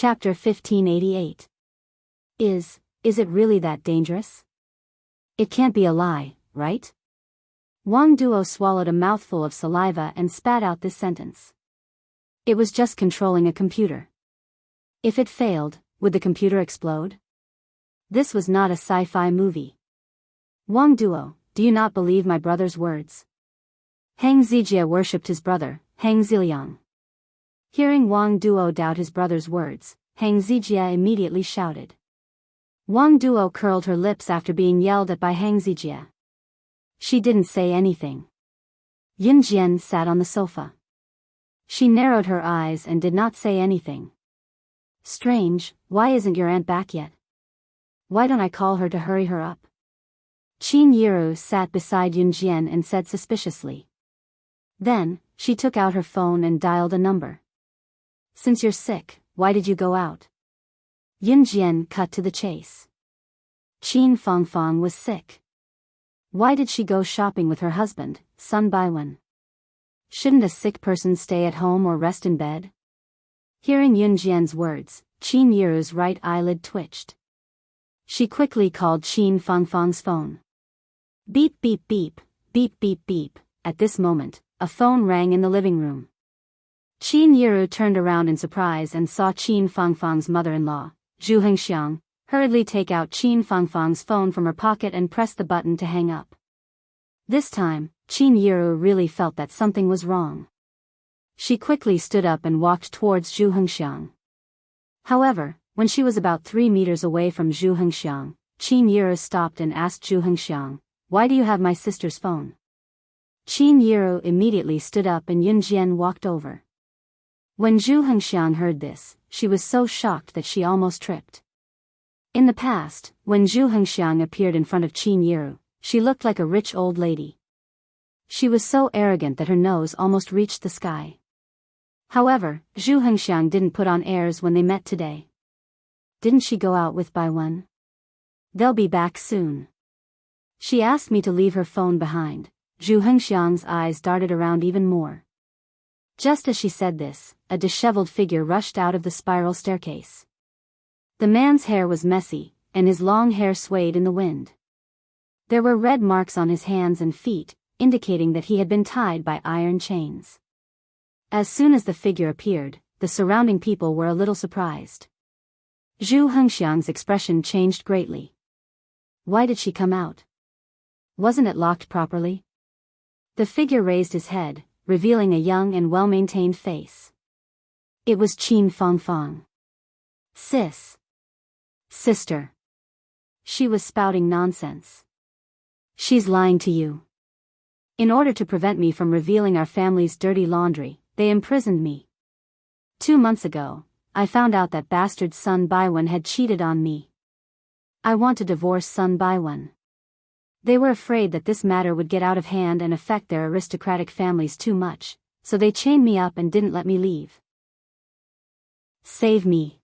Chapter 1588. Is it really that dangerous? It can't be a lie, right? Wang Duo swallowed a mouthful of saliva and spat out this sentence. It was just controlling a computer. If it failed, would the computer explode? This was not a sci-fi movie. Wang Duo, do you not believe my brother's words? Hang Zijie worshipped his brother, Hang Ziliang. Hearing Wang Duo doubt his brother's words, Hang Zijie immediately shouted. Wang Duo curled her lips after being yelled at by Hang Zijie. She didn't say anything. Yin Jian sat on the sofa. She narrowed her eyes and did not say anything. Strange, why isn't your aunt back yet? Why don't I call her to hurry her up? Qin Yiru sat beside Yin Jian and said suspiciously. Then, she took out her phone and dialed a number. Since you're sick, why did you go out? Yin Jian cut to the chase. Qin Fangfang was sick. Why did she go shopping with her husband, Sun Baiwen? Shouldn't a sick person stay at home or rest in bed? Hearing Yin Jian's words, Qin Yiru's right eyelid twitched. She quickly called Qin Fangfang's phone. Beep beep beep, beep beep beep. At this moment, a phone rang in the living room. Qin Yiru turned around in surprise and saw Qin Fangfang's mother-in-law, Zhu Hengxiang, hurriedly take out Qin Fangfang's phone from her pocket and press the button to hang up. This time, Qin Yiru really felt that something was wrong. She quickly stood up and walked towards Zhu Hengxiang. However, when she was about 3 meters away from Zhu Hengxiang, Qin Yiru stopped and asked Zhu Hengxiang, "Why do you have my sister's phone?" Qin Yiru immediately stood up and Yin Jian walked over. When Zhu Hengxiang heard this, she was so shocked that she almost tripped. In the past, when Zhu Hengxiang appeared in front of Qin Yiru, she looked like a rich old lady. She was so arrogant that her nose almost reached the sky. However, Zhu Hengxiang didn't put on airs when they met today. Didn't she go out with Baiwen? They'll be back soon. She asked me to leave her phone behind. Zhu Hengxiang's eyes darted around even more. Just as she said this, a disheveled figure rushed out of the spiral staircase. The man's hair was messy, and his long hair swayed in the wind. There were red marks on his hands and feet, indicating that he had been tied by iron chains. As soon as the figure appeared, the surrounding people were a little surprised. Zhu Hengxiang's expression changed greatly. Why did she come out? Wasn't it locked properly? The figure raised his head, revealing a young and well-maintained face. It was Qin Fangfang. Sister. She was spouting nonsense. She's lying to you. In order to prevent me from revealing our family's dirty laundry, they imprisoned me. 2 months ago, I found out that bastard Sun Baiwen had cheated on me. I want to divorce Sun Baiwen. They were afraid that this matter would get out of hand and affect their aristocratic families too much, so they chained me up and didn't let me leave. Save me.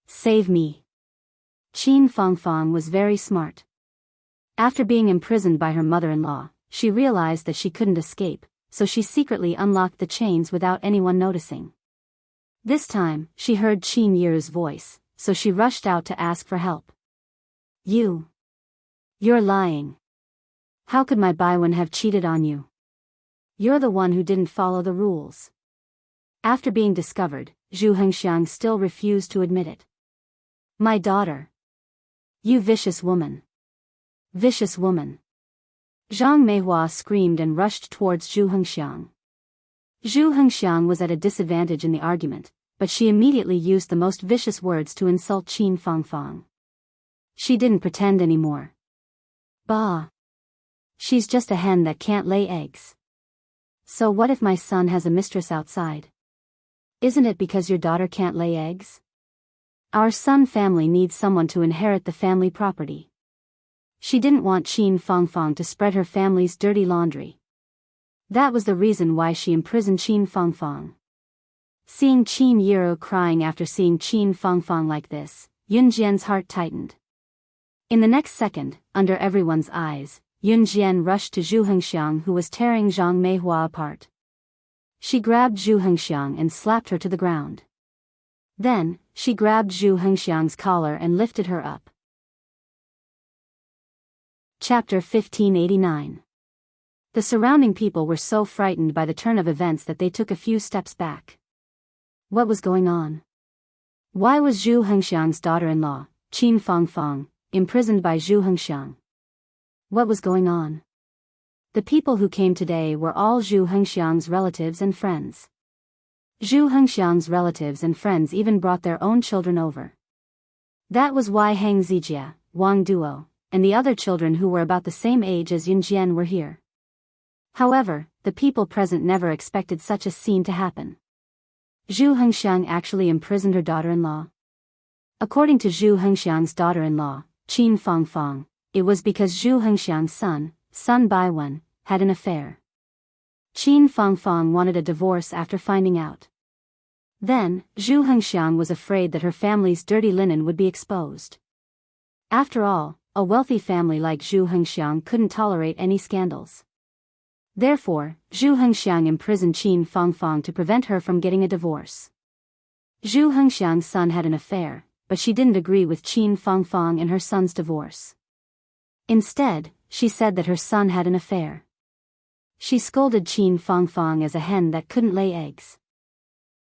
Save me. Qin Fangfang was very smart. After being imprisoned by her mother-in-law, she realized that she couldn't escape, so she secretly unlocked the chains without anyone noticing. This time, she heard Qin Yiru's voice, so she rushed out to ask for help. You're lying. How could my Baiwen have cheated on you? You're the one who didn't follow the rules. After being discovered, Zhu Hengxiang still refused to admit it. My daughter. You vicious woman. Vicious woman. Zhang Meihua screamed and rushed towards Zhu Hengxiang. Zhu Hengxiang was at a disadvantage in the argument, but she immediately used the most vicious words to insult Qin Fangfang. She didn't pretend anymore. Bah! She's just a hen that can't lay eggs. So what if my son has a mistress outside? Isn't it because your daughter can't lay eggs? Our Sun family needs someone to inherit the family property. She didn't want Qin Fangfang to spread her family's dirty laundry. That was the reason why she imprisoned Qin Fangfang. Seeing Qin Yiru crying after seeing Qin Fangfang like this, Yun Jian's heart tightened. In the next second, under everyone's eyes, Yun Jian rushed to Zhu Hengxiang who was tearing Zhang Meihua apart. She grabbed Zhu Hengxiang and slapped her to the ground. Then, she grabbed Zhu Hengxiang's collar and lifted her up. Chapter 1589. The surrounding people were so frightened by the turn of events that they took a few steps back. What was going on? Why was Zhu Hengxiang's daughter-in-law, Qin Fangfang, imprisoned by Zhu Hengxiang? What was going on? The people who came today were all Zhu Hengxiang's relatives and friends. Zhu Hengxiang's relatives and friends even brought their own children over. That was why Hang Zijia, Wang Duo, and the other children who were about the same age as Yun Jian were here. However, the people present never expected such a scene to happen. Zhu Hengxiang actually imprisoned her daughter-in-law. According to Zhu Hengxiang's daughter-in-law, Qin Fangfang, it was because Zhu Hengxiang's son, Sun Baiwen, had an affair. Qin Fangfang wanted a divorce after finding out. Then, Zhu Hengxiang was afraid that her family's dirty linen would be exposed. After all, a wealthy family like Zhu Hengxiang couldn't tolerate any scandals. Therefore, Zhu Hengxiang imprisoned Qin Fangfang to prevent her from getting a divorce. Zhu Hengxiang's son had an affair, but she didn't agree with Qin Fangfang and her son's divorce. Instead, she said that her son had an affair. She scolded Qin Fangfang as a hen that couldn't lay eggs.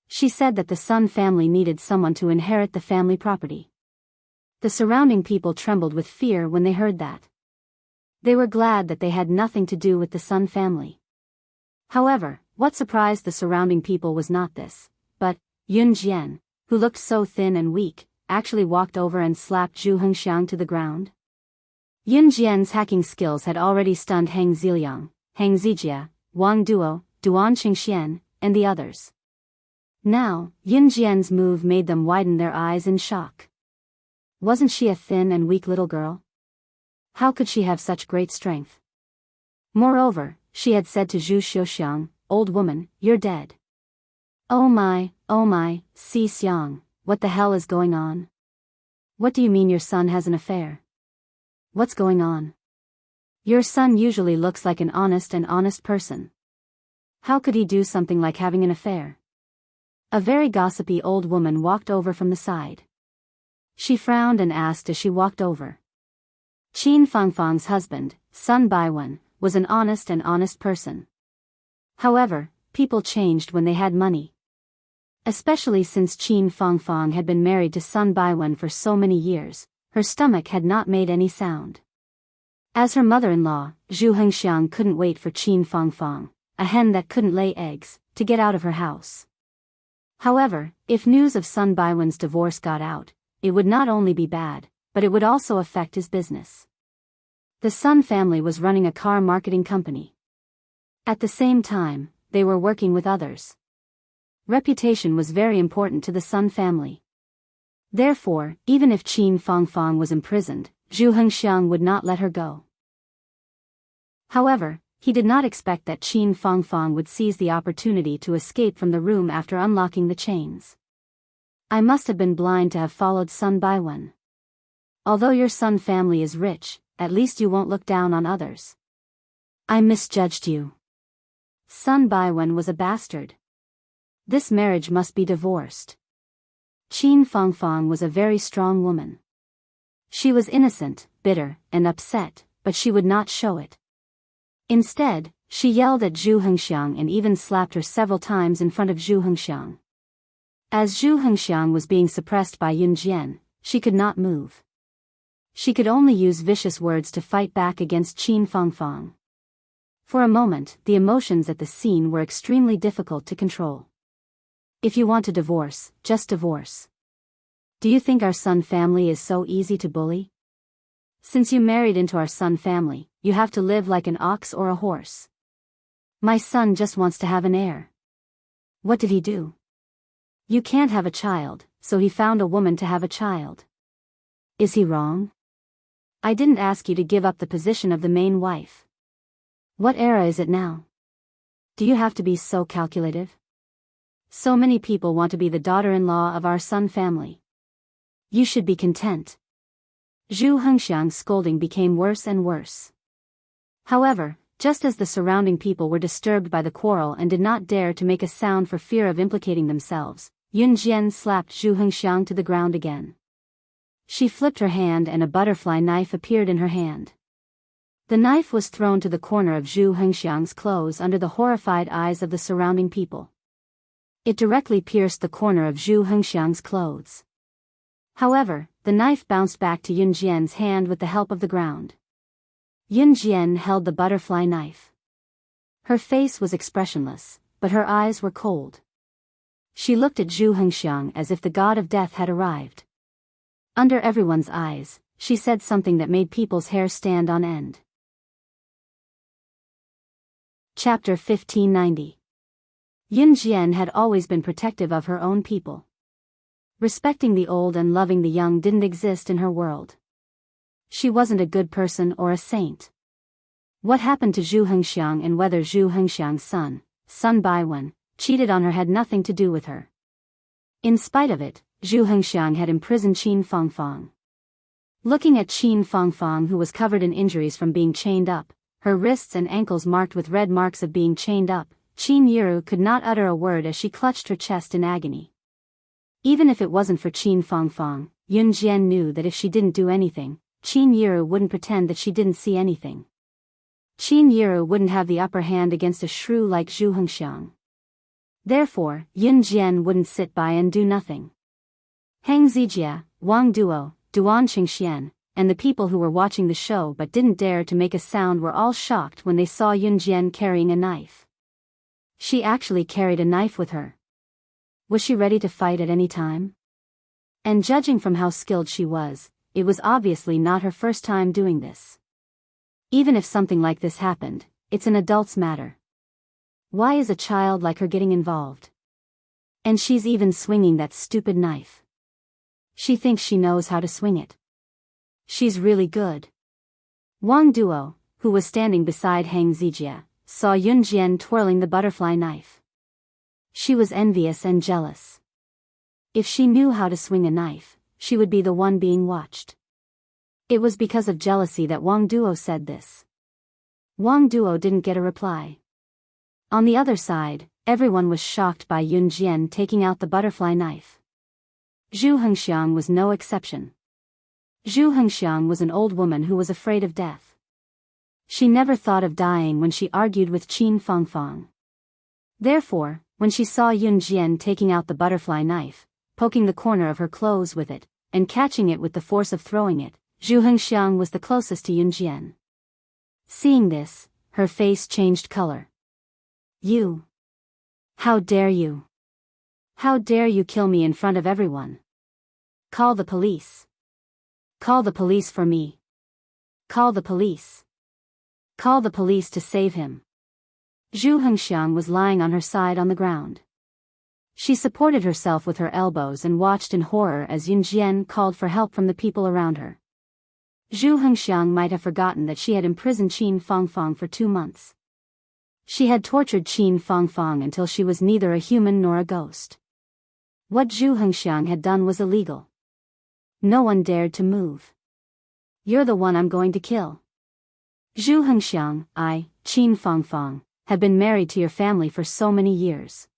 She said that the Sun family needed someone to inherit the family property. The surrounding people trembled with fear when they heard that. They were glad that they had nothing to do with the Sun family. However, what surprised the surrounding people was not this, but Yun Jian, who looked so thin and weak, actually walked over and slapped Zhu Hengxiang to the ground. Yun Jian's hacking skills had already stunned Hang Ziliang, Hang Zijia, Wang Duo, Duan Qingxian, and the others. Now, Yun Jian's move made them widen their eyes in shock. Wasn't she a thin and weak little girl? How could she have such great strength? Moreover, she had said to Zhu Xiuxiang, "Old woman, you're dead." Oh my, Si Xiang, what the hell is going on? What do you mean your son has an affair? What's going on? Your son usually looks like an honest person. How could he do something like having an affair? A very gossipy old woman walked over from the side. She frowned and asked as she walked over. Qin Fangfang's husband, Sun Baiwen, was an honest person. However, people changed when they had money. Especially since Qin Fangfang had been married to Sun Baiwen for so many years, her stomach had not made any sound. As her mother-in-law, Zhu Hengxiang couldn't wait for Qin Fangfang, a hen that couldn't lay eggs, to get out of her house. However, if news of Sun Baiwen's divorce got out, it would not only be bad, but it would also affect his business. The Sun family was running a car marketing company. At the same time, they were working with others. Reputation was very important to the Sun family. Therefore, even if Qin Fangfang was imprisoned, Zhu Hengxiang would not let her go. However, he did not expect that Qin Fangfang would seize the opportunity to escape from the room after unlocking the chains. I must have been blind to have followed Sun Baiwen. Although your Sun family is rich, at least you won't look down on others. I misjudged you. Sun Baiwen was a bastard. This marriage must be divorced. Qin Fangfang was a very strong woman. She was innocent, bitter, and upset, but she would not show it. Instead, she yelled at Zhu Hengxiang and even slapped her several times in front of Zhu Hengxiang. As Zhu Hengxiang was being suppressed by Yun Jian, she could not move. She could only use vicious words to fight back against Qin Fangfang. For a moment, the emotions at the scene were extremely difficult to control. If you want to divorce, just divorce. Do you think our Sun family is so easy to bully? Since you married into our Sun family, you have to live like an ox or a horse. My son just wants to have an heir. What did he do? You can't have a child, so he found a woman to have a child. Is he wrong? I didn't ask you to give up the position of the main wife. What era is it now? Do you have to be so calculative? So many people want to be the daughter-in-law of our Sun family. You should be content. Zhu Hengxiang's scolding became worse and worse. However, just as the surrounding people were disturbed by the quarrel and did not dare to make a sound for fear of implicating themselves, Yun Jian slapped Zhu Hengxiang to the ground again. She flipped her hand and a butterfly knife appeared in her hand. The knife was thrown to the corner of Zhu Hengxiang's clothes under the horrified eyes of the surrounding people. It directly pierced the corner of Zhu Hengxiang's clothes. However, the knife bounced back to Yun Jian's hand with the help of the ground. Yun Jian held the butterfly knife. Her face was expressionless, but her eyes were cold. She looked at Zhu Hengxiang as if the god of death had arrived. Under everyone's eyes, she said something that made people's hair stand on end. Chapter 1590. Yun Jian had always been protective of her own people. Respecting the old and loving the young didn't exist in her world. She wasn't a good person or a saint. What happened to Zhu Hengxiang and whether Zhu Hengxiang's son, Sun Baiwen, cheated on her had nothing to do with her. In spite of it, Zhu Hengxiang had imprisoned Qin Fangfang. Looking at Qin Fangfang, who was covered in injuries from being chained up, her wrists and ankles marked with red marks of being chained up, Qin Yiru could not utter a word as she clutched her chest in agony. Even if it wasn't for Qin Fangfang, Yun Jian knew that if she didn't do anything, Qin Yiru wouldn't pretend that she didn't see anything. Qin Yiru wouldn't have the upper hand against a shrew like Zhu Hengxiang. Therefore, Yun Jian wouldn't sit by and do nothing. Heng Zijia, Wang Duo, Duan Qingxian, and the people who were watching the show but didn't dare to make a sound were all shocked when they saw Yun Jian carrying a knife. She actually carried a knife with her. Was she ready to fight at any time? And judging from how skilled she was, it was obviously not her first time doing this. Even if something like this happened, it's an adult's matter. Why is a child like her getting involved? And she's even swinging that stupid knife. She thinks she knows how to swing it. She's really good. Wang Duo, who was standing beside Heng Zijia, saw Yun Jian twirling the butterfly knife. She was envious and jealous. If she knew how to swing a knife, she would be the one being watched. It was because of jealousy that Wang Duo said this. Wang Duo didn't get a reply. On the other side, everyone was shocked by Yun Jian taking out the butterfly knife. Zhu Hengxiang was no exception. Zhu Hengxiang was an old woman who was afraid of death. She never thought of dying when she argued with Qin Fangfang. Therefore, when she saw Yun Jian taking out the butterfly knife, poking the corner of her clothes with it, and catching it with the force of throwing it, Zhu Hengxiang was the closest to Yun Jian. Seeing this, her face changed color. You! How dare you! How dare you kill me in front of everyone! Call the police! Call the police for me! Call the police! Call the police to save him! Zhu Hengxiang was lying on her side on the ground. She supported herself with her elbows and watched in horror as Yun Jian called for help from the people around her. Zhu Hengxiang might have forgotten that she had imprisoned Qin Fangfang for 2 months. She had tortured Qin Fangfang until she was neither a human nor a ghost. What Zhu Hengxiang had done was illegal. No one dared to move. You're the one I'm going to kill. Zhu Hengxiang, Qin Fangfang, have been married to your family for so many years.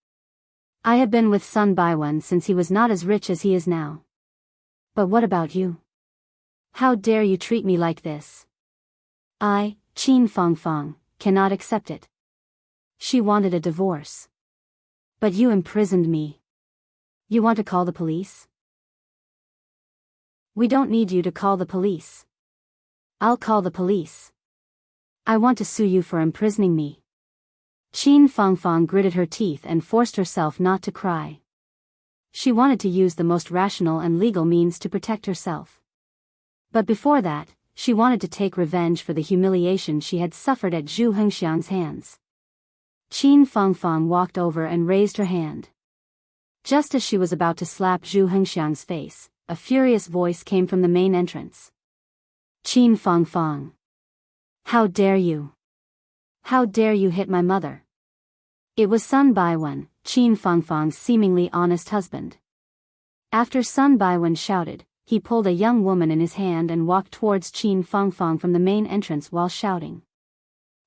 I have been with Sun Baiwen since he was not as rich as he is now. But what about you? How dare you treat me like this? I, Qin Fangfang, cannot accept it. She wanted a divorce. But you imprisoned me. You want to call the police? We don't need you to call the police. I'll call the police. I want to sue you for imprisoning me. Qin Fangfang gritted her teeth and forced herself not to cry. She wanted to use the most rational and legal means to protect herself. But before that, she wanted to take revenge for the humiliation she had suffered at Zhu Hengxiang's hands. Qin Fangfang walked over and raised her hand. Just as she was about to slap Zhu Hengxiang's face, a furious voice came from the main entrance. Qin Fangfang! How dare you! How dare you hit my mother! It was Sun Baiwen, Qin Fangfang's seemingly honest husband. After Sun Baiwen shouted, he pulled a young woman in his hand and walked towards Qin Fangfang from the main entrance while shouting.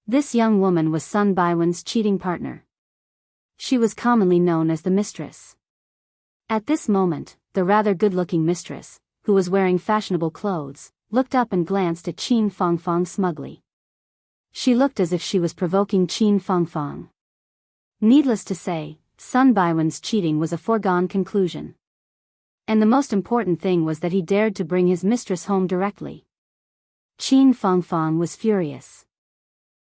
This young woman was Sun Baiwen's cheating partner. She was commonly known as the mistress. At this moment, the rather good-looking mistress, who was wearing fashionable clothes, looked up and glanced at Qin Fangfang smugly. She looked as if she was provoking Qin Fangfang. Needless to say, Sun Baiwen's cheating was a foregone conclusion. And the most important thing was that he dared to bring his mistress home directly. Qin Fangfang was furious.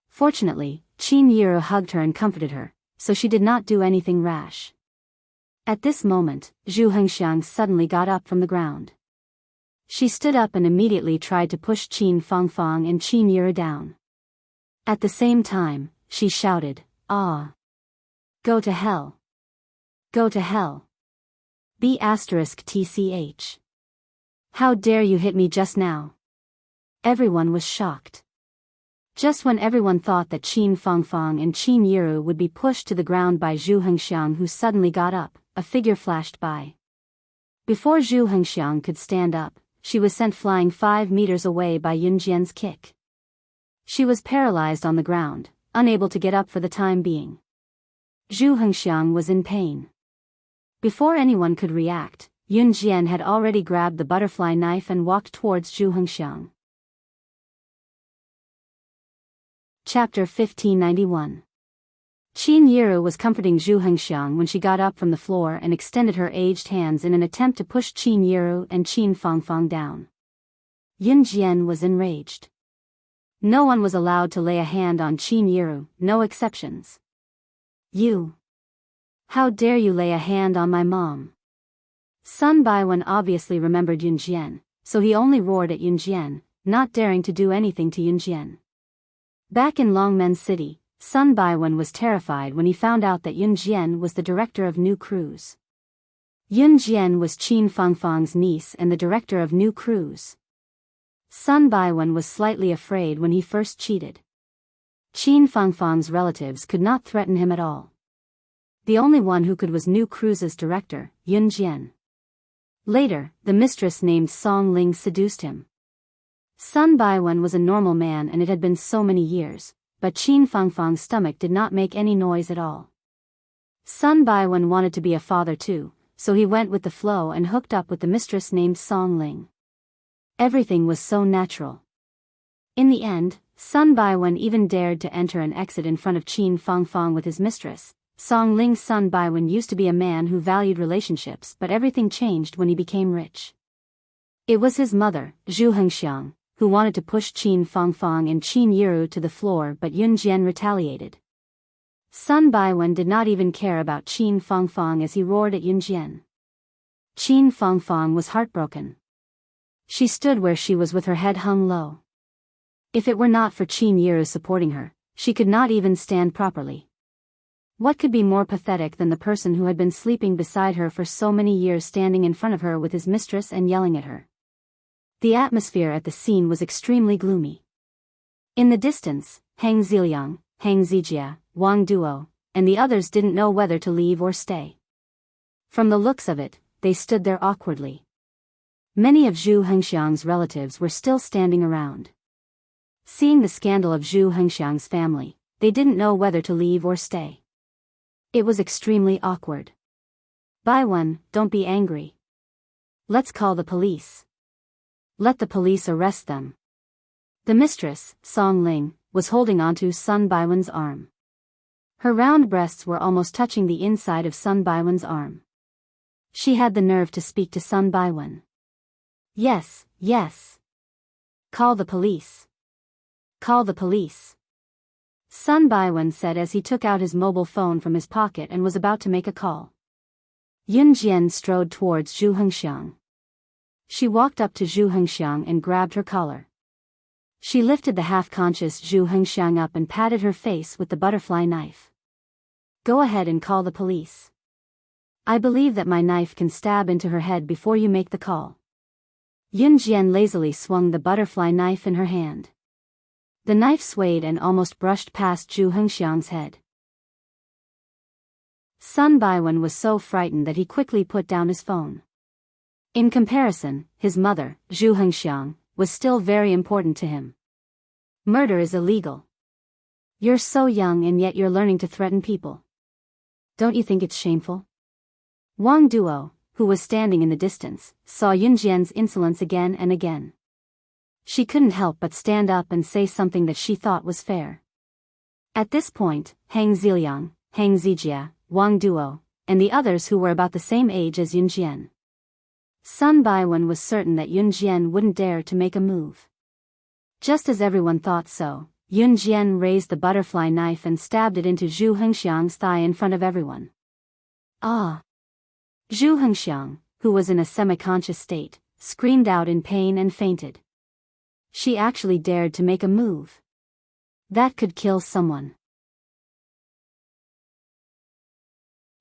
Fortunately, Qin Yiru hugged her and comforted her, so she did not do anything rash. At this moment, Zhu Hengxiang suddenly got up from the ground. She stood up and immediately tried to push Qin Fangfang and Qin Yiru down. At the same time, she shouted, "Ah! Go to hell! Go to hell! B*TCH! How dare you hit me just now?" Everyone was shocked. Just when everyone thought that Qin Fangfang and Qin Yiru would be pushed to the ground by Zhu Hengxiang, who suddenly got up, a figure flashed by. Before Zhu Hengxiang could stand up, she was sent flying 5 meters away by Yun Jian's kick. She was paralyzed on the ground, unable to get up for the time being. Zhu Hengxiang was in pain. Before anyone could react, Yun Jian had already grabbed the butterfly knife and walked towards Zhu Hengxiang. Chapter 1591. Qin Yiru was comforting Zhu Hengxiang when she got up from the floor and extended her aged hands in an attempt to push Qin Yiru and Qin Fangfang down. Yun Jian was enraged. No one was allowed to lay a hand on Qin Yiru, no exceptions. "You! How dare you lay a hand on my mom?" Sun Baiwen obviously remembered Yun Jian, so he only roared at Yun Jian, not daring to do anything to Yun Jian. Back in Longmen City, Sun Baiwen was terrified when he found out that Yun Jian was the director of New Cruise. Yun Jian was Qin Fangfang's niece and the director of New Cruise. Sun Baiwen was slightly afraid when he first cheated. Qin Fangfang's relatives could not threaten him at all. The only one who could was New Cruise's director, Yun Jian. Later, the mistress named Song Ling seduced him. Sun Baiwen was a normal man and it had been so many years, but Qin Fangfang's stomach did not make any noise at all. Sun Baiwen wanted to be a father too, so he went with the flow and hooked up with the mistress named Song Ling. Everything was so natural. In the end, Sun Baiwen even dared to enter and exit in front of Qin Fangfang with his mistress, Song Ling. Sun Baiwen used to be a man who valued relationships, but everything changed when he became rich. It was his mother, Zhu Hengxiang, who wanted to push Qin Fangfang and Qin Yiru to the floor, but Yun Jian retaliated. Sun Baiwen did not even care about Qin Fangfang as he roared at Yun Jian. Qin Fangfang was heartbroken. She stood where she was with her head hung low. If it were not for Qin Yiru supporting her, she could not even stand properly. What could be more pathetic than the person who had been sleeping beside her for so many years standing in front of her with his mistress and yelling at her? The atmosphere at the scene was extremely gloomy. In the distance, Heng Ziliang, Heng Zijia, Wang Duo, and the others didn't know whether to leave or stay. From the looks of it, they stood there awkwardly. Many of Zhu Hengxiang's relatives were still standing around. Seeing the scandal of Zhu Hengxiang's family, they didn't know whether to leave or stay. It was extremely awkward. "Baiwen, don't be angry. Let's call the police. Let the police arrest them." The mistress, Song Ling, was holding onto Sun Baiwen's arm. Her round breasts were almost touching the inside of Sun Baiwen's arm. She had the nerve to speak to Sun Baiwen. "Yes, yes. Call the police. Call the police." Sun Baiwen said as he took out his mobile phone from his pocket and was about to make a call. Yun Jian strode towards Zhu Hengxiang. She walked up to Zhu Hengxiang and grabbed her collar. She lifted the half-conscious Zhu Hengxiang up and patted her face with the butterfly knife. "Go ahead and call the police. I believe that my knife can stab into her head before you make the call." Yun Jian lazily swung the butterfly knife in her hand. The knife swayed and almost brushed past Zhu Hengxiang's head. Sun Baiwen was so frightened that he quickly put down his phone. In comparison, his mother, Zhu Hengxiang, was still very important to him. "Murder is illegal. You're so young and yet you're learning to threaten people. Don't you think it's shameful?" Wang Duo, who was standing in the distance, saw Yunjian's insolence again and again. She couldn't help but stand up and say something that she thought was fair. At this point, Hang Ziliang, Hang Zijia, Wang Duo, and the others who were about the same age as Yunjian. Sun Baiwen was certain that Yunjian wouldn't dare to make a move. Just as everyone thought so, Yunjian raised the butterfly knife and stabbed it into Zhu Hengxiang's thigh in front of everyone. Ah! Zhu Hengxiang, who was in a semi-conscious state, screamed out in pain and fainted. She actually dared to make a move. That could kill someone.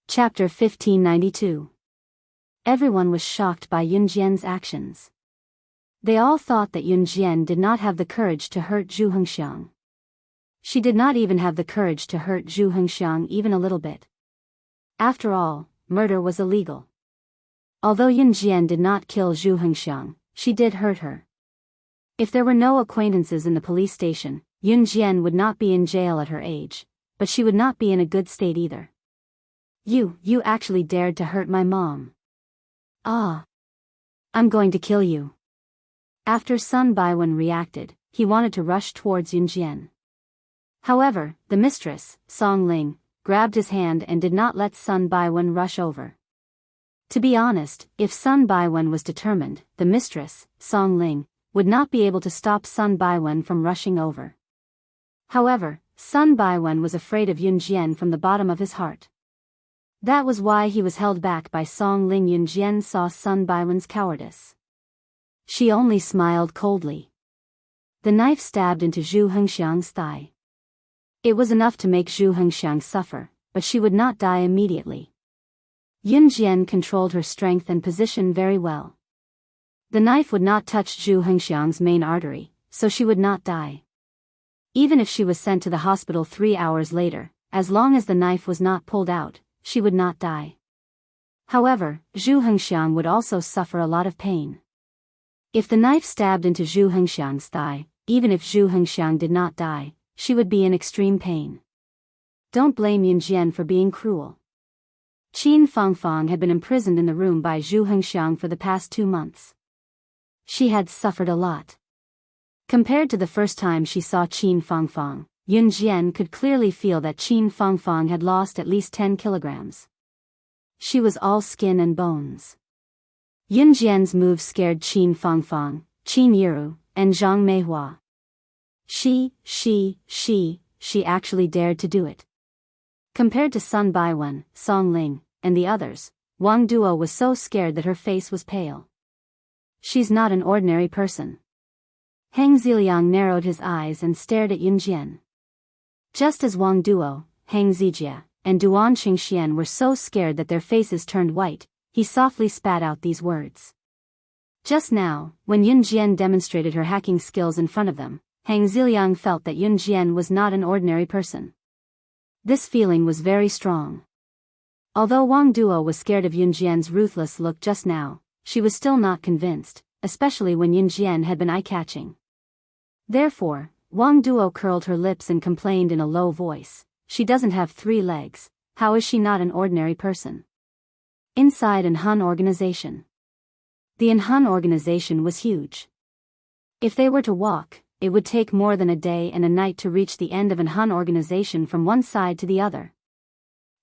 Chapter 1592. Everyone was shocked by Yunjian's actions. They all thought that Yunjian did not have the courage to hurt Zhu Hengxiang. She did not even have the courage to hurt Zhu Hengxiang even a little bit. After all, murder was illegal. Although Yunjian did not kill Zhu Hengxiang, she did hurt her. If there were no acquaintances in the police station, Yunjian would not be in jail at her age, but she would not be in a good state either. You actually dared to hurt my mom. Ah! I'm going to kill you. After Sun Baiwen reacted, he wanted to rush towards Yunjian. However, the mistress, Song Ling, grabbed his hand and did not let Sun Baiwen rush over. To be honest, if Sun Baiwen was determined, the mistress, Song Ling, would not be able to stop Sun Baiwen from rushing over. However, Sun Baiwen was afraid of Yunjian from the bottom of his heart. That was why he was held back by Song Ling. Yunjian saw Sun Baiwen's cowardice. She only smiled coldly. The knife stabbed into Zhu Hengxiang's thigh. It was enough to make Zhu Hengxiang suffer, but she would not die immediately. Yunjian controlled her strength and position very well. The knife would not touch Zhu Hengxiang's main artery, so she would not die. Even if she was sent to the hospital 3 hours later, as long as the knife was not pulled out, she would not die. However, Zhu Hengxiang would also suffer a lot of pain. If the knife stabbed into Zhu Hengxiang's thigh, even if Zhu Hengxiang did not die, she would be in extreme pain. Don't blame Yunjian for being cruel. Qin Fangfang had been imprisoned in the room by Zhu Hengxiang for the past 2 months. She had suffered a lot. Compared to the first time she saw Qin Fangfang, Yunjian could clearly feel that Qin Fangfang had lost at least 10 kilograms. She was all skin and bones. Yunjian's move scared Qin Fangfang, Qin Yiru, and Zhang Meihua. She actually dared to do it. Compared to Sun Baiwen, Song Ling, and the others, Wang Duo was so scared that her face was pale. She's not an ordinary person. Hang Ziliang narrowed his eyes and stared at Yunjian. Just as Wang Duo, Hang Zijia, and Duan Qingxian were so scared that their faces turned white, he softly spat out these words. Just now, when Yunjian demonstrated her hacking skills in front of them, Hang Ziliang felt that Yunjian was not an ordinary person. This feeling was very strong. Although Wang Duo was scared of Yunjian's ruthless look just now, she was still not convinced, especially when Yunjian had been eye-catching. Therefore, Wang Duo curled her lips and complained in a low voice, "She doesn't have 3 legs, how is she not an ordinary person?" Inside an Han organization. The Han organization was huge. If they were to walk, it would take more than a day and a night to reach the end of an Han organization from one side to the other.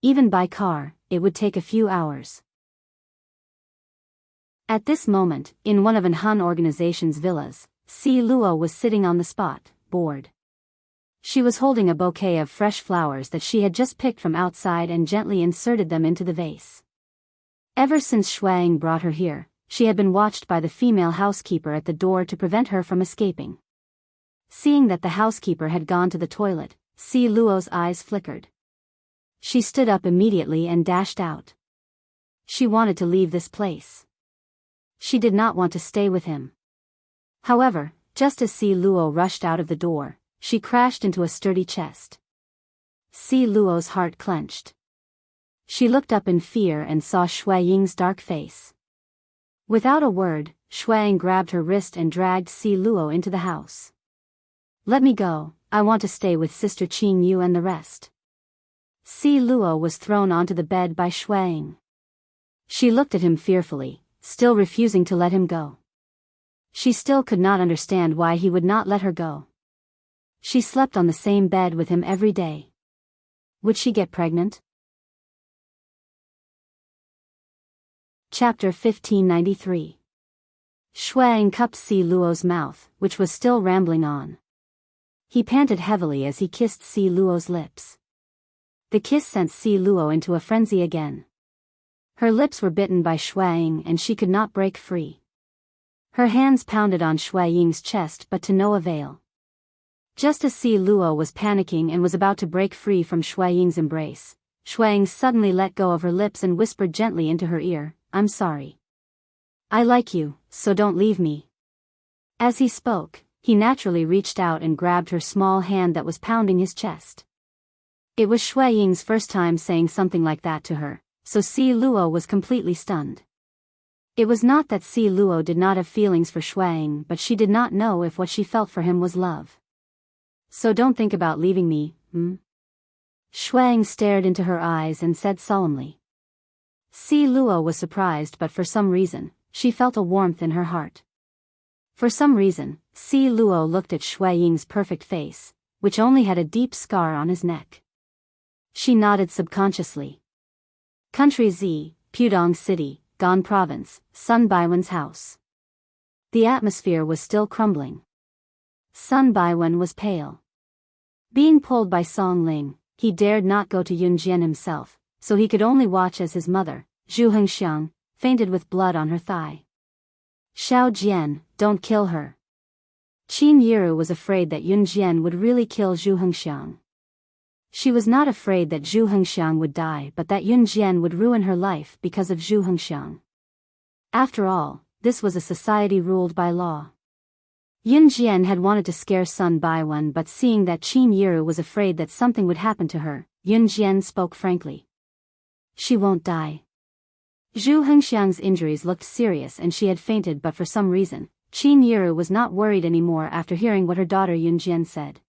Even by car, it would take a few hours. At this moment, in one of an Han organization's villas, Si Luo was sitting on the spot, bored. She was holding a bouquet of fresh flowers that she had just picked from outside and gently inserted them into the vase. Ever since Shuang brought her here, she had been watched by the female housekeeper at the door to prevent her from escaping. Seeing that the housekeeper had gone to the toilet, Si Luo's eyes flickered. She stood up immediately and dashed out. She wanted to leave this place. She did not want to stay with him. However, just as Si Luo rushed out of the door, she crashed into a sturdy chest. Si Luo's heart clenched. She looked up in fear and saw Shui Ying's dark face. Without a word, Shuang grabbed her wrist and dragged Si Luo into the house. "Let me go, I want to stay with Sister Qing Yu and the rest." Si Luo was thrown onto the bed by Shuang. She looked at him fearfully, still refusing to let him go. She still could not understand why he would not let her go. She slept on the same bed with him every day. Would she get pregnant? Chapter 1593. Shuang cupped Si Luo's mouth, which was still rambling on. He panted heavily as he kissed Si Luo's lips. The kiss sent Si Luo into a frenzy again. Her lips were bitten by Shuang and she could not break free. Her hands pounded on Shuang's chest but to no avail. Just as Si Luo was panicking and was about to break free from Shuang's embrace, Shuang suddenly let go of her lips and whispered gently into her ear, "I'm sorry. I like you, so don't leave me." As he spoke, he naturally reached out and grabbed her small hand that was pounding his chest. It was Shuang's first time saying something like that to her, so Si Luo was completely stunned. It was not that Si Luo did not have feelings for Shuang, but she did not know if what she felt for him was love. "So don't think about leaving me, Shuang stared into her eyes and said solemnly. Si Luo was surprised, but for some reason, she felt a warmth in her heart. For some reason, Si Luo looked at Shuang's perfect face, which only had a deep scar on his neck. She nodded subconsciously. Country Z, Pudong City, Gan Province, Sun Baiwen's house. The atmosphere was still crumbling. Sun Baiwen was pale. Being pulled by Song Ling, he dared not go to Yunjian himself, so he could only watch as his mother, Zhu Hengxiang, fainted with blood on her thigh. "Xiao Jian, don't kill her." Qin Yiru was afraid that Yunjian would really kill Zhu Hengxiang. She was not afraid that Zhu Hengxiang would die, but that Yunjian would ruin her life because of Zhu Hengxiang. After all, this was a society ruled by law. Yunjian had wanted to scare Sun Baiwen, but seeing that Qin Yiru was afraid that something would happen to her, Yunjian spoke frankly. "She won't die." Zhu Hengxiang's injuries looked serious and she had fainted, but for some reason, Qin Yiru was not worried anymore after hearing what her daughter Yunjian said.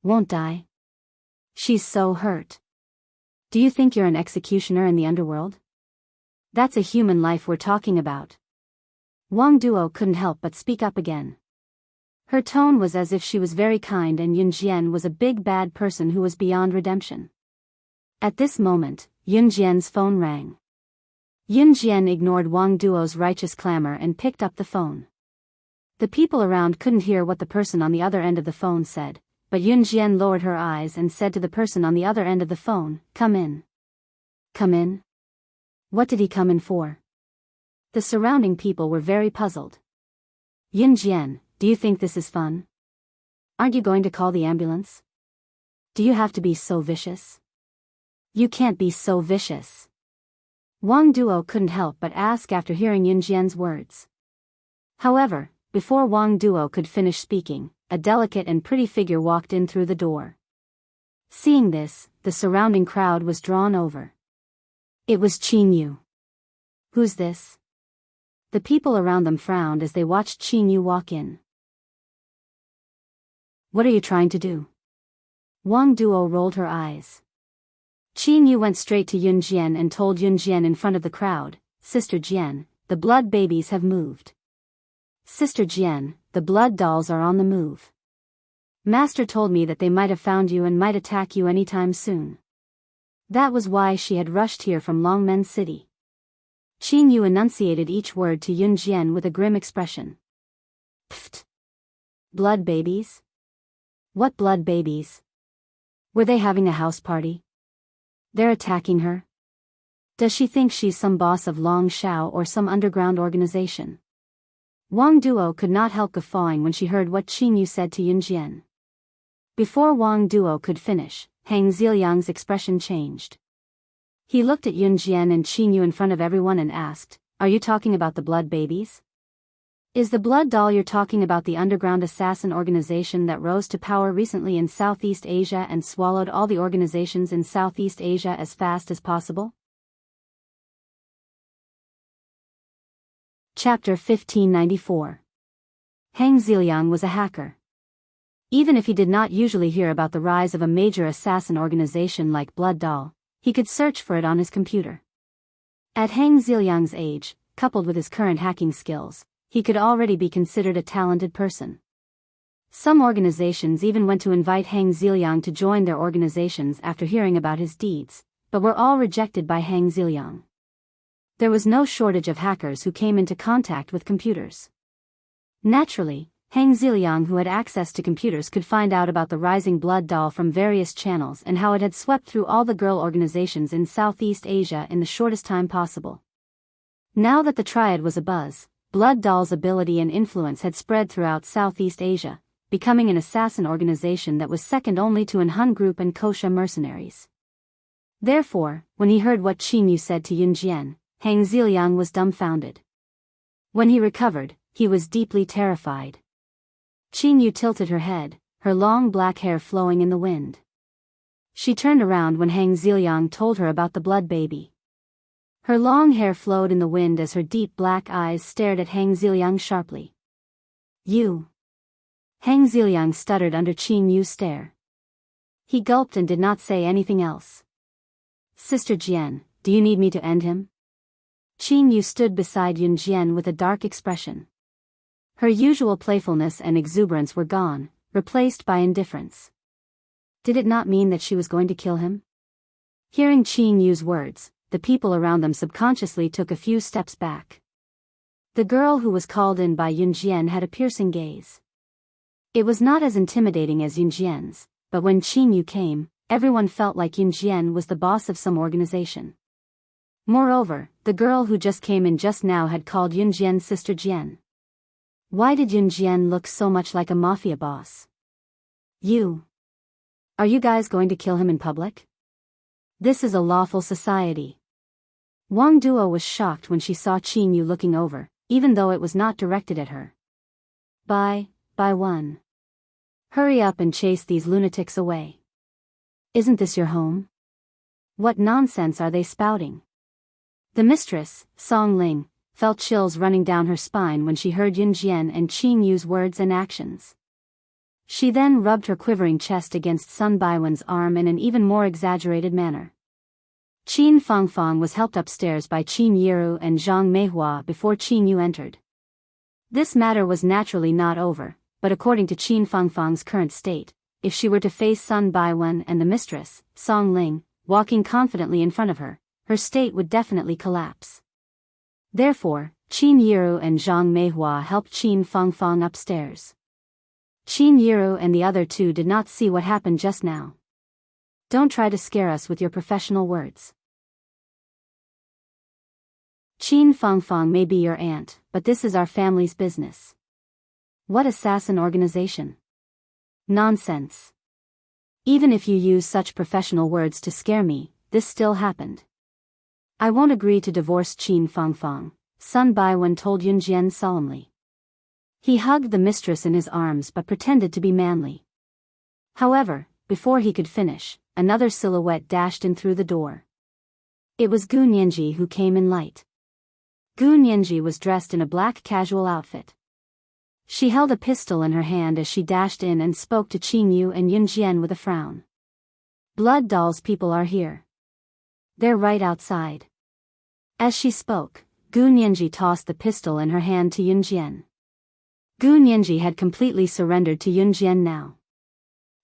"Won't die? She's so hurt. Do you think you're an executioner in the underworld? That's a human life we're talking about." Wang Duo couldn't help but speak up again. Her tone was as if she was very kind and Yunjian was a big bad person who was beyond redemption. At this moment, Yunjian's phone rang. Yunjian ignored Wang Duo's righteous clamor and picked up the phone. The people around couldn't hear what the person on the other end of the phone said, but Yunjian lowered her eyes and said to the person on the other end of the phone, "Come in." "Come in?" What did he come in for? The surrounding people were very puzzled. "Yunjian, do you think this is fun? Aren't you going to call the ambulance? Do you have to be so vicious? You can't be so vicious." Wang Duo couldn't help but ask after hearing Yunjian's words. However, before Wang Duo could finish speaking, a delicate and pretty figure walked in through the door. Seeing this, the surrounding crowd was drawn over. It was Qin Yu. "Who's this?" The people around them frowned as they watched Qin Yu walk in. "What are you trying to do?" Wang Duo rolled her eyes. Qin Yu went straight to Yunjian and told Yunjian in front of the crowd, "Sister Jian, the blood babies have moved. Sister Jian, the blood dolls are on the move. Master told me that they might have found you and might attack you anytime soon. That was why she had rushed here from Longmen City." Qin Yu enunciated each word to Yunjian with a grim expression. "Pfft! Blood babies? What blood babies? Were they having a house party? They're attacking her? Does she think she's some boss of Long Shao or some underground organization?" Wang Duo could not help guffawing when she heard what Qin Yu said to Yunjian. Before Wang Duo could finish, Hang Ziliang's expression changed. He looked at Yunjian and Qin Yu in front of everyone and asked, "Are you talking about the blood babies? Is the blood doll you're talking about the underground assassin organization that rose to power recently in Southeast Asia and swallowed all the organizations in Southeast Asia as fast as possible?" Chapter 1594. Hang Ziliang was a hacker. Even if he did not usually hear about the rise of a major assassin organization like Blood Doll, he could search for it on his computer. At Hang Ziliang's age, coupled with his current hacking skills, he could already be considered a talented person. Some organizations even went to invite Hang Ziliang to join their organizations after hearing about his deeds, but were all rejected by Hang Ziliang. There was no shortage of hackers who came into contact with computers. Naturally, Hang Ziliang, who had access to computers, could find out about the Rising Blood doll from various channels and how it had swept through all the girl organizations in Southeast Asia in the shortest time possible. Now that the triad was abuzz, Blood Doll's ability and influence had spread throughout Southeast Asia, becoming an assassin organization that was second only to An Hun Group and Kosha mercenaries. Therefore, when he heard what Qin Yu said to Yun Jian, Hang Ziliang was dumbfounded. When he recovered, he was deeply terrified. Qin Yu tilted her head, her long black hair flowing in the wind. She turned around when Hang Ziliang told her about the blood baby. Her long hair flowed in the wind as her deep black eyes stared at Hang Ziliang sharply. You. Hang Ziliang stuttered under Qin Yu's stare. He gulped and did not say anything else. Sister Jian, do you need me to end him? Qin Yu stood beside Yun Jian with a dark expression. Her usual playfulness and exuberance were gone, replaced by indifference. Did it not mean that she was going to kill him? Hearing Qin Yu's words, the people around them subconsciously took a few steps back. The girl who was called in by Yun Jian had a piercing gaze. It was not as intimidating as Yun Jian's, but when Qin Yu came, everyone felt like Yun Jian was the boss of some organization. Moreover, the girl who just came in just now had called Yun Jian Sister Jian. Why did Yun Jian look so much like a mafia boss? You. Are you guys going to kill him in public? This is a lawful society. Wang Duo was shocked when she saw Qin Yu looking over, even though it was not directed at her. By one. Hurry up and chase these lunatics away. Isn't this your home? What nonsense are they spouting? The mistress, Song Ling, felt chills running down her spine when she heard Yun Jian and Qin Yu's words and actions. She then rubbed her quivering chest against Sun Baiwen's arm in an even more exaggerated manner. Qin Fangfang was helped upstairs by Qin Yiru and Zhang Meihua before Qin Yu entered. This matter was naturally not over, but according to Qin Fangfang's current state, if she were to face Sun Baiwen and the mistress, Song Ling, walking confidently in front of her, her state would definitely collapse. Therefore, Qin Yiru and Zhang Meihua helped Qin Fangfang upstairs. Qin Yiru and the other two did not see what happened just now. Don't try to scare us with your professional words. Qin Fangfang may be your aunt, but this is our family's business. What assassin organization? Nonsense. Even if you use such professional words to scare me, this still happened. I won't agree to divorce Qin Fangfang, Sun Baiwen told Yun Jian solemnly. He hugged the mistress in his arms but pretended to be manly. However, before he could finish, another silhouette dashed in through the door. It was Gu Nianji who came in light. Gu Nianji was dressed in a black casual outfit. She held a pistol in her hand as she dashed in and spoke to Qin Yu and Yun Jian with a frown. Blood Doll's people are here. They're right outside. As she spoke, Gu Nianji tossed the pistol in her hand to Yun Jian. Gu Nianji had completely surrendered to Yun Jian now.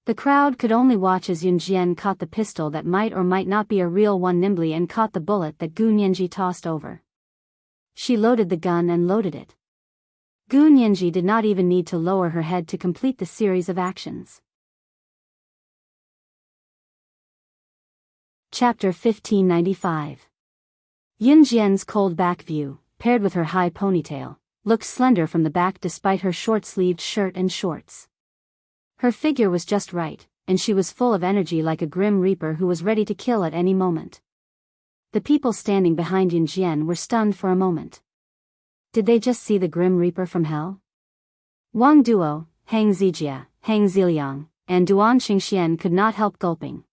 The crowd could only watch as Yun Jian caught the pistol that might or might not be a real one nimbly and caught the bullet that Gu Nianji tossed over. She loaded the gun and loaded it. Gu Nianji did not even need to lower her head to complete the series of actions. Chapter 1595. Yun Jian's cold back view, paired with her high ponytail, looked slender from the back despite her short-sleeved shirt and shorts. Her figure was just right, and she was full of energy like a grim reaper who was ready to kill at any moment. The people standing behind Yun Jian were stunned for a moment. Did they just see the grim reaper from hell? Wang Duo, Hang Zijia, Hang Ziliang, and Duan Qingxian could not help gulping.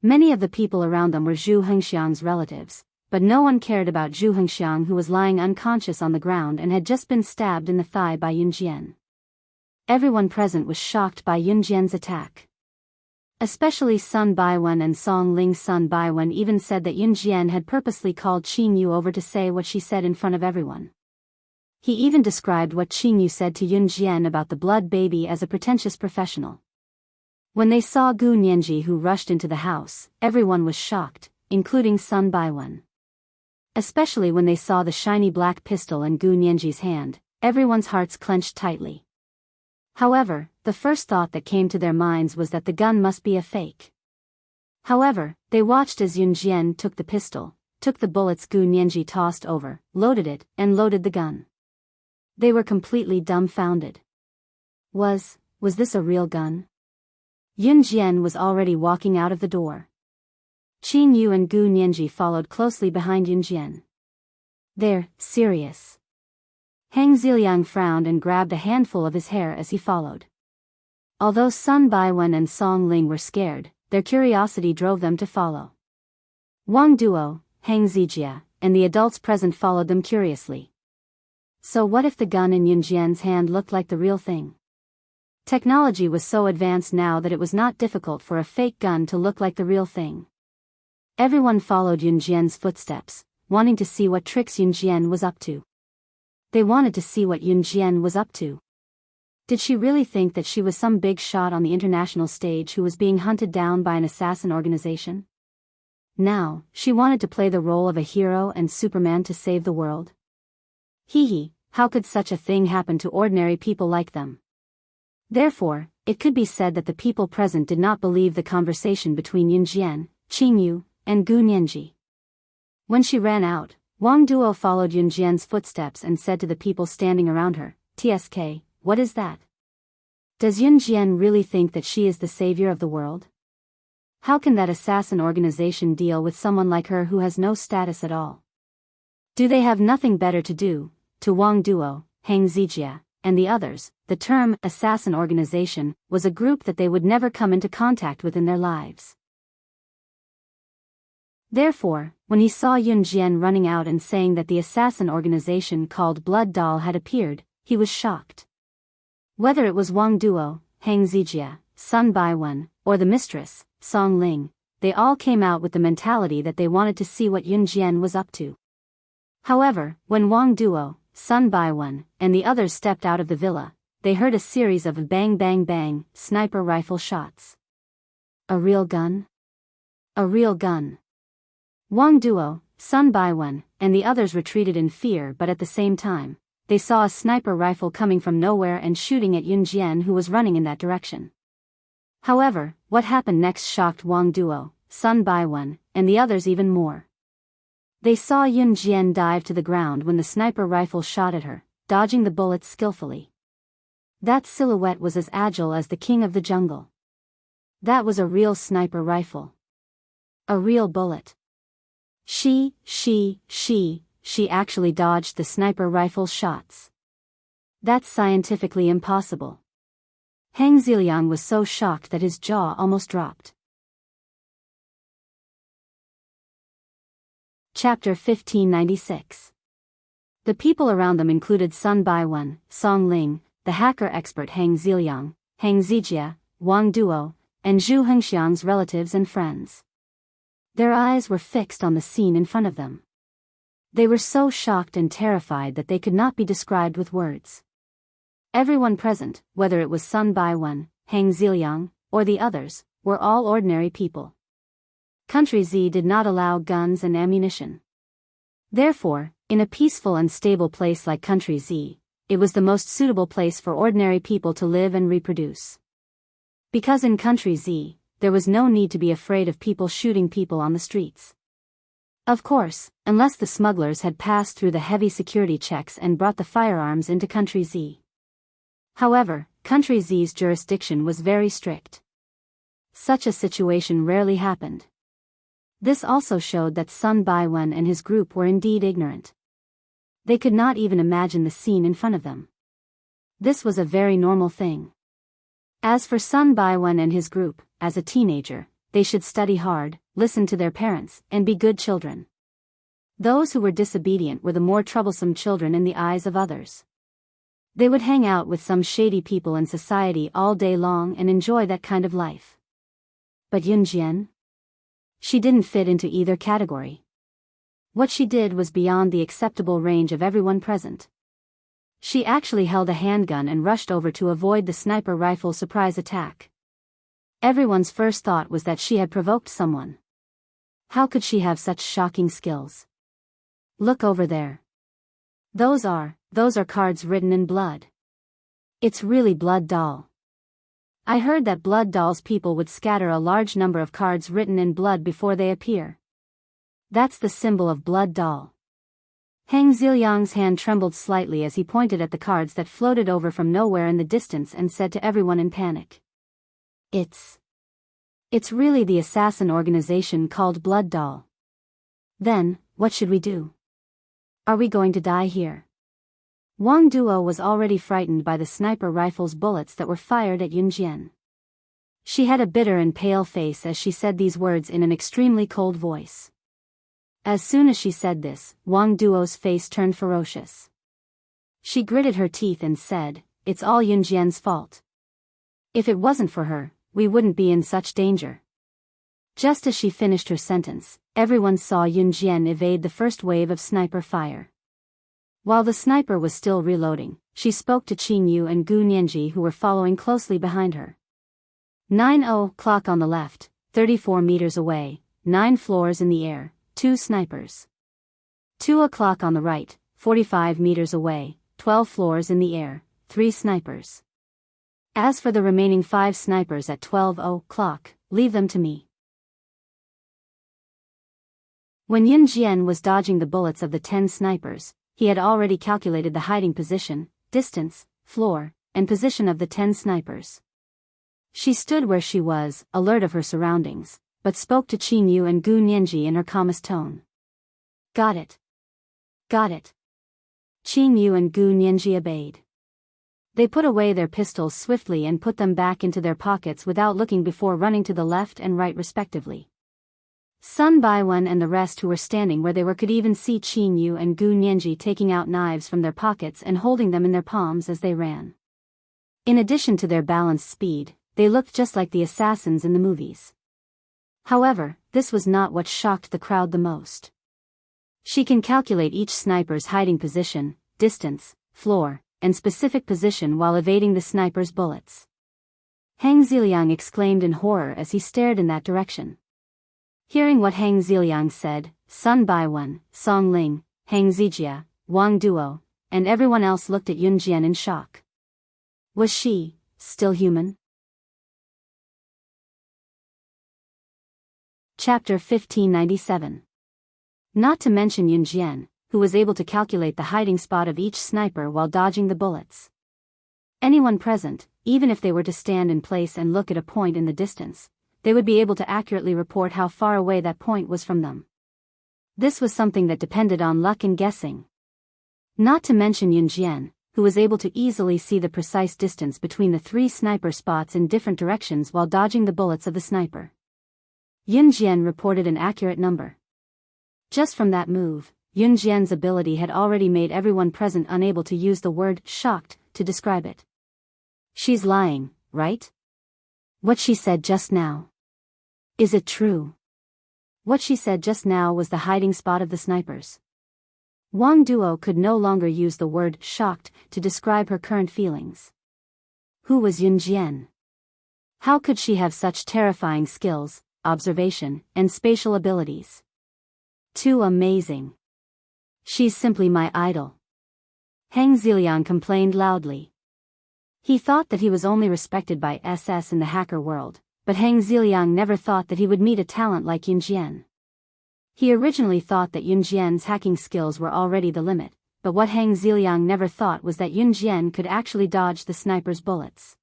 Many of the people around them were Zhu Hengxiang's relatives, but no one cared about Zhu Hengxiang, who was lying unconscious on the ground and had just been stabbed in the thigh by Yun Jian. Everyone present was shocked by Yun Jian's attack. Especially Sun Baiwen and Song Ling's Sun Baiwen even said that Yun Jian had purposely called Qing Yu over to say what she said in front of everyone. He even described what Qing Yu said to Yun Jian about the blood baby as a pretentious professional. When they saw Gu Nianji, who rushed into the house, everyone was shocked, including Sun Baiwen. Especially when they saw the shiny black pistol in Gu Nianji's hand, everyone's hearts clenched tightly. However, the first thought that came to their minds was that the gun must be a fake. However, they watched as Yun Jian took the pistol, took the bullets Gu Nianji tossed over, loaded it, and loaded the gun. They were completely dumbfounded. Was this a real gun? Yun Jian was already walking out of the door. Qing Yu and Gu Nianji followed closely behind Yun Jian. "They're serious." Heng Ziliang frowned and grabbed a handful of his hair as he followed. Although Sun Baiwen and Song Ling were scared, their curiosity drove them to follow. Wang Duo, Heng Zijia, and the adults present followed them curiously. So what if the gun in Yun Jian's hand looked like the real thing? Technology was so advanced now that it was not difficult for a fake gun to look like the real thing. Everyone followed Yun Jian's footsteps, wanting to see what tricks Yun Jian was up to. They wanted to see what Yun Jian was up to. Did she really think that she was some big shot on the international stage who was being hunted down by an assassin organization? Now, she wanted to play the role of a hero and Superman to save the world. Hee, how could such a thing happen to ordinary people like them? Therefore, it could be said that the people present did not believe the conversation between Yun Jian, Qing Yu, and Gu Nianji. When she ran out, Wang Duo followed Yun Jian's footsteps and said to the people standing around her, "TSK, what is that? Does Yun Jian really think that she is the savior of the world? How can that assassin organization deal with someone like her who has no status at all? Do they have nothing better to do?" To Wang Duo, Heng Zijia, and the others, the term assassin organization was a group that they would never come into contact with in their lives. Therefore, when he saw Yun Jian running out and saying that the assassin organization called Blood Doll had appeared, he was shocked. Whether it was Wang Duo, Heng Zijia, Sun Baiwen, or the mistress, Song Ling, they all came out with the mentality that they wanted to see what Yun Jian was up to. However, when Wang Duo, Sun Baiwen, and the others stepped out of the villa, they heard a series of bang bang bang sniper rifle shots. A real gun? A real gun. Wang Duo, Sun Baiwen, and the others retreated in fear, but at the same time, they saw a sniper rifle coming from nowhere and shooting at Yun Jian, who was running in that direction. However, what happened next shocked Wang Duo, Sun Baiwen, and the others even more. They saw Yun Jian dive to the ground when the sniper rifle shot at her, dodging the bullets skillfully. That silhouette was as agile as the king of the jungle. That was a real sniper rifle. A real bullet. She actually dodged the sniper rifle shots. That's scientifically impossible. Heng Ziliang was so shocked that his jaw almost dropped. Chapter 1596. The people around them included Sun Baiwen, Song Ling, the hacker expert Heng Ziliang, Heng Zijia, Wang Duo, and Zhu Hengxiang's relatives and friends. Their eyes were fixed on the scene in front of them. They were so shocked and terrified that they could not be described with words. Everyone present, whether it was Sun Baiwen, Heng Ziliang, or the others, were all ordinary people. Country Z did not allow guns and ammunition. Therefore, in a peaceful and stable place like Country Z, it was the most suitable place for ordinary people to live and reproduce. Because in Country Z, there was no need to be afraid of people shooting people on the streets. Of course, unless the smugglers had passed through the heavy security checks and brought the firearms into Country Z. However, Country Z's jurisdiction was very strict. Such a situation rarely happened. This also showed that Sun Baiwen and his group were indeed ignorant. They could not even imagine the scene in front of them. This was a very normal thing. As for Sun Baiwen and his group, as a teenager, they should study hard, listen to their parents, and be good children. Those who were disobedient were the more troublesome children in the eyes of others. They would hang out with some shady people in society all day long and enjoy that kind of life. But Yun Jian? She didn't fit into either category. What she did was beyond the acceptable range of everyone present. She actually held a handgun and rushed over to avoid the sniper rifle surprise attack. Everyone's first thought was that she had provoked someone. How could she have such shocking skills? Look over there. Those are cards written in blood. It's really blood doll. I heard that blood dolls people would scatter a large number of cards written in blood before they appear. That's the symbol of blood doll. Hang Ziliang's hand trembled slightly as he pointed at the cards that floated over from nowhere in the distance and said to everyone in panic. It's really the assassin organization called Blood Doll. Then, what should we do? Are we going to die here? Wang Duo was already frightened by the sniper rifle's bullets that were fired at Yun Jian. She had a bitter and pale face as she said these words in an extremely cold voice. As soon as she said this, Wang Duo's face turned ferocious. She gritted her teeth and said, "It's all Yun Jian's fault. If it wasn't for her, we wouldn't be in such danger." Just as she finished her sentence, everyone saw Yun Jian evade the first wave of sniper fire. While the sniper was still reloading, she spoke to Qing Yu and Gu Nianji who were following closely behind her. 9:00 on the left, 34 meters away, 9 floors in the air, 2 snipers. 2:00 on the right, 45 meters away, 12 floors in the air, 3 snipers. As for the remaining 5 snipers at 12:00, leave them to me. When Yun Jian was dodging the bullets of the 10 snipers, he had already calculated the hiding position, distance, floor, and position of the 10 snipers. She stood where she was, alert of her surroundings, but spoke to Qing Yu and Gu Nianji in her calmest tone. Got it. Got it. Qing Yu and Gu Nianji obeyed. They put away their pistols swiftly and put them back into their pockets without looking before running to the left and right respectively. Sun Baiwen and the rest who were standing where they were could even see Qing Yu and Gu Nianji taking out knives from their pockets and holding them in their palms as they ran. In addition to their balanced speed, they looked just like the assassins in the movies. However, this was not what shocked the crowd the most. She can calculate each sniper's hiding position, distance, floor, and specific position while evading the sniper's bullets. Hang Ziliang exclaimed in horror as he stared in that direction. Hearing what Hang Ziliang said, Sun Baiwen, Song Ling, Hang Zijia, Wang Duo, and everyone else looked at Yun Jian in shock. Was she still human? Chapter 1597. Not to mention Yun Jian, who was able to calculate the hiding spot of each sniper while dodging the bullets. Anyone present, even if they were to stand in place and look at a point in the distance, they would be able to accurately report how far away that point was from them. This was something that depended on luck and guessing. Not to mention Yun Jian, who was able to easily see the precise distance between the 3 sniper spots in different directions while dodging the bullets of the sniper. Yun Jian reported an accurate number. Just from that move, Yun Jian's ability had already made everyone present unable to use the word shocked to describe it. She's lying, right? What she said just now. Is it true? What she said just now was the hiding spot of the snipers. Wang Duo could no longer use the word shocked to describe her current feelings. Who was Yun Jian? How could she have such terrifying skills, observation, and spatial abilities? Too amazing. She's simply my idol. Hang Ziliang complained loudly. He thought that he was only respected by SS in the hacker world, but Hang Ziliang never thought that he would meet a talent like Yun Jian. He originally thought that Yun Jian's hacking skills were already the limit, but what Hang Ziliang never thought was that Yun Jian could actually dodge the sniper's bullets.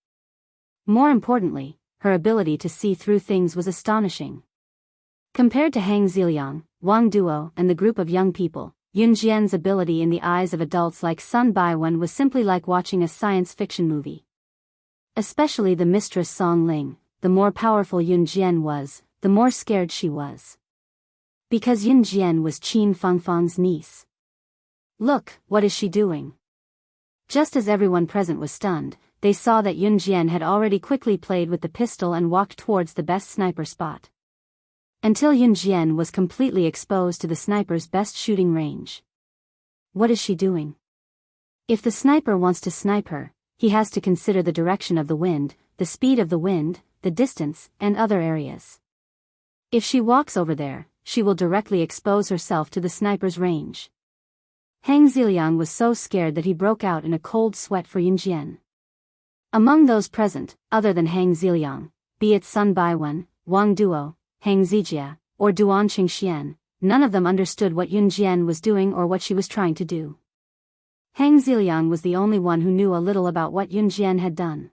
More importantly, her ability to see through things was astonishing. Compared to Hang Ziliang, Wang Duo, and the group of young people, Yun Jian's ability in the eyes of adults like Sun Baiwen was simply like watching a science fiction movie. Especially the mistress Song Ling, the more powerful Yun Jian was, the more scared she was. Because Yun Jian was Qin Fangfang's niece. Look, what is she doing? Just as everyone present was stunned, they saw that Yun Jian had already quickly played with the pistol and walked towards the best sniper spot. Until Yun Jian was completely exposed to the sniper's best shooting range. What is she doing? If the sniper wants to snipe her, he has to consider the direction of the wind, the speed of the wind, the distance, and other areas. If she walks over there, she will directly expose herself to the sniper's range. Hang Ziliang was so scared that he broke out in a cold sweat for Yun Jian. Among those present, other than Hang Ziliang, be it Sun Baiwen, Wang Duo, Hang Zijia, or Duan Qingxian, none of them understood what Yun Jian was doing or what she was trying to do. Hang Ziliang was the only one who knew a little about what Yun Jian had done.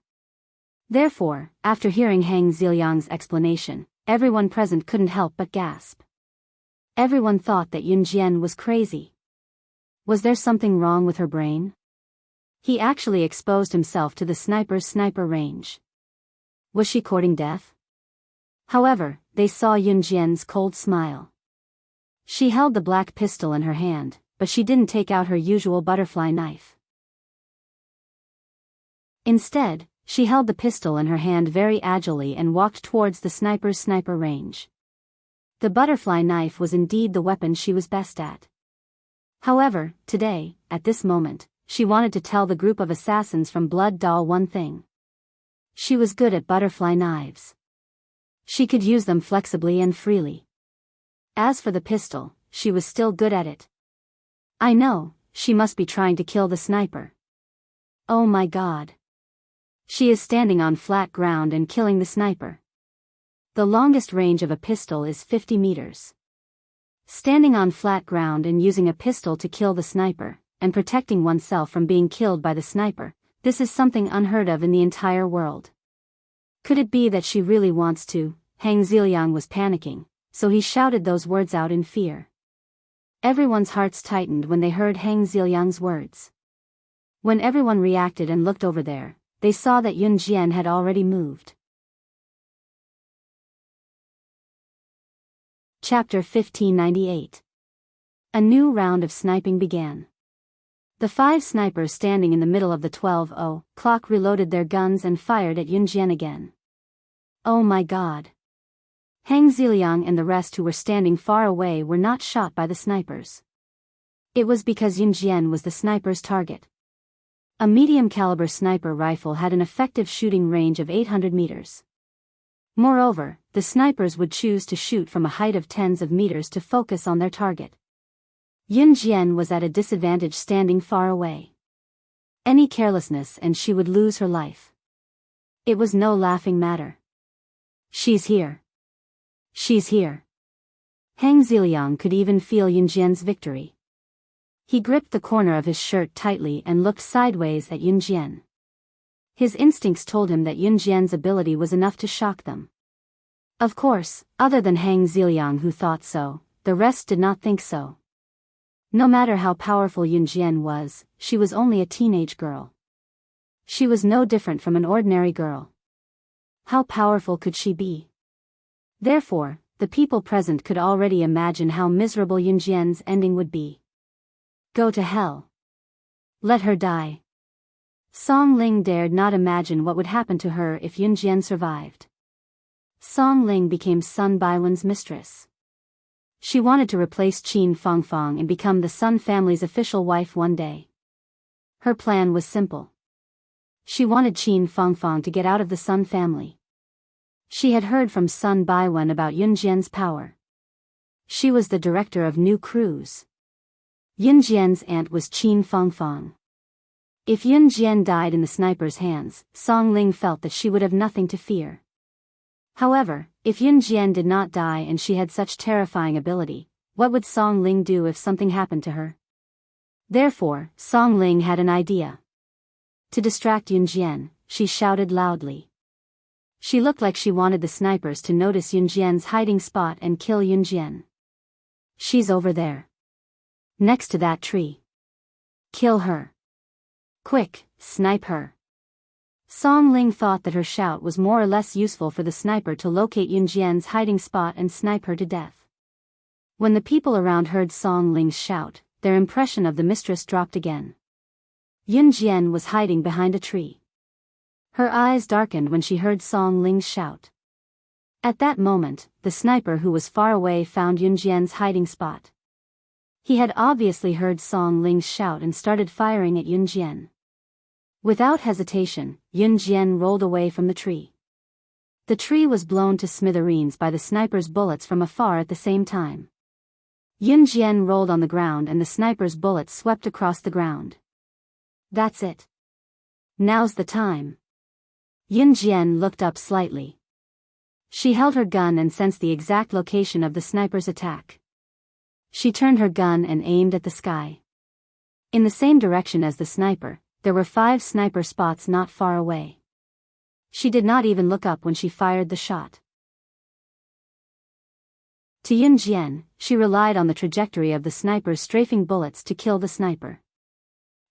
Therefore, after hearing Hang Ziliang's explanation, everyone present couldn't help but gasp. Everyone thought that Yun Jian was crazy. Was there something wrong with her brain? He actually exposed himself to the sniper's sniper range. Was she courting death? However, they saw Yun Jian's cold smile. She held the black pistol in her hand, but she didn't take out her usual butterfly knife. Instead, she held the pistol in her hand very agilely and walked towards the sniper's sniper range. The butterfly knife was indeed the weapon she was best at. However, today, at this moment, she wanted to tell the group of assassins from Blood Doll one thing. She was good at butterfly knives. She could use them flexibly and freely. As for the pistol, she was still good at it. I know, she must be trying to kill the sniper. Oh my God. She is standing on flat ground and killing the sniper. The longest range of a pistol is 50 meters. Standing on flat ground and using a pistol to kill the sniper, and protecting oneself from being killed by the sniper, this is something unheard of in the entire world. Could it be that she really wants to? Hang Ziliang was panicking, so he shouted those words out in fear. Everyone's hearts tightened when they heard Hang Ziliang's words. When everyone reacted and looked over there, they saw that Yun Jian had already moved. Chapter 1598. A new round of sniping began. The 5 snipers standing in the middle of the 12:00 clock reloaded their guns and fired at Yun Jian again. Oh my God. Hang Ziliang and the rest who were standing far away were not shot by the snipers. It was because Yun Jian was the sniper's target. A medium-caliber sniper rifle had an effective shooting range of 800 meters. Moreover, the snipers would choose to shoot from a height of tens of meters to focus on their target. Yun Jian was at a disadvantage standing far away. Any carelessness and she would lose her life. It was no laughing matter. She's here. She's here. Hang Ziliang could even feel Yun Jian's victory. He gripped the corner of his shirt tightly and looked sideways at Yun Jian. His instincts told him that Yun Jian's ability was enough to shock them. Of course, other than Hang Ziliang who thought so, the rest did not think so. No matter how powerful Yun Jian was, she was only a teenage girl. She was no different from an ordinary girl. How powerful could she be? Therefore, the people present could already imagine how miserable Yun Jian's ending would be. Go to hell. Let her die. Song Ling dared not imagine what would happen to her if Yun Jian survived. Song Ling became Sun Baiwen's mistress. She wanted to replace Qin Fangfang and become the Sun family's official wife one day. Her plan was simple. She wanted Qin Fangfang to get out of the Sun family. She had heard from Sun Baiwen about Yun Jian's power. She was the director of new crews. Yun Jian's aunt was Qin Fangfang. If Yun Jian died in the sniper's hands, Song Ling felt that she would have nothing to fear. However, if Yun Jian did not die and she had such terrifying ability, what would Song Ling do if something happened to her? Therefore, Song Ling had an idea. To distract Yun Jian, she shouted loudly. She looked like she wanted the snipers to notice Yun Jian's hiding spot and kill Yun Jian. She's over there. Next to that tree. Kill her. Quick, snipe her. Song Ling thought that her shout was more or less useful for the sniper to locate Yun Jian's hiding spot and snipe her to death. When the people around heard Song Ling's shout, their impression of the mistress dropped again. Yun Jian was hiding behind a tree. Her eyes darkened when she heard Song Ling's shout. At that moment, the sniper who was far away found Yunjian's hiding spot. He had obviously heard Song Ling's shout and started firing at Yunjian. Without hesitation, Yunjian rolled away from the tree. The tree was blown to smithereens by the sniper's bullets from afar at the same time. Yunjian rolled on the ground and the sniper's bullets swept across the ground. That's it. Now's the time. Yunjian looked up slightly. She held her gun and sensed the exact location of the sniper's attack. She turned her gun and aimed at the sky. In the same direction as the sniper, there were 5 sniper spots not far away. She did not even look up when she fired the shot. To Yunjian, she relied on the trajectory of the sniper's strafing bullets to kill the sniper.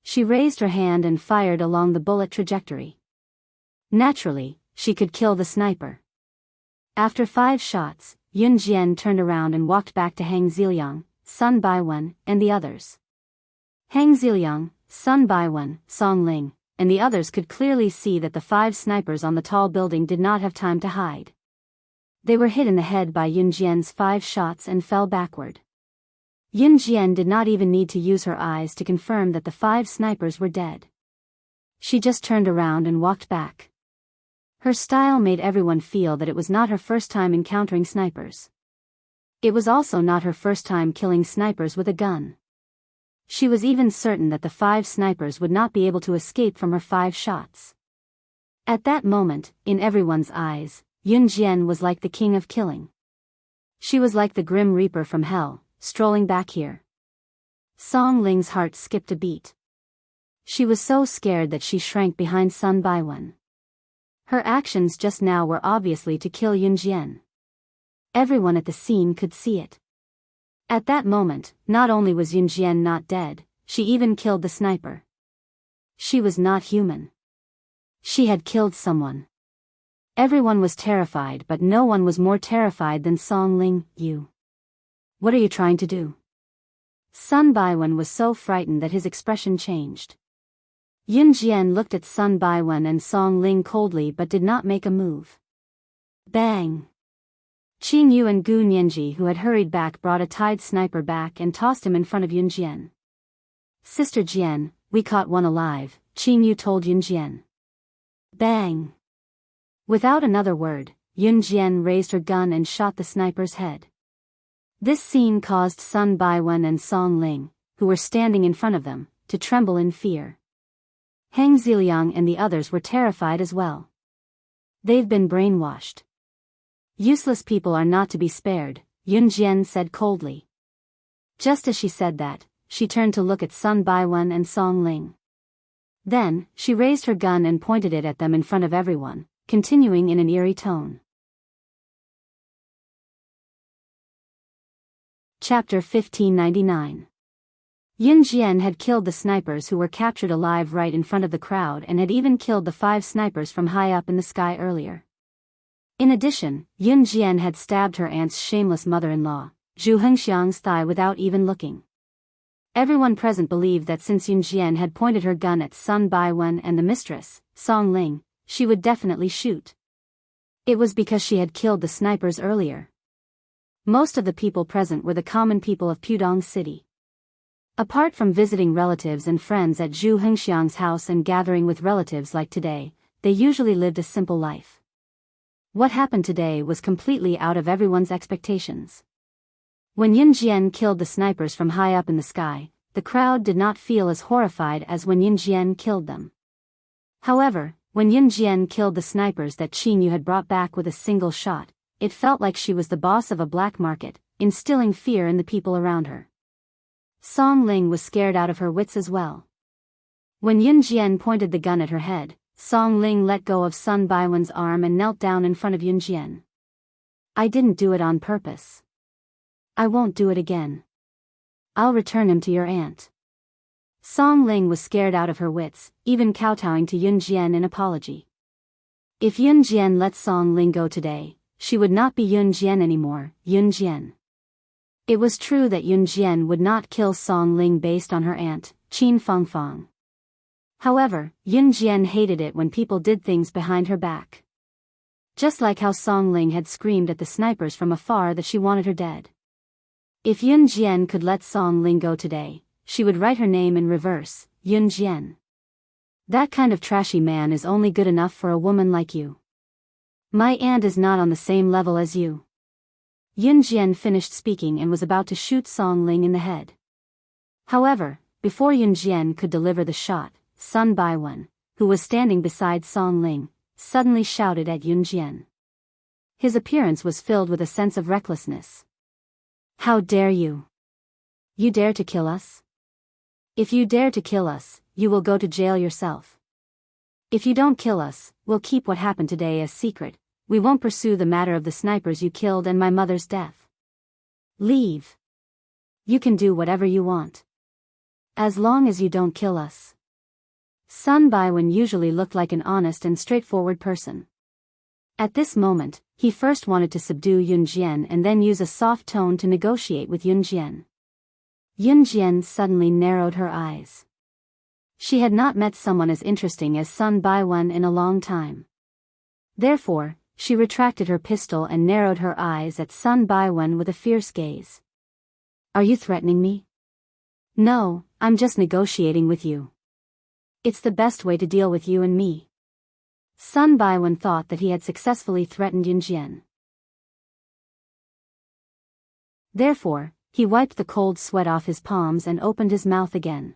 She raised her hand and fired along the bullet trajectory. Naturally, she could kill the sniper. After 5 shots, Yunjian turned around and walked back to Hang Ziliang, Sun Baiwen, and the others. Hang Ziliang, Sun Baiwen, Song Ling, and the others could clearly see that the 5 snipers on the tall building did not have time to hide. They were hit in the head by Yunjian's 5 shots and fell backward. Yunjian did not even need to use her eyes to confirm that the 5 snipers were dead. She just turned around and walked back. Her style made everyone feel that it was not her first time encountering snipers. It was also not her first time killing snipers with a gun. She was even certain that the 5 snipers would not be able to escape from her 5 shots. At that moment, in everyone's eyes, Yunjian was like the king of killing. She was like the grim reaper from hell, strolling back here. Song Ling's heart skipped a beat. She was so scared that she shrank behind Sun Baiwen. Her actions just now were obviously to kill Yunjian. Everyone at the scene could see it. At that moment, not only was Yunjian not dead, she even killed the sniper. She was not human. She had killed someone. Everyone was terrified, but no one was more terrified than Song Ling. You. What are you trying to do? Sun Baiwen was so frightened that his expression changed. Yunjian looked at Sun Baiwen and Song Ling coldly but did not make a move. Bang! Qing Yu and Gu Nianji, who had hurried back, brought a tied sniper back and tossed him in front of Yunjian. Sister Jian, we caught one alive, Qing Yu told Yunjian. Bang! Without another word, Yunjian raised her gun and shot the sniper's head. This scene caused Sun Baiwen and Song Ling, who were standing in front of them, to tremble in fear. Hang Ziliang and the others were terrified as well. They've been brainwashed. Useless people are not to be spared, Yunjian said coldly. Just as she said that, she turned to look at Sun Baiwen and Song Ling. Then, she raised her gun and pointed it at them in front of everyone, continuing in an eerie tone. Chapter 1599. Yunjian had killed the snipers who were captured alive right in front of the crowd and had even killed the 5 snipers from high up in the sky earlier. In addition, Yunjian had stabbed her aunt's shameless mother-in-law, Zhu Hengxiang's thigh without even looking. Everyone present believed that since Yunjian had pointed her gun at Sun Baiwen and the mistress, Song Ling, she would definitely shoot. It was because she had killed the snipers earlier. Most of the people present were the common people of Pudong City. Apart from visiting relatives and friends at Zhu Hengxiang's house and gathering with relatives like today, they usually lived a simple life. What happened today was completely out of everyone's expectations. When Yunjian killed the snipers from high up in the sky, the crowd did not feel as horrified as when Yunjian killed them. However, when Yunjian killed the snipers that Qing Yu had brought back with a single shot, it felt like she was the boss of a black market, instilling fear in the people around her. Song Ling was scared out of her wits as well. When Yunjian pointed the gun at her head, Song Ling let go of Sun Baiwen's arm and knelt down in front of Yunjian. I didn't do it on purpose. I won't do it again. I'll return him to your aunt. Song Ling was scared out of her wits, even kowtowing to Yunjian in apology. If Yunjian let Song Ling go today, she would not be Yunjian anymore, Yunjian. It was true that Yunjian would not kill Song Ling based on her aunt, Qin Fangfang. However, Yun Jian hated it when people did things behind her back. Just like how Song Ling had screamed at the snipers from afar that she wanted her dead. If Yun Jian could let Song Ling go today, she would write her name in reverse, Yun Jian. That kind of trashy man is only good enough for a woman like you. My aunt is not on the same level as you. Yun Jian finished speaking and was about to shoot Song Ling in the head. However, before Yun Jian could deliver the shot, Sun Baiwen, who was standing beside Song Ling, suddenly shouted at Yun Jian. His appearance was filled with a sense of recklessness. How dare you? You dare to kill us? If you dare to kill us, you will go to jail yourself. If you don't kill us, we'll keep what happened today as secret. We won't pursue the matter of the snipers you killed and my mother's death. Leave. You can do whatever you want. As long as you don't kill us. Sun Baiwen usually looked like an honest and straightforward person. At this moment, he first wanted to subdue Yun Jian and then use a soft tone to negotiate with Yun Jian. Yun Jian suddenly narrowed her eyes. She had not met someone as interesting as Sun Baiwen in a long time. Therefore, she retracted her pistol and narrowed her eyes at Sun Baiwen with a fierce gaze. Are you threatening me? No, I'm just negotiating with you. It's the best way to deal with you and me. Sun Baiwen thought that he had successfully threatened Yun Jian. Therefore, he wiped the cold sweat off his palms and opened his mouth again.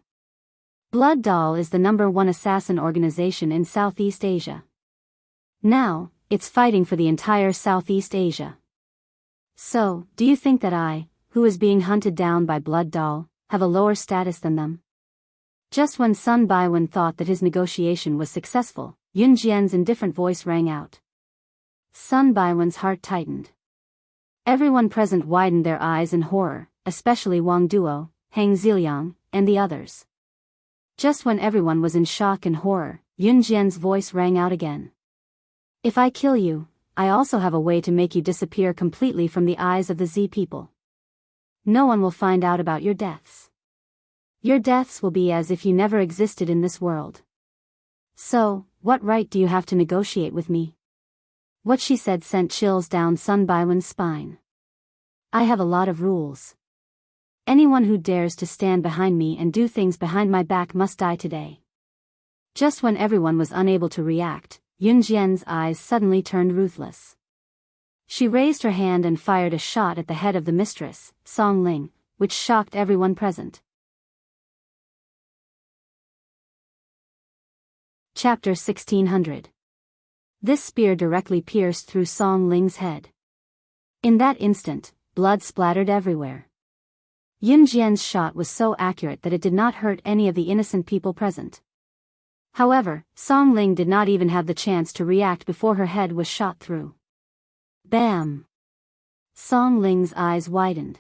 Blood Doll is the #1 assassin organization in Southeast Asia. Now, it's fighting for the entire Southeast Asia. So, do you think that I, who is being hunted down by Blood Doll, have a lower status than them? Just when Sun Baiwen thought that his negotiation was successful, Yun Jian's indifferent voice rang out. Sun Baiwen's heart tightened. Everyone present widened their eyes in horror, especially Wang Duo, Hang Ziliang, and the others. Just when everyone was in shock and horror, Yun Jian's voice rang out again. If I kill you, I also have a way to make you disappear completely from the eyes of the Z people. No one will find out about your deaths. Your deaths will be as if you never existed in this world. So, what right do you have to negotiate with me? What she said sent chills down Sun Baiwen's spine. I have a lot of rules. Anyone who dares to stand behind me and do things behind my back must die today. Just when everyone was unable to react, Yun Jian's eyes suddenly turned ruthless. She raised her hand and fired a shot at the head of the mistress, Song Ling, which shocked everyone present. Chapter 1600. This spear directly pierced through Song Ling's head. In that instant, blood splattered everywhere. Yun Jian's shot was so accurate that it did not hurt any of the innocent people present. However, Song Ling did not even have the chance to react before her head was shot through. Bam! Song Ling's eyes widened.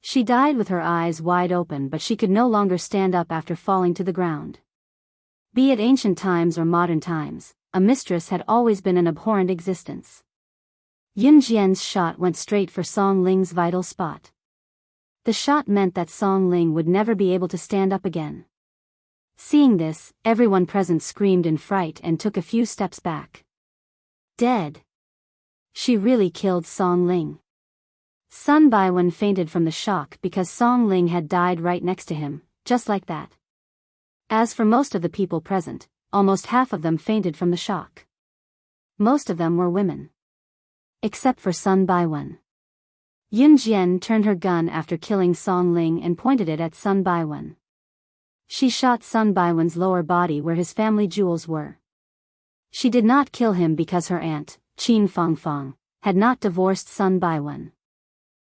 She died with her eyes wide open, but she could no longer stand up after falling to the ground. Be it ancient times or modern times, a mistress had always been an abhorrent existence. Yun Jian's shot went straight for Song Ling's vital spot. The shot meant that Song Ling would never be able to stand up again. Seeing this, everyone present screamed in fright and took a few steps back. Dead. She really killed Song Ling. Sun Baiwen fainted from the shock because Song Ling had died right next to him, just like that. As for most of the people present, almost half of them fainted from the shock. Most of them were women. Except for Sun Baiwen. Yun Jian turned her gun after killing Song Ling and pointed it at Sun Baiwen. She shot Sun Baiwen's lower body where his family jewels were. She did not kill him because her aunt, Qin Fangfang, had not divorced Sun Baiwen.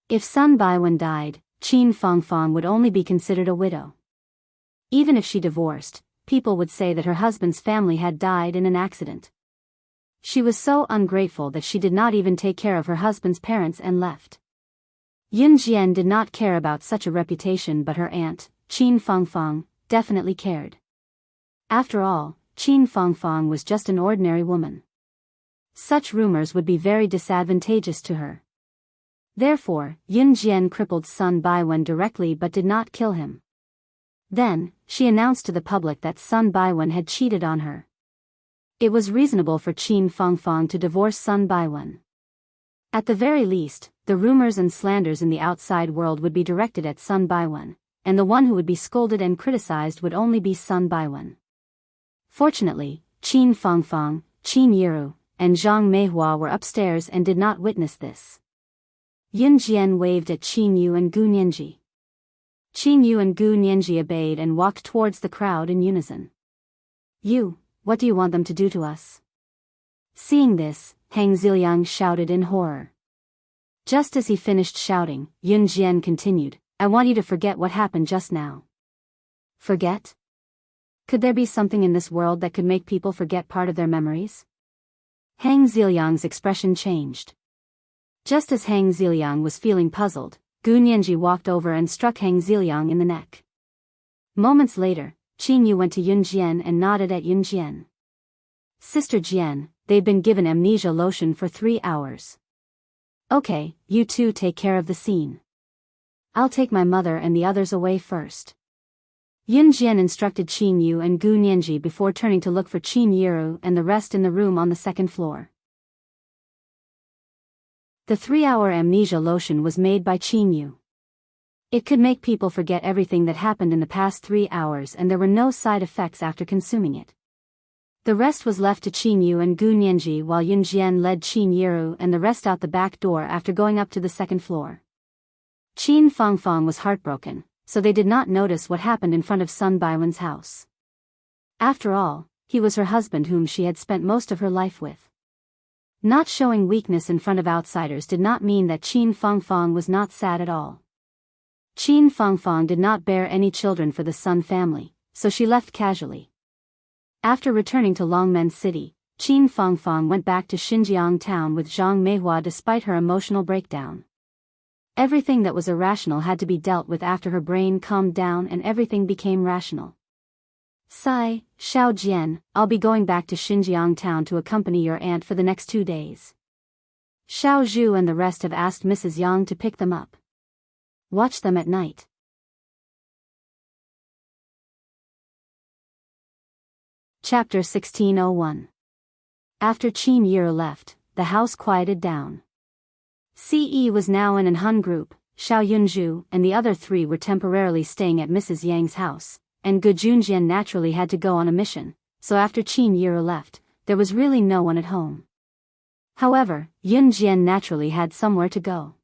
If Sun Baiwen died, Qin Fangfang would only be considered a widow. Even if she divorced, people would say that her husband's family had died in an accident. She was so ungrateful that she did not even take care of her husband's parents and left. Yun Jian did not care about such a reputation, but her aunt, Qin Fangfang, definitely cared. After all, Qin Fangfang was just an ordinary woman. Such rumors would be very disadvantageous to her. Therefore, Yun Jian crippled Sun Baiwen directly but did not kill him. Then, she announced to the public that Sun Baiwen had cheated on her. It was reasonable for Qin Fangfang to divorce Sun Baiwen. At the very least, the rumors and slanders in the outside world would be directed at Sun Baiwen, and the one who would be scolded and criticized would only be Sun Baiwen. Fortunately, Qin Fangfang, Qin Yiru, and Zhang Meihua were upstairs and did not witness this. Yun Jian waved at Qin Yu and Gu Nianji. Qin Yu and Gu Nianji obeyed and walked towards the crowd in unison. "You, what do you want them to do to us?" Seeing this, Hang Ziliang shouted in horror. Just as he finished shouting, Yun Jian continued, "I want you to forget what happened just now." Forget? Could there be something in this world that could make people forget part of their memories? Hang Ziliang's expression changed. Just as Hang Ziliang was feeling puzzled, Gu Nianji walked over and struck Hang Ziliang in the neck. Moments later, Qin Yu went to Yun Jian and nodded at Yun Jian. "Sister Jian, they've been given amnesia lotion for 3 hours. Okay, you two take care of the scene. I'll take my mother and the others away first." Yun Jian instructed Qin Yu and Gu Nianji before turning to look for Qin Yiru and the rest in the room on the second floor. The 3-hour amnesia lotion was made by Qin Yu. It could make people forget everything that happened in the past 3 hours, and there were no side effects after consuming it. The rest was left to Qin Yu and Gu Nianji, while Yun Jian led Qin Yiru and the rest out the back door after going up to the second floor. Qin Fangfang was heartbroken, so they did not notice what happened in front of Sun Baiwen's house. After all, he was her husband whom she had spent most of her life with. Not showing weakness in front of outsiders did not mean that Qin Fangfang was not sad at all. Qin Fangfang did not bear any children for the Sun family, so she left casually. After returning to Longmen City, Qin Fangfang went back to Xinjiang town with Zhang Meihua despite her emotional breakdown. Everything that was irrational had to be dealt with after her brain calmed down and everything became rational. "Sai, Xiao Jian, I'll be going back to Xinjiang town to accompany your aunt for the next 2 days. Xiao Zhu and the rest have asked Mrs. Yang to pick them up. Watch them at night." Chapter 1601. After Qin Yiru left, the house quieted down. Ce was now in an Han group. Xiao Yunzhu and the other 3 were temporarily staying at Mrs. Yang's house, and Gu Junjian naturally had to go on a mission, so after Qin Yiru left, there was really no one at home. However, Yun Jian naturally had somewhere to go.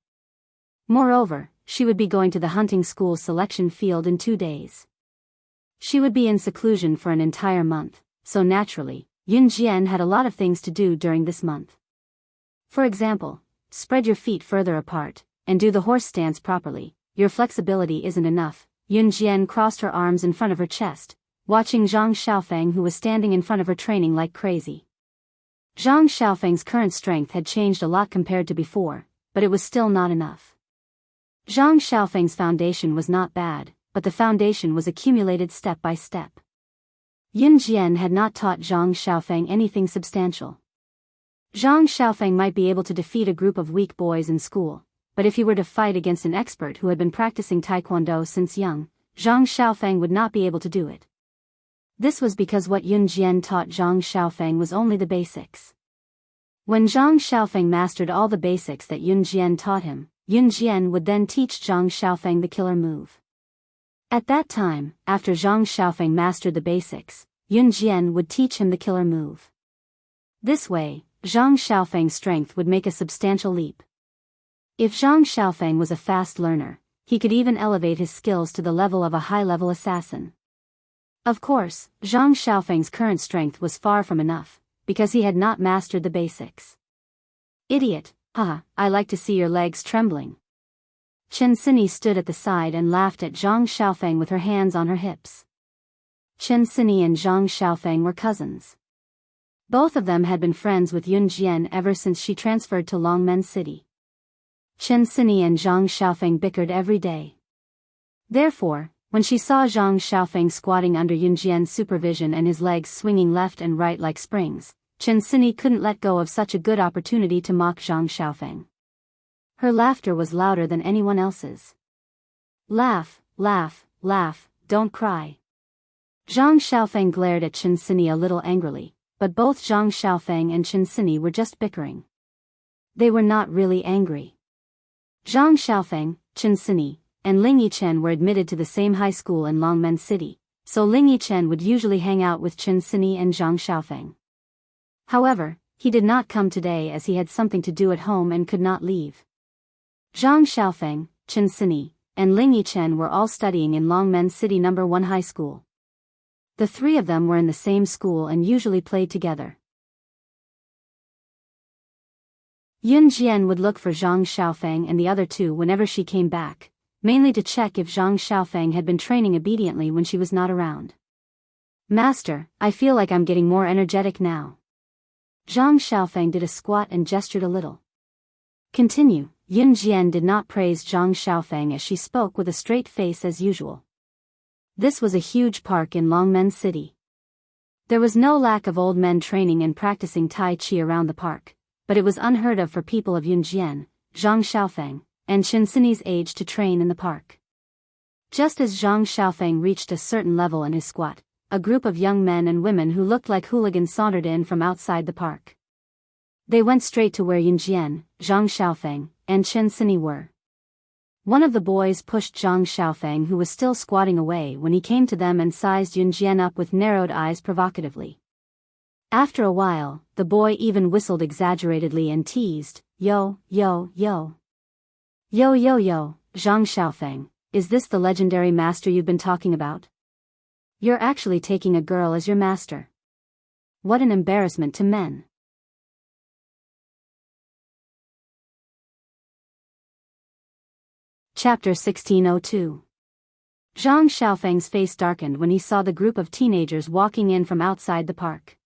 Moreover, she would be going to the hunting school selection field in 2 days. She would be in seclusion for an entire month, so naturally, Yun Jian had a lot of things to do during this month. For example, spread your feet further apart, and do the horse stance properly. Your flexibility isn't enough. Yun Jian crossed her arms in front of her chest, watching Zhang Xiaofeng, who was standing in front of her training like crazy. Zhang Xiaofeng's current strength had changed a lot compared to before, but it was still not enough. Zhang Xiaofeng's foundation was not bad, but the foundation was accumulated step by step. Yun Jian had not taught Zhang Xiaofeng anything substantial. Zhang Xiaofeng might be able to defeat a group of weak boys in school, but if he were to fight against an expert who had been practicing taekwondo since young, Zhang Xiaofeng would not be able to do it. This was because what Yun Jian taught Zhang Xiaofeng was only the basics. When Zhang Xiaofeng mastered all the basics that Yun Jian taught him, Yun Jian would then teach Zhang Xiaofeng the killer move. At that time, after Zhang Xiaofeng mastered the basics, Yun Jian would teach him the killer move. This way, Zhang Xiaofeng's strength would make a substantial leap. If Zhang Xiaofeng was a fast learner, he could even elevate his skills to the level of a high-level assassin. Of course, Zhang Xiaofeng's current strength was far from enough, because he had not mastered the basics. "Idiot, haha, I like to see your legs trembling." Chen Sini stood at the side and laughed at Zhang Xiaofeng with her hands on her hips. Chen Sini and Zhang Xiaofeng were cousins. Both of them had been friends with Yun Jian ever since she transferred to Longmen City. Chen Sini and Zhang Xiaofeng bickered every day. Therefore, when she saw Zhang Xiaofeng squatting under Yun Jian's supervision and his legs swinging left and right like springs, Chen Sini couldn't let go of such a good opportunity to mock Zhang Xiaofeng. Her laughter was louder than anyone else's. Laugh, laugh, laugh, don't cry. Zhang Xiaofeng glared at Chen Sini a little angrily, but both Zhang Xiaofeng and Chen Sini were just bickering. They were not really angry. Zhang Xiaofeng, Chen Sini, and Ling Yichen were admitted to the same high school in Longmen City, so Ling Yichen would usually hang out with Chen Sini and Zhang Xiaofeng. However, he did not come today as he had something to do at home and could not leave. Zhang Xiaofeng, Chen Sini, and Ling Yichen were all studying in Longmen City No. 1 high school. The three of them were in the same school and usually played together. Yun Jian would look for Zhang Xiaofeng and the other two whenever she came back, mainly to check if Zhang Xiaofeng had been training obediently when she was not around. Master, I feel like I'm getting more energetic now. Zhang Xiaofeng did a squat and gestured a little. Continue. Yun Jian did not praise Zhang Xiaofeng as she spoke with a straight face as usual. This was a huge park in Longmen City. There was no lack of old men training and practicing Tai Chi around the park, but it was unheard of for people of Yun Jian, Zhang Xiaofeng, and Chen Sini's age to train in the park. Just as Zhang Xiaofeng reached a certain level in his squat, a group of young men and women who looked like hooligans sauntered in from outside the park. They went straight to where Yun Jian, Zhang Xiaofeng, and Chen Sini were. One of the boys pushed Zhang Xiaofeng, who was still squatting, away when he came to them and sized Yun Jian up with narrowed eyes provocatively. After a while, the boy even whistled exaggeratedly and teased, "Yo, yo, yo. Yo, yo, yo, Zhang Xiaofeng, is this the legendary master you've been talking about? You're actually taking a girl as your master. What an embarrassment to men." Chapter 1602. Zhang Xiaofeng's face darkened when he saw the group of teenagers walking in from outside the park.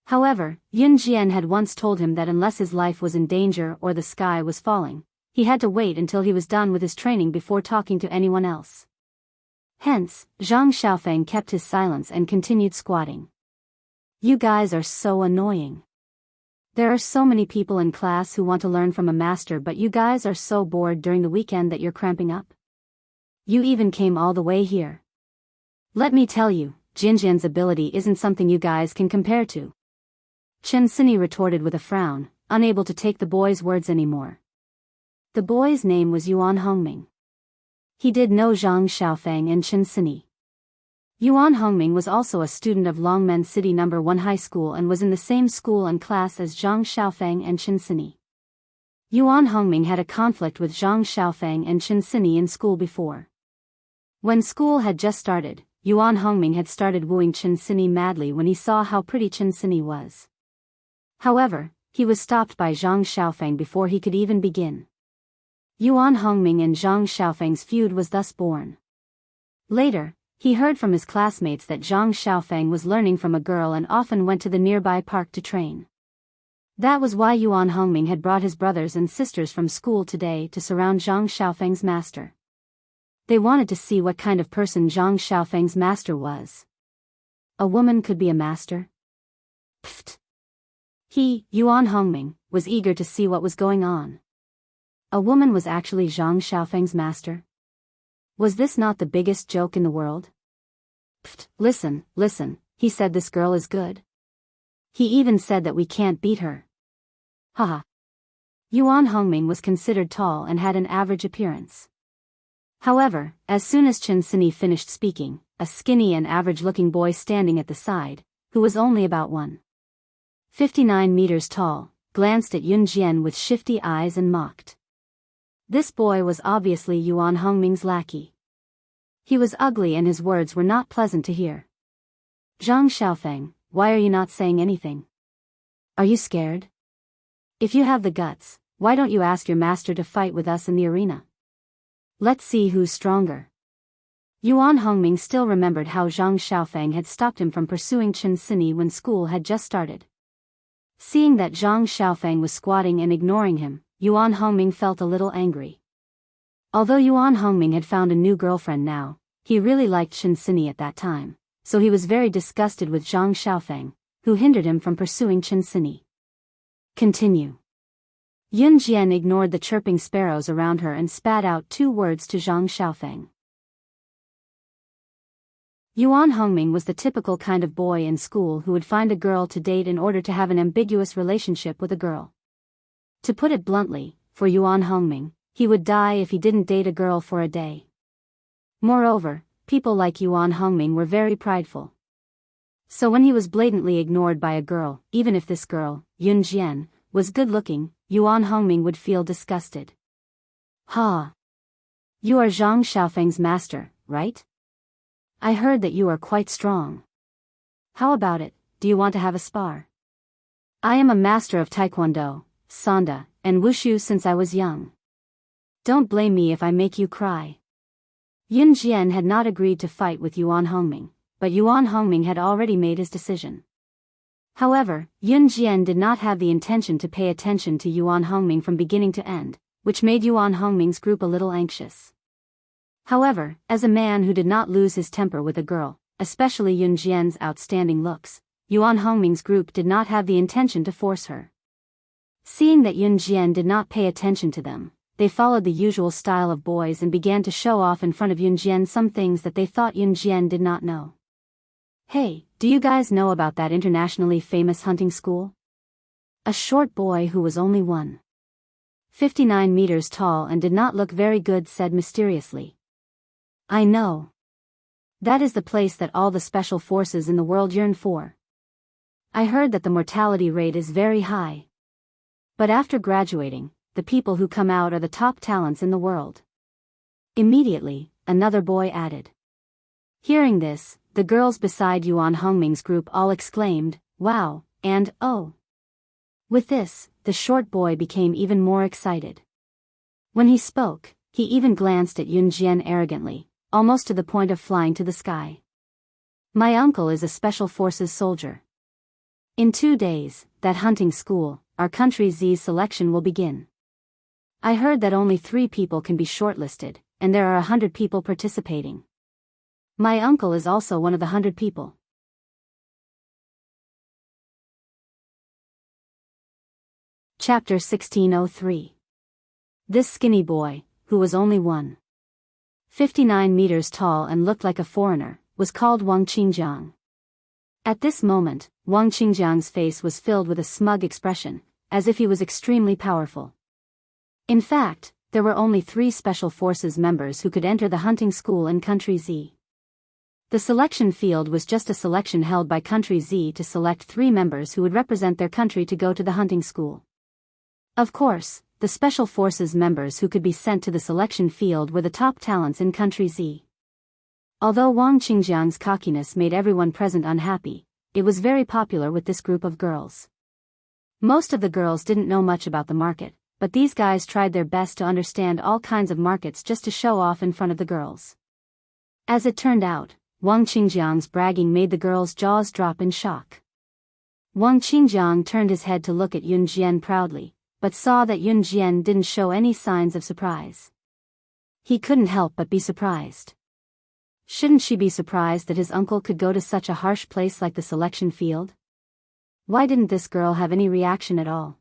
However, Yun Jian had once told him that unless his life was in danger or the sky was falling, he had to wait until he was done with his training before talking to anyone else. Hence, Zhang Xiaofeng kept his silence and continued squatting. You guys are so annoying. There are so many people in class who want to learn from a master, but you guys are so bored during the weekend that you're cramping up. You even came all the way here. Let me tell you, Jinjian's ability isn't something you guys can compare to. Chen Sini retorted with a frown, unable to take the boy's words anymore. The boy's name was Yuan Hongming. He did know Zhang Xiaofeng and Chen Sini. Yuan Hongming was also a student of Longmen City No. 1 high school and was in the same school and class as Zhang Xiaofeng and Chen Sini. Yuan Hongming had a conflict with Zhang Xiaofeng and Chen Sini in school before. When school had just started, Yuan Hongming had started wooing Chen Sini madly when he saw how pretty Chen Sini was. However, he was stopped by Zhang Xiaofeng before he could even begin. Yuan Hongming and Zhang Xiaofeng's feud was thus born. Later, he heard from his classmates that Zhang Xiaofeng was learning from a girl and often went to the nearby park to train. That was why Yuan Hongming had brought his brothers and sisters from school today to surround Zhang Xiaofeng's master. They wanted to see what kind of person Zhang Xiaofeng's master was. A woman could be a master? Pfft. He, Yuan Hongming, was eager to see what was going on. A woman was actually Zhang Xiaofeng's master? Was this not the biggest joke in the world? Pfft, listen, he said this girl is good. He even said that we can't beat her. Haha. Yuan Hongming was considered tall and had an average appearance. However, as soon as Chen Sini finished speaking, a skinny and average-looking boy standing at the side, who was only about 1.59 meters tall, glanced at Yun Jian with shifty eyes and mocked. This boy was obviously Yuan Hongming's lackey. He was ugly and his words were not pleasant to hear. Zhang Xiaofeng, why are you not saying anything? Are you scared? If you have the guts, why don't you ask your master to fight with us in the arena? Let's see who's stronger. Yuan Hongming still remembered how Zhang Xiaofeng had stopped him from pursuing Chen Sini when school had just started. Seeing that Zhang Xiaofeng was squatting and ignoring him, Yuan Hongming felt a little angry. Although Yuan Hongming had found a new girlfriend now, he really liked Chen Sini at that time, so he was very disgusted with Zhang Xiaofeng, who hindered him from pursuing Chen Sini. Continue. Yun Jian ignored the chirping sparrows around her and spat out 2 words to Zhang Xiaofeng. Yuan Hongming was the typical kind of boy in school who would find a girl to date in order to have an ambiguous relationship with a girl. To put it bluntly, for Yuan Hongming, he would die if he didn't date a girl for a day. Moreover, people like Yuan Hongming were very prideful. So when he was blatantly ignored by a girl, even if this girl, Yun Jian, was good-looking, Yuan Hongming would feel disgusted. Ha! You are Zhang Xiaofeng's master, right? I heard that you are quite strong. How about it, do you want to have a spar? I am a master of Taekwondo, Sanda, and Wushu since I was young. Don't blame me if I make you cry. Yun Jian had not agreed to fight with Yuan Hongming, but Yuan Hongming had already made his decision. However, Yun Jian did not have the intention to pay attention to Yuan Hongming from beginning to end, which made Yuan Hongming's group a little anxious. However, as a man who did not lose his temper with a girl, especially Yun Jian's outstanding looks, Yuan Hongming's group did not have the intention to force her. Seeing that Yun Jian did not pay attention to them, they followed the usual style of boys and began to show off in front of Yun Jian some things that they thought Yun Jian did not know. Hey, do you guys know about that internationally famous hunting school? A short boy who was only 1.59 meters tall and did not look very good said mysteriously. I know. That is the place that all the special forces in the world yearn for. I heard that the mortality rate is very high. But after graduating, the people who come out are the top talents in the world. Immediately, another boy added. Hearing this, the girls beside Yuan Hongming's group all exclaimed, wow, and oh. With this, the short boy became even more excited. When he spoke, he even glanced at Yun Jian arrogantly, almost to the point of flying to the sky. My uncle is a special forces soldier. In 2 days, that hunting school, our country Z's selection will begin. I heard that only 3 people can be shortlisted, and there are 100 people participating. My uncle is also one of the 100 people. Chapter 1603. This skinny boy, who was only 1.59 meters tall and looked like a foreigner, was called Wang Qingjiang. At this moment, Wang Qingjiang's face was filled with a smug expression, as if he was extremely powerful. In fact, there were only 3 special forces members who could enter the hunting school in Country Z. The selection field was just a selection held by Country Z to select 3 members who would represent their country to go to the hunting school. Of course, the special forces members who could be sent to the selection field were the top talents in Country Z. Although Wang Qingjiang's cockiness made everyone present unhappy, it was very popular with this group of girls. Most of the girls didn't know much about the market, but these guys tried their best to understand all kinds of markets just to show off in front of the girls. As it turned out, Wang Qingjiang's bragging made the girls' jaws drop in shock. Wang Qingjiang turned his head to look at Yun Jian proudly, but saw that Yun Jian didn't show any signs of surprise. He couldn't help but be surprised. Shouldn't she be surprised that his uncle could go to such a harsh place like the selection field? Why didn't this girl have any reaction at all?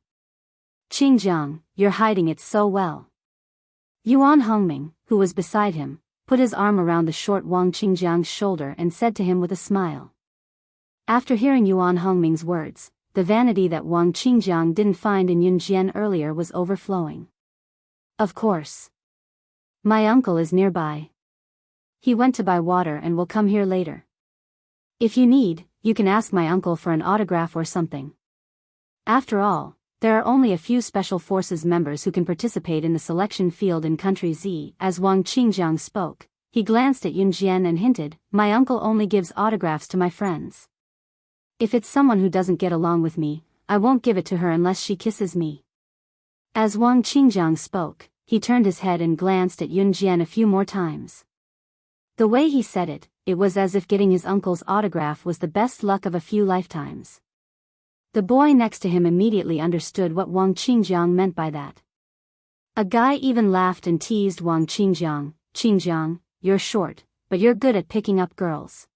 Qingjiang, you're hiding it so well. Yuan Hongming, who was beside him, put his arm around the short Wang Qingjiang's shoulder and said to him with a smile. After hearing Yuan Hongming's words, the vanity that Wang Qingjiang didn't find in Yun Jian earlier was overflowing. Of course. My uncle is nearby. He went to buy water and will come here later. If you need, you can ask my uncle for an autograph or something. After all, there are only a few special forces members who can participate in the selection field in Country Z. As Wang Qingjiang spoke, he glanced at Yun Jian and hinted, my uncle only gives autographs to my friends. If it's someone who doesn't get along with me, I won't give it to her unless she kisses me. As Wang Qingjiang spoke, he turned his head and glanced at Yun Jian a few more times. The way he said it, it was as if getting his uncle's autograph was the best luck of a few lifetimes. The boy next to him immediately understood what Wang Qingjiang meant by that. A guy even laughed and teased Wang Qingjiang, Qingjiang, you're short, but you're good at picking up girls.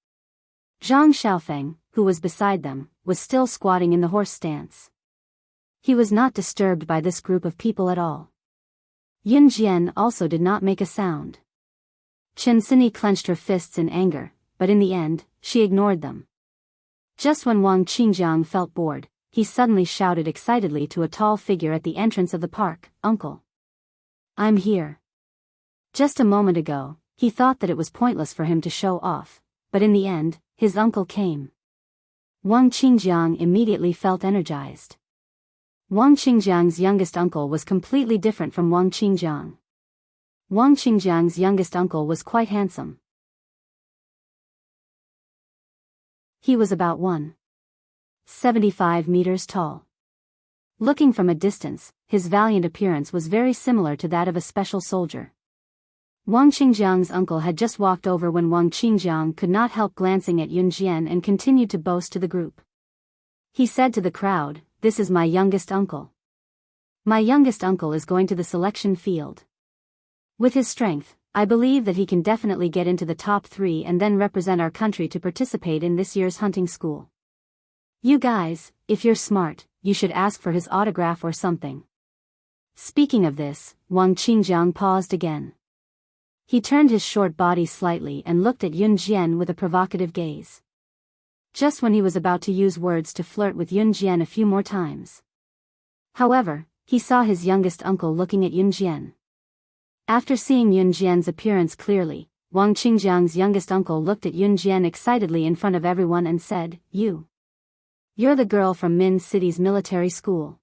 Zhang Xiaofeng, who was beside them, was still squatting in the horse stance. He was not disturbed by this group of people at all. Yun Jian also did not make a sound. Chen Sini clenched her fists in anger, but in the end, she ignored them. Just when Wang Qingjiang felt bored, he suddenly shouted excitedly to a tall figure at the entrance of the park, "Uncle! I'm here." Just a moment ago, he thought that it was pointless for him to show off, but in the end, his uncle came. Wang Qingjiang immediately felt energized. Wang Qingjiang's youngest uncle was completely different from Wang Qingjiang. Wang Qingjiang's youngest uncle was quite handsome. He was about 175 meters tall. Looking from a distance, his valiant appearance was very similar to that of a special soldier. Wang Qingjiang's uncle had just walked over when Wang Qingjiang could not help glancing at Yun Jian and continued to boast to the group. He said to the crowd, "This is my youngest uncle. My youngest uncle is going to the selection field. With his strength, I believe that he can definitely get into the top 3 and then represent our country to participate in this year's hunting school. You guys, if you're smart, you should ask for his autograph or something." Speaking of this, Wang Qingjiang paused again. He turned his short body slightly and looked at Yun Jian with a provocative gaze. Just when he was about to use words to flirt with Yun Jian a few more times. However, he saw his youngest uncle looking at Yun Jian. After seeing Yun Jian's appearance clearly, Wang Qingjiang's youngest uncle looked at Yun Jian excitedly in front of everyone and said, You're the girl from Min City's military school.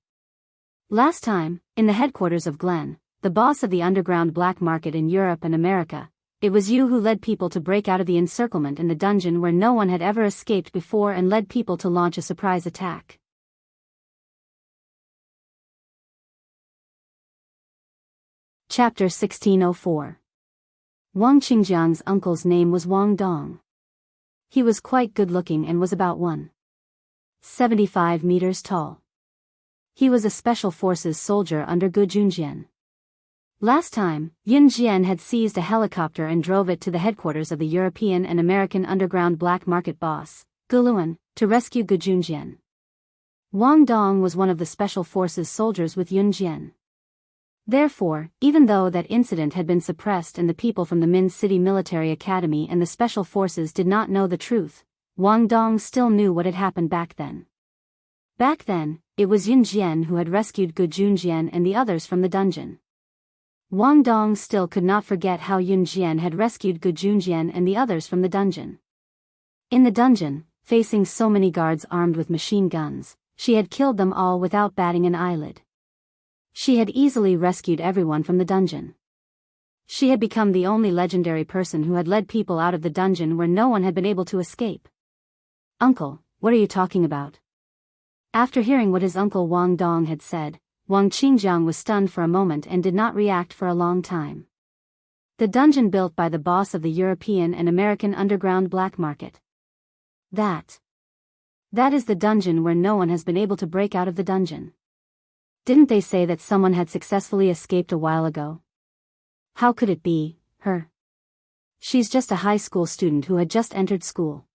Last time, in the headquarters of Glen, the boss of the underground black market in Europe and America, it was you who led people to break out of the encirclement in the dungeon where no one had ever escaped before and led people to launch a surprise attack. Chapter 1604. Wang Qingjiang's uncle's name was Wang Dong. He was quite good-looking and was about 175 meters tall. He was a special forces soldier under Gu Junjian. Last time, Yun Jian had seized a helicopter and drove it to the headquarters of the European and American underground black market boss, Gu Luan, to rescue Gu Junjian. Wang Dong was one of the special forces soldiers with Yun Jian. Therefore, even though that incident had been suppressed and the people from the Min City Military Academy and the special forces did not know the truth, Wang Dong still knew what had happened back then. Back then, it was Yun Jian who had rescued Gu Junjian and the others from the dungeon. Wang Dong still could not forget how Yun Jian had rescued Gu Junjian and the others from the dungeon. In the dungeon, facing so many guards armed with machine guns, she had killed them all without batting an eyelid. She had easily rescued everyone from the dungeon. She had become the only legendary person who had led people out of the dungeon where no one had been able to escape. "Uncle, what are you talking about?" After hearing what his uncle Wang Dong had said, Wang Qingjiang was stunned for a moment and did not react for a long time. The dungeon built by the boss of the European and American underground black market. That is the dungeon where no one has been able to break out of the dungeon. Didn't they say that someone had successfully escaped a while ago? How could it be her? She's just a high school student who had just entered school.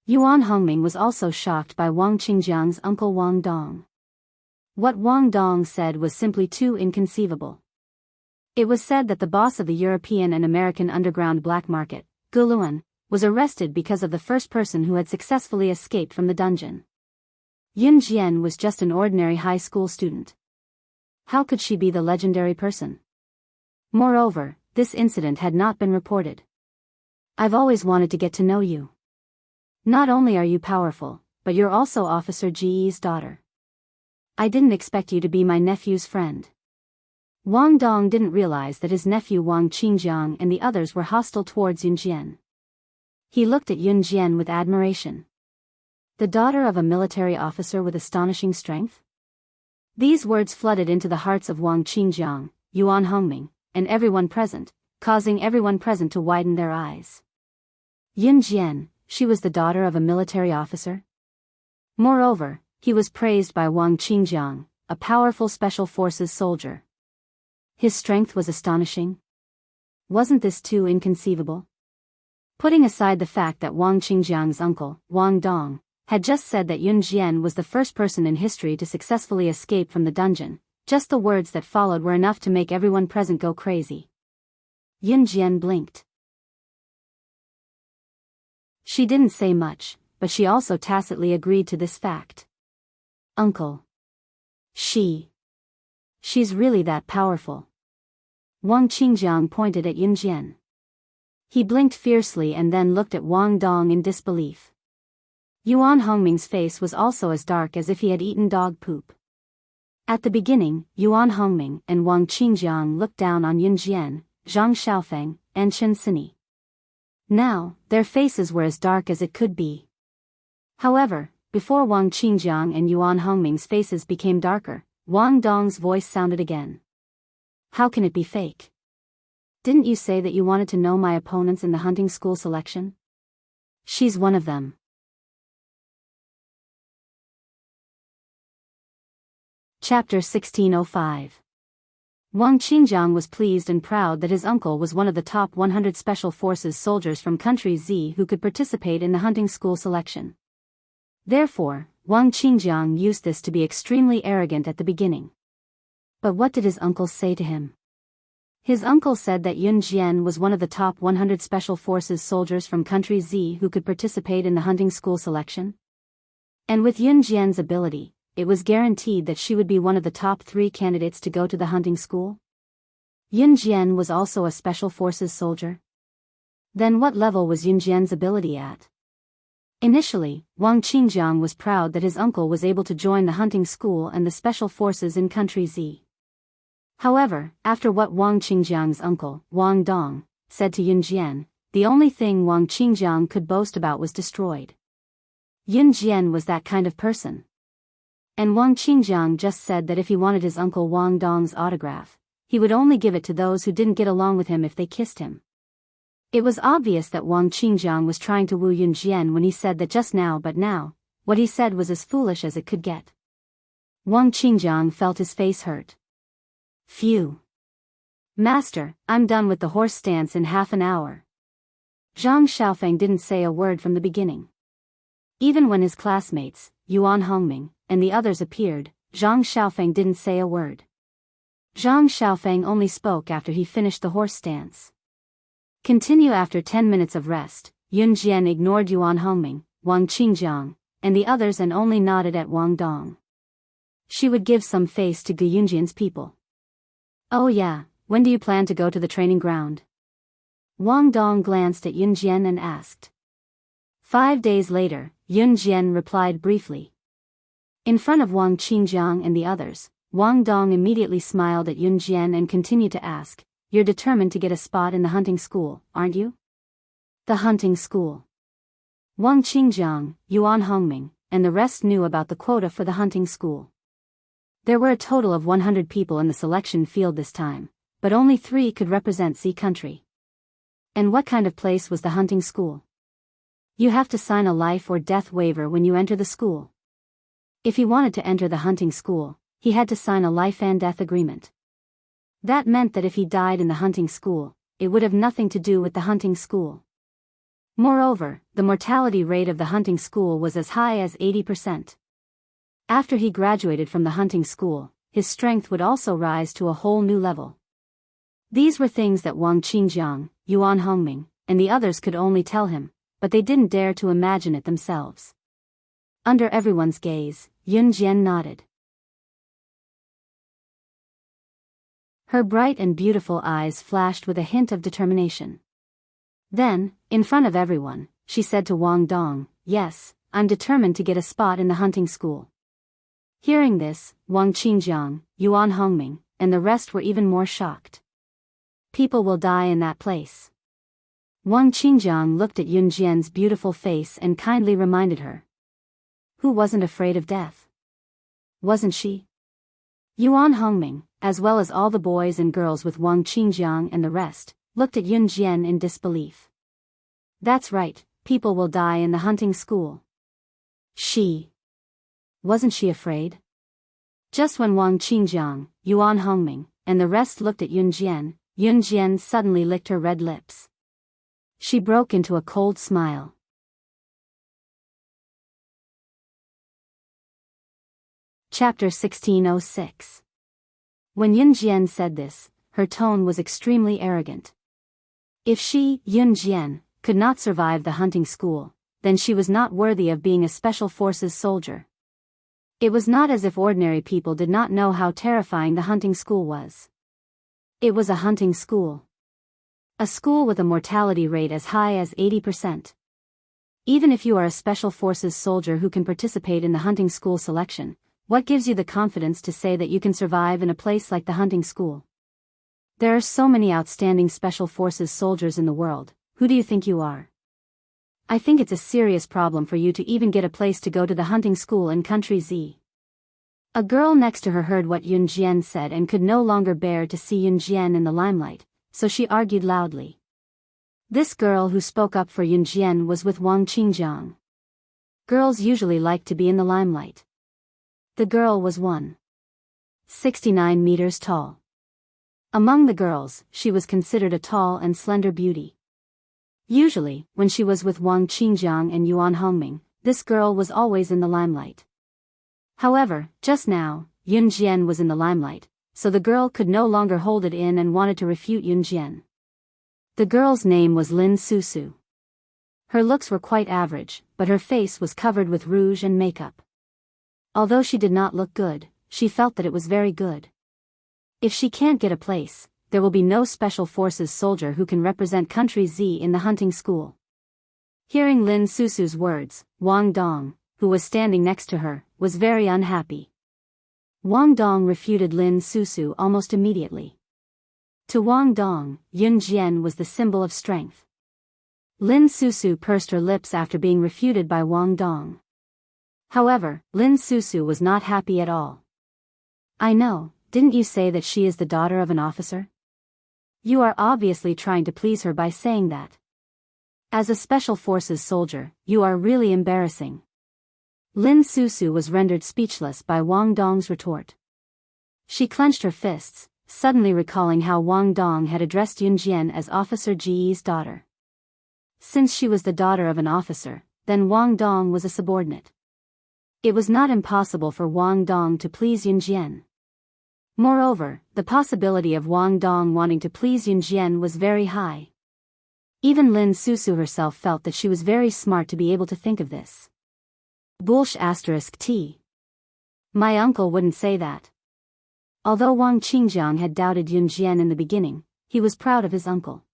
Yuan Hongming was also shocked by Wang Qingjiang's uncle Wang Dong. What Wang Dong said was simply too inconceivable. It was said that the boss of the European and American underground black market, Gu Luan, was arrested because of the first person who had successfully escaped from the dungeon. Yun Jian was just an ordinary high school student. How could she be the legendary person? Moreover, this incident had not been reported. "I've always wanted to get to know you. Not only are you powerful, but you're also Officer Ji's daughter. I didn't expect you to be my nephew's friend." Wang Dong didn't realize that his nephew Wang Qingjiang and the others were hostile towards Yun Jian. He looked at Yun Jian with admiration. The daughter of a military officer with astonishing strength? These words flooded into the hearts of Wang Qingjiang, Yuan Hongming, and everyone present, causing everyone present to widen their eyes. Yun Jian, she was the daughter of a military officer? Moreover, he was praised by Wang Qingjiang, a powerful special forces soldier. His strength was astonishing. Wasn't this too inconceivable? Putting aside the fact that Wang Qingjiang's uncle, Wang Dong, had just said that Yun Jian was the first person in history to successfully escape from the dungeon, just the words that followed were enough to make everyone present go crazy. Yun Jian blinked. She didn't say much, but she also tacitly agreed to this fact. Uncle. She's really that powerful. Wang Qingjiang pointed at Yunjian. He blinked fiercely and then looked at Wang Dong in disbelief. Yuan Hongming's face was also as dark as if he had eaten dog poop. At the beginning, Yuan Hongming and Wang Qingjiang looked down on Yunjian, Zhang Xiaofeng, and Chen Sini. Now, their faces were as dark as it could be. However, before Wang Qingjiang and Yuan Hongming's faces became darker, Wang Dong's voice sounded again. How can it be fake? Didn't you say that you wanted to know my opponents in the hunting school selection? She's one of them. Chapter 1605. Wang Qingjiang was pleased and proud that his uncle was one of the top 100 Special Forces soldiers from country Z who could participate in the hunting school selection. Therefore, Wang Qingjiang used this to be extremely arrogant at the beginning. But what did his uncle say to him? His uncle said that Yun Jian was one of the top 100 Special Forces soldiers from country Z who could participate in the hunting school selection. And with Yun Jian's ability, it was guaranteed that she would be one of the top 3 candidates to go to the hunting school. Yun Jian was also a Special Forces soldier. Then what level was Yun Jian's ability at? Initially, Wang Qingjiang was proud that his uncle was able to join the hunting school and the Special Forces in country Z. However, after what Wang Qingjiang's uncle, Wang Dong, said to Yun Jian, the only thing Wang Qingjiang could boast about was destroyed. Yun Jian was that kind of person. And Wang Qingjiang just said that if he wanted his uncle Wang Dong's autograph, he would only give it to those who didn't get along with him if they kissed him. It was obvious that Wang Qingjiang was trying to woo Yun Jian when he said that just now, but now, what he said was as foolish as it could get. Wang Qingjiang felt his face hurt. Phew. Master, I'm done with the horse stance in half an hour. Zhang Xiaofeng didn't say a word from the beginning. Even when his classmates, Yuan Hongming, and the others appeared, Zhang Xiaofeng didn't say a word. Zhang Xiaofeng only spoke after he finished the horse stance. Continue after 10 minutes of rest, Yun Jian ignored Yuan Hongming, Wang Qingjiang, and the others and only nodded at Wang Dong. She would give some face to Gu Yunjian's people. Oh yeah, when do you plan to go to the training ground? Wang Dong glanced at Yun Jian and asked. 5 days later, Yun Jian replied briefly. In front of Wang Qingjiang and the others, Wang Dong immediately smiled at Yun Jian and continued to ask, You're determined to get a spot in the hunting school, aren't you? The hunting school. Wang Qingjiang, Yuan Hongming, and the rest knew about the quota for the hunting school. There were a total of 100 people in the selection field this time, but only 3 could represent Z country. And what kind of place was the hunting school? You have to sign a life or death waiver when you enter the school. If he wanted to enter the hunting school, he had to sign a life and death agreement. That meant that if he died in the hunting school, it would have nothing to do with the hunting school. Moreover, the mortality rate of the hunting school was as high as 80%. After he graduated from the hunting school, his strength would also rise to a whole new level. These were things that Wang Qingjiang, Yuan Hongming, and the others could only tell him, but they didn't dare to imagine it themselves. Under everyone's gaze, Yun Jian nodded. Her bright and beautiful eyes flashed with a hint of determination. Then, in front of everyone, she said to Wang Dong, Yes, I'm determined to get a spot in the hunting school. Hearing this, Wang Qingjiang, Yuan Hongming, and the rest were even more shocked. People will die in that place. Wang Qingjiang looked at Yun Jian's beautiful face and kindly reminded her. Who wasn't afraid of death? Wasn't she? Yuan Hongming, as well as all the boys and girls with Wang Qingjiang and the rest, looked at Yun Jian in disbelief. That's right, people will die in the hunting school. Wasn't she afraid? Just when Wang Qingjiang, Yuan Hongming, and the rest looked at Yun Jian suddenly licked her red lips. She broke into a cold smile. Chapter 1606. When Yun Jian said this, her tone was extremely arrogant. If she, Yun Jian, could not survive the hunting school, then she was not worthy of being a special forces soldier. It was not as if ordinary people did not know how terrifying the hunting school was. It was a hunting school. A school with a mortality rate as high as 80%. Even if you are a special forces soldier who can participate in the hunting school selection, what gives you the confidence to say that you can survive in a place like the hunting school? There are so many outstanding special forces soldiers in the world. Who do you think you are? I think it's a serious problem for you to even get a place to go to the hunting school in country Z. A girl next to her heard what Yun Jian said and could no longer bear to see Yun Jian in the limelight, so she argued loudly. This girl who spoke up for Yun Jian was with Wang Qingjiang. Girls usually like to be in the limelight. The girl was 169 meters tall. Among the girls, she was considered a tall and slender beauty. Usually, when she was with Wang Qingjiang and Yuan Hongming, this girl was always in the limelight. However, just now, Yun Jian was in the limelight, so the girl could no longer hold it in and wanted to refute Yun Jian. The girl's name was Lin Susu. Her looks were quite average, but her face was covered with rouge and makeup. Although she did not look good, she felt that it was very good. If she can't get a place, there will be no special forces soldier who can represent country Z in the hunting school. Hearing Lin Susu's words, Wang Dong, who was standing next to her, was very unhappy. Wang Dong refuted Lin Susu almost immediately. To Wang Dong, Yun Jian was the symbol of strength. Lin Susu pursed her lips after being refuted by Wang Dong. However, Lin Susu was not happy at all. I know, didn't you say that she is the daughter of an officer? You are obviously trying to please her by saying that. As a special forces soldier, you are really embarrassing. Lin Susu was rendered speechless by Wang Dong's retort. She clenched her fists, suddenly recalling how Wang Dong had addressed Yun Jian as Officer Ji's daughter. Since she was the daughter of an officer, then Wang Dong was a subordinate. It was not impossible for Wang Dong to please Yun Jian. Moreover, the possibility of Wang Dong wanting to please Yun Jian was very high. Even Lin Susu herself felt that she was very smart to be able to think of this. *T. My uncle wouldn't say that. Although Wang Qingjiang had doubted Yun Jian in the beginning, he was proud of his uncle.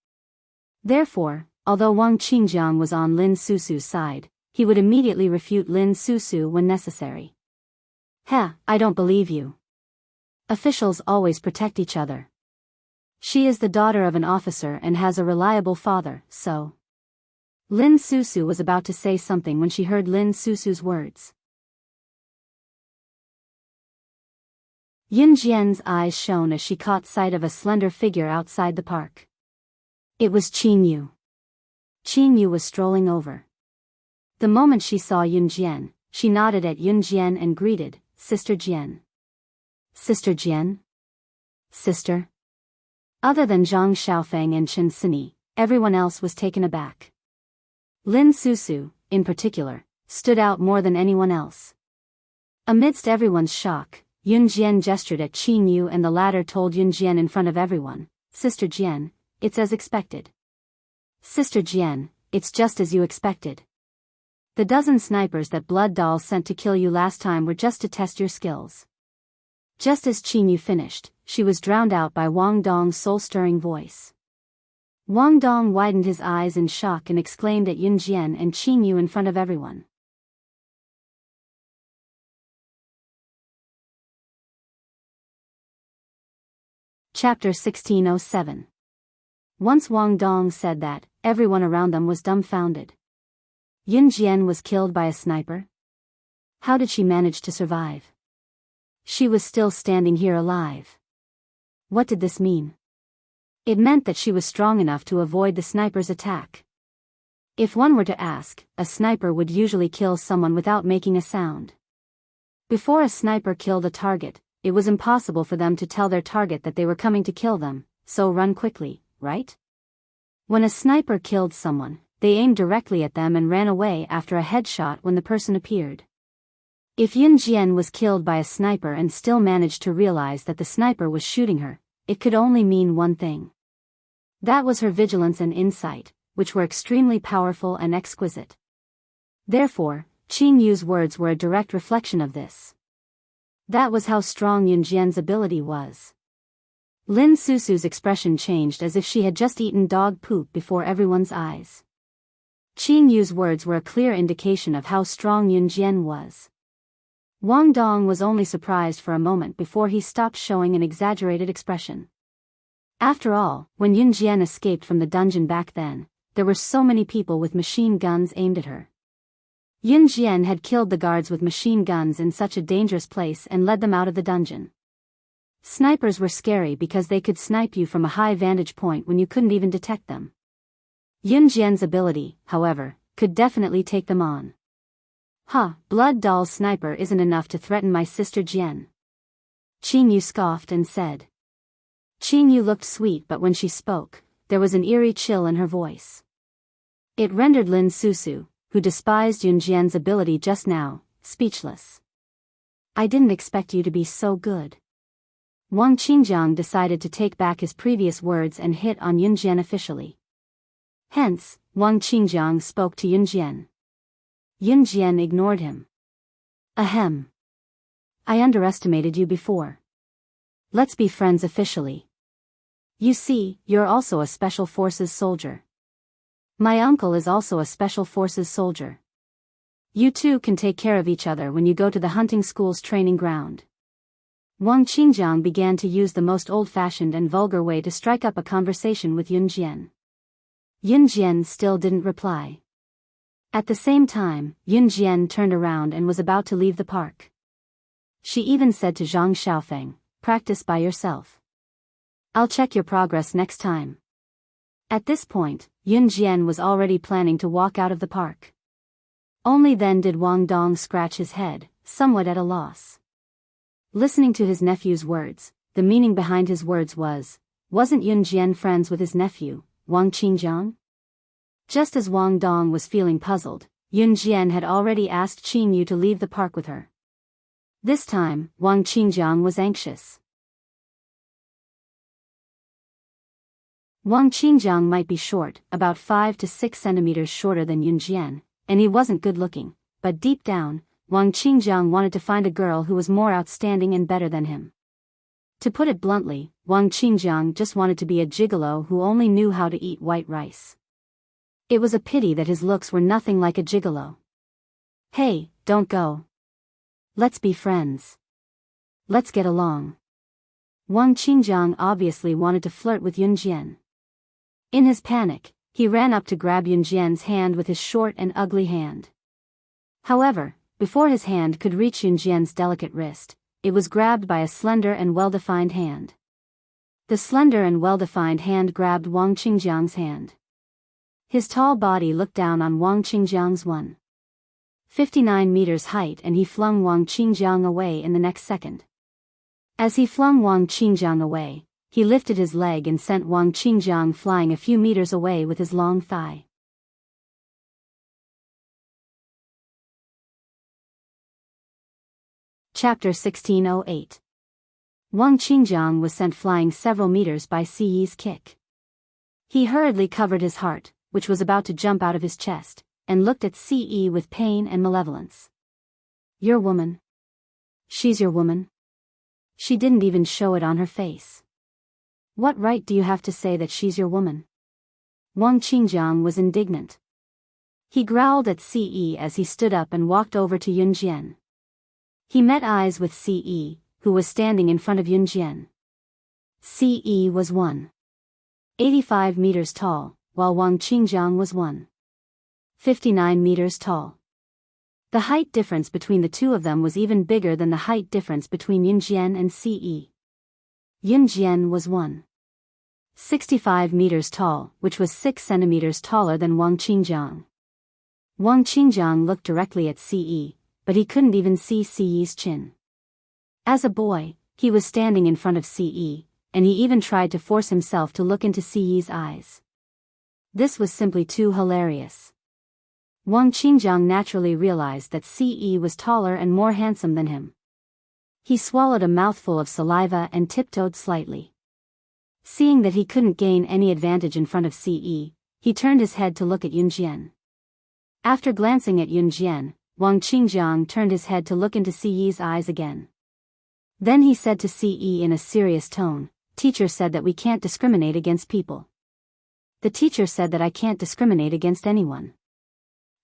Therefore, although Wang Qingjiang was on Lin Susu's side, he would immediately refute Lin Susu when necessary. I don't believe you. Officials always protect each other. She is the daughter of an officer and has a reliable father, so. Lin Susu was about to say something when she heard Lin Susu's words. Yun Jian's eyes shone as she caught sight of a slender figure outside the park. It was Qin Yu. Qin Yu was strolling over. The moment she saw Yun Jian, she nodded at Yun Jian and greeted, Sister Jian. Sister Jian? Sister? Other than Zhang Xiaofeng and Chen Sini, everyone else was taken aback. Lin Susu, in particular, stood out more than anyone else. Amidst everyone's shock, Yun Jian gestured at Qin Yu and the latter told Yun Jian in front of everyone, Sister Jian, it's as expected. Sister Jian, it's just as you expected. The dozen snipers that Blood Doll sent to kill you last time were just to test your skills. Just as Qin Yu finished, she was drowned out by Wang Dong's soul-stirring voice. Wang Dong widened his eyes in shock and exclaimed at Yun Jian and Qin Yu in front of everyone. Chapter 1607. Once Wang Dong said that, everyone around them was dumbfounded. Yun Jian was killed by a sniper? How did she manage to survive? She was still standing here alive. What did this mean? It meant that she was strong enough to avoid the sniper's attack. If one were to ask, a sniper would usually kill someone without making a sound. Before a sniper killed a target, it was impossible for them to tell their target that they were coming to kill them, so run quickly, right? When a sniper killed someone, they aimed directly at them and ran away after a headshot when the person appeared. If Yun Jian was killed by a sniper and still managed to realize that the sniper was shooting her, it could only mean one thing. That was her vigilance and insight, which were extremely powerful and exquisite. Therefore, Qing Yu's words were a direct reflection of this. That was how strong Yunjian's ability was. Lin Susu's expression changed as if she had just eaten dog poop before everyone's eyes. Qing Yu's words were a clear indication of how strong Yunjian was. Wang Dong was only surprised for a moment before he stopped showing an exaggerated expression. After all, when Yunjian escaped from the dungeon back then, there were so many people with machine guns aimed at her. Yunjian had killed the guards with machine guns in such a dangerous place and led them out of the dungeon. Snipers were scary because they could snipe you from a high vantage point when you couldn't even detect them. Yunjian's ability, however, could definitely take them on. Blood Doll's sniper isn't enough to threaten my sister Jian. Qing Yu scoffed and said. Qing Yu looked sweet, but when she spoke, there was an eerie chill in her voice. It rendered Lin Susu, who despised Yunjian's ability just now, speechless. I didn't expect you to be so good. Wang Qingjiang decided to take back his previous words and hit on Yunjian officially. Hence, Wang Qingjiang spoke to Yunjian. Yunjian ignored him. Ahem. I underestimated you before. Let's be friends officially. You see, you're also a Special Forces soldier. My uncle is also a Special Forces soldier. You two can take care of each other when you go to the hunting school's training ground. Wang Qingjiang began to use the most old-fashioned and vulgar way to strike up a conversation with Yunjian. Yunjian still didn't reply. At the same time, Yunjian turned around and was about to leave the park. She even said to Zhang Xiaofeng, practice by yourself. I'll check your progress next time. At this point, Yunjian was already planning to walk out of the park. Only then did Wang Dong scratch his head, somewhat at a loss. Listening to his nephew's words, the meaning behind his words wasn't Yunjian friends with his nephew, Wang Qingjiang? Just as Wang Dong was feeling puzzled, Yunjian had already asked Qing Yu to leave the park with her. This time, Wang Qingjiang was anxious. Wang Qingjiang might be short, about 5 to 6 centimeters shorter than Yunjian, and he wasn't good-looking, but deep down, Wang Qingjiang wanted to find a girl who was more outstanding and better than him. To put it bluntly, Wang Qingjiang just wanted to be a gigolo who only knew how to eat white rice. It was a pity that his looks were nothing like a gigolo. Hey, don't go. Let's be friends. Let's get along. Wang Qingjiang obviously wanted to flirt with Yunjian. In his panic, he ran up to grab Yunjian's hand with his short and ugly hand. However, before his hand could reach Yunjian's delicate wrist, it was grabbed by a slender and well-defined hand. The slender and well-defined hand grabbed Wang Qingjiang's hand. His tall body looked down on Wang Qingjiang's 1.59 meters height, and he flung Wang Qingjiang away in the next second. As he flung Wang Qingjiang away, he lifted his leg and sent Wang Qingjiang flying a few meters away with his long thigh. Chapter 1608. Wang Qingjiang was sent flying several meters by Siyi's kick. He hurriedly covered his heart, which was about to jump out of his chest, and looked at Siyi with pain and malevolence. Your woman? She's your woman? She didn't even show it on her face. What right do you have to say that she's your woman? Wang Qingjiang was indignant. He growled at Siyi as he stood up and walked over to Yunjian. He met eyes with Siyi, who was standing in front of Yunjian. Siyi was 1.85 meters tall, while Wang Qingjiang was 1.59 meters tall. The height difference between the two of them was even bigger than the height difference between Yunjian and Siyi. Yunjian was 1.65 meters tall, which was 6 centimeters taller than Wang Qingjiang. Wang Qingjiang looked directly at Siyi, but he couldn't even see Siyi's chin. As a boy, he was standing in front of Siyi, and he even tried to force himself to look into Siyi's eyes. This was simply too hilarious. Wang Qingjiang naturally realized that Siyi was taller and more handsome than him. He swallowed a mouthful of saliva and tiptoed slightly. Seeing that he couldn't gain any advantage in front of Siyi, He turned his head to look at Yunjian. After glancing at Yunjian, Wang Qingjiang turned his head to look into Siyi's eyes again. Then he said to Siyi in a serious tone, "Teacher said that we can't discriminate against people. The teacher said that I can't discriminate against anyone.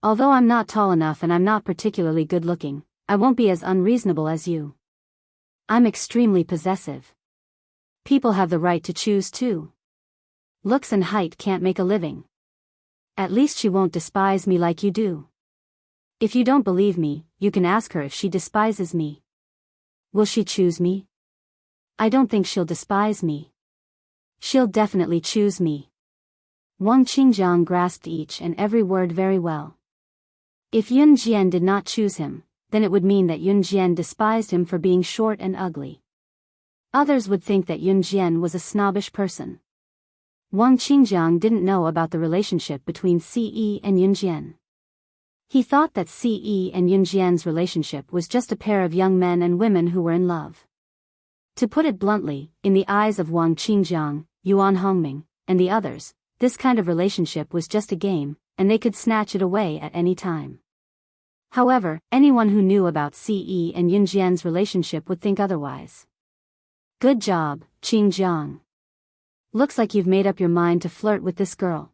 Although I'm not tall enough and I'm not particularly good looking, I won't be as unreasonable as you. I'm extremely possessive. People have the right to choose too. Looks and height can't make a living. At least she won't despise me like you do. If you don't believe me, you can ask her if she despises me. Will she choose me? I don't think she'll despise me. She'll definitely choose me." Wang Qingjiang grasped each and every word very well. If Yun Jian did not choose him, then it would mean that Yun Jian despised him for being short and ugly. Others would think that Yun Jian was a snobbish person. Wang Qingjiang didn't know about the relationship between Ce and Yun Jian. He thought that Ce and Yun Jian's relationship was just a pair of young men and women who were in love. To put it bluntly, in the eyes of Wang Qingjiang, Yuan Hongming, and the others, this kind of relationship was just a game, and they could snatch it away at any time. However, anyone who knew about Ce and Yun Jian's relationship would think otherwise. "Good job, Qingjiang. Looks like you've made up your mind to flirt with this girl."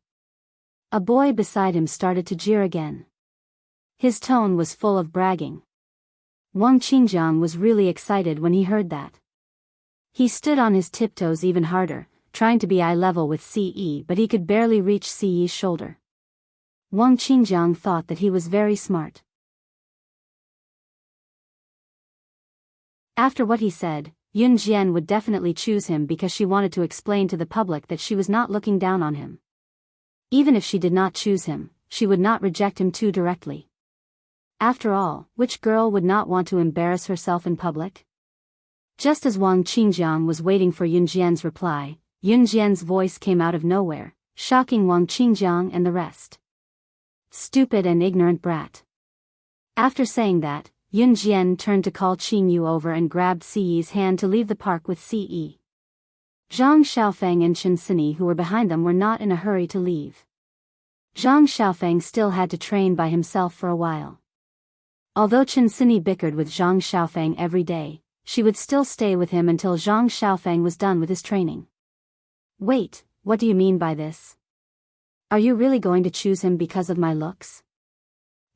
A boy beside him started to jeer again. His tone was full of bragging. Wang Qingjiang was really excited when he heard that. He stood on his tiptoes even harder, trying to be eye level with Ce, but he could barely reach Ce's shoulder. Wang Qingjiang thought that he was very smart. After what he said, Yun Jian would definitely choose him because she wanted to explain to the public that she was not looking down on him. Even if she did not choose him, she would not reject him too directly. After all, which girl would not want to embarrass herself in public? Just as Wang Qingjiang was waiting for Yun Jian's reply, Yun Jian's voice came out of nowhere, shocking Wang Qingjiang and the rest. "Stupid and ignorant brat." After saying that, Yun Jian turned to call Qing Yu over and grabbed Ci's hand to leave the park with Ce. Zhang Xiaofeng and Chen Sini who were behind them were not in a hurry to leave. Zhang Xiaofeng still had to train by himself for a while. Although Chen Sini bickered with Zhang Xiaofeng every day, she would still stay with him until Zhang Xiaofeng was done with his training. "Wait, what do you mean by this? Are you really going to choose him because of my looks?"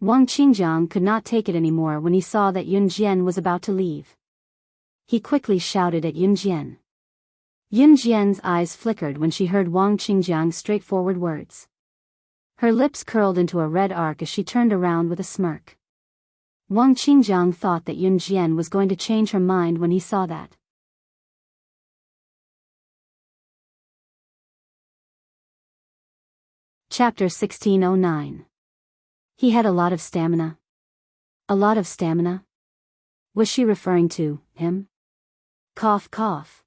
Wang Qingjiang could not take it anymore when he saw that Yun Jian was about to leave. He quickly shouted at Yun Jian. Yun Jian's eyes flickered when she heard Wang Qingjiang's straightforward words. Her lips curled into a red arc as she turned around with a smirk. Wang Qingjiang thought that Yun Jian was going to change her mind when he saw that. Chapter 1609. He had a lot of stamina. A lot of stamina? Was she referring to him? Cough cough.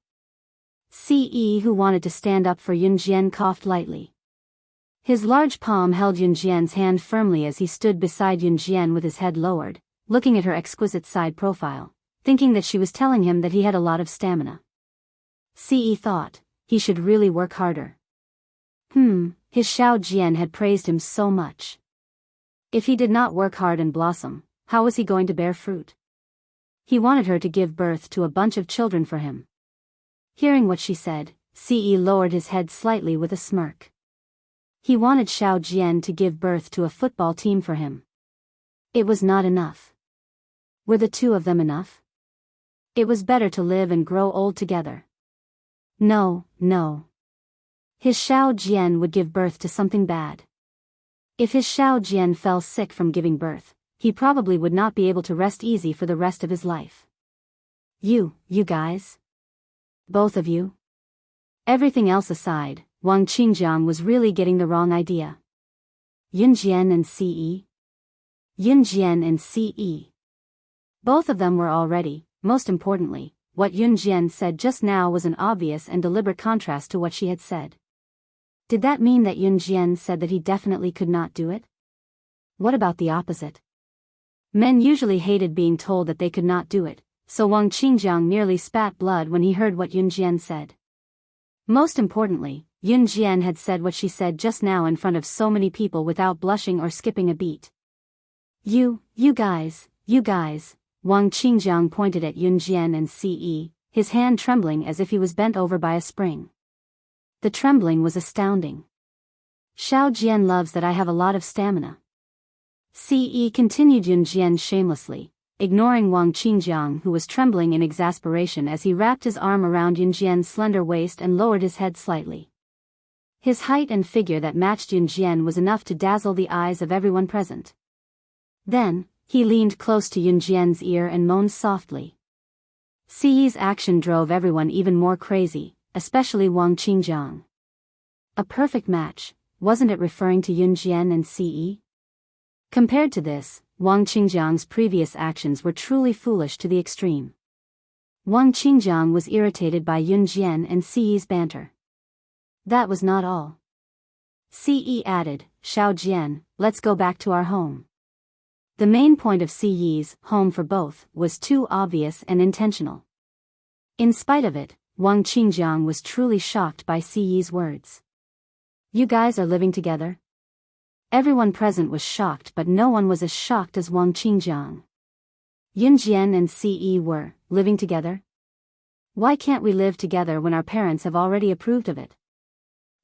Ce, who wanted to stand up for Yun Jian, coughed lightly. His large palm held Yun Jian's hand firmly as he stood beside Yun Jian with his head lowered, looking at her exquisite side profile, thinking that she was telling him that he had a lot of stamina. Ce thought, he should really work harder. His Xiao Jian had praised him so much. If he did not work hard and blossom, how was he going to bear fruit? He wanted her to give birth to a bunch of children for him. Hearing what she said, Ce lowered his head slightly with a smirk. He wanted Xiao Jian to give birth to a football team for him. It was not enough. Were the two of them enough? It was better to live and grow old together. No. His Xiao Jian would give birth to something bad. If his Xiao Jian fell sick from giving birth, he probably would not be able to rest easy for the rest of his life. You guys? Both of you? Everything else aside, Wang Qingjiang was really getting the wrong idea. Yun Jian and Ce? Yun Jian and Ce. Both of them were already, most importantly, what Yun Jian said just now was an obvious and deliberate contrast to what she had said. Did that mean that Yun Jian said that he definitely could not do it? What about the opposite? Men usually hated being told that they could not do it, so Wang Qingjiang nearly spat blood when he heard what Yun Jian said. Most importantly, Yun Jian had said what she said just now in front of so many people without blushing or skipping a beat. You guys, Wang Qingjiang pointed at Yun Jian and Ce, his hand trembling as if he was bent over by a spring. The trembling was astounding. Xiao Jian loves that I have a lot of stamina. Ce continued Yun Jian shamelessly, ignoring Wang Qingjiang who was trembling in exasperation as he wrapped his arm around Yun Jian's slender waist and lowered his head slightly. His height and figure that matched Yun Jian was enough to dazzle the eyes of everyone present. Then, he leaned close to Yun Jian's ear and moaned softly. Ce's action drove everyone even more crazy, especially Wang Qingjiang. A perfect match, wasn't it referring to Yun Jian and Ce? Compared to this, Wang Qingjiang's previous actions were truly foolish to the extreme. Wang Qingjiang was irritated by Yun Jian and Ce's banter. That was not all. Ce added, Xiao Jian, let's go back to our home. The main point of Ce's home for both was too obvious and intentional. In spite of it, Wang Qingjiang was truly shocked by Ce's words. You guys are living together? Everyone present was shocked, but no one was as shocked as Wang Qingjiang. Yun Jian and Ce were living together? Why can't we live together when our parents have already approved of it?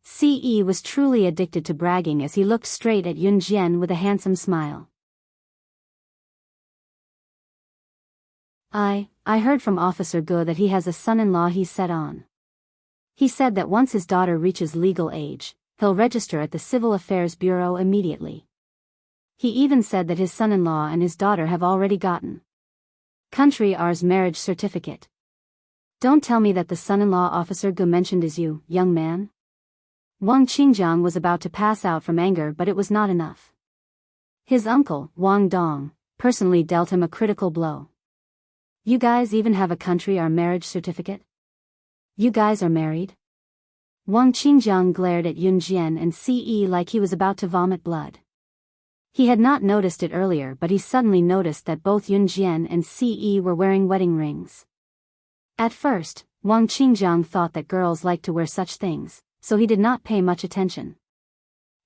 Ce was truly addicted to bragging as he looked straight at Yun Jian with a handsome smile. I heard from Officer Ge that he has a son-in-law he's set on. He said that once his daughter reaches legal age, he'll register at the Civil Affairs Bureau immediately. He even said that his son-in-law and his daughter have already gotten country ours marriage certificate. Don't tell me that the son-in-law Officer Ge mentioned is you, young man. Wang Qingjiang was about to pass out from anger, but it was not enough. His uncle, Wang Dong, personally dealt him a critical blow. You guys even have a country our marriage certificate? You guys are married? Wang Qingjiang glared at Yun Jian and Ce like he was about to vomit blood. He had not noticed it earlier, but he suddenly noticed that both Yun Jian and Ce were wearing wedding rings. At first, Wang Qingjiang thought that girls liked to wear such things, so he did not pay much attention.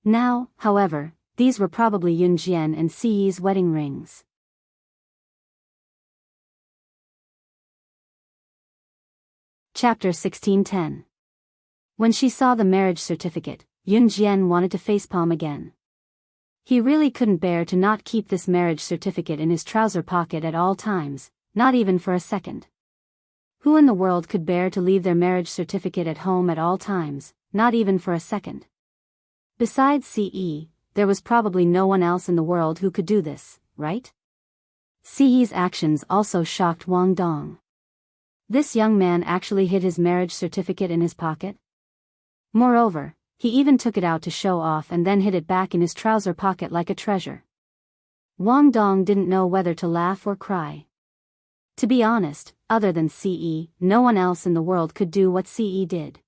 Now, however, these were probably Yun Jian and Ce's wedding rings. Chapter 1610. When she saw the marriage certificate, Yun Jian wanted to facepalm again. He really couldn't bear to not keep this marriage certificate in his trouser pocket at all times, not even for a second. Who in the world could bear to leave their marriage certificate at home at all times, not even for a second? Besides Ce, there was probably no one else in the world who could do this, right? Ce's actions also shocked Wang Dong. This young man actually hid his marriage certificate in his pocket? Moreover, he even took it out to show off and then hid it back in his trouser pocket like a treasure. Wang Dong didn't know whether to laugh or cry. To be honest, other than Ce, no one else in the world could do what Ce did.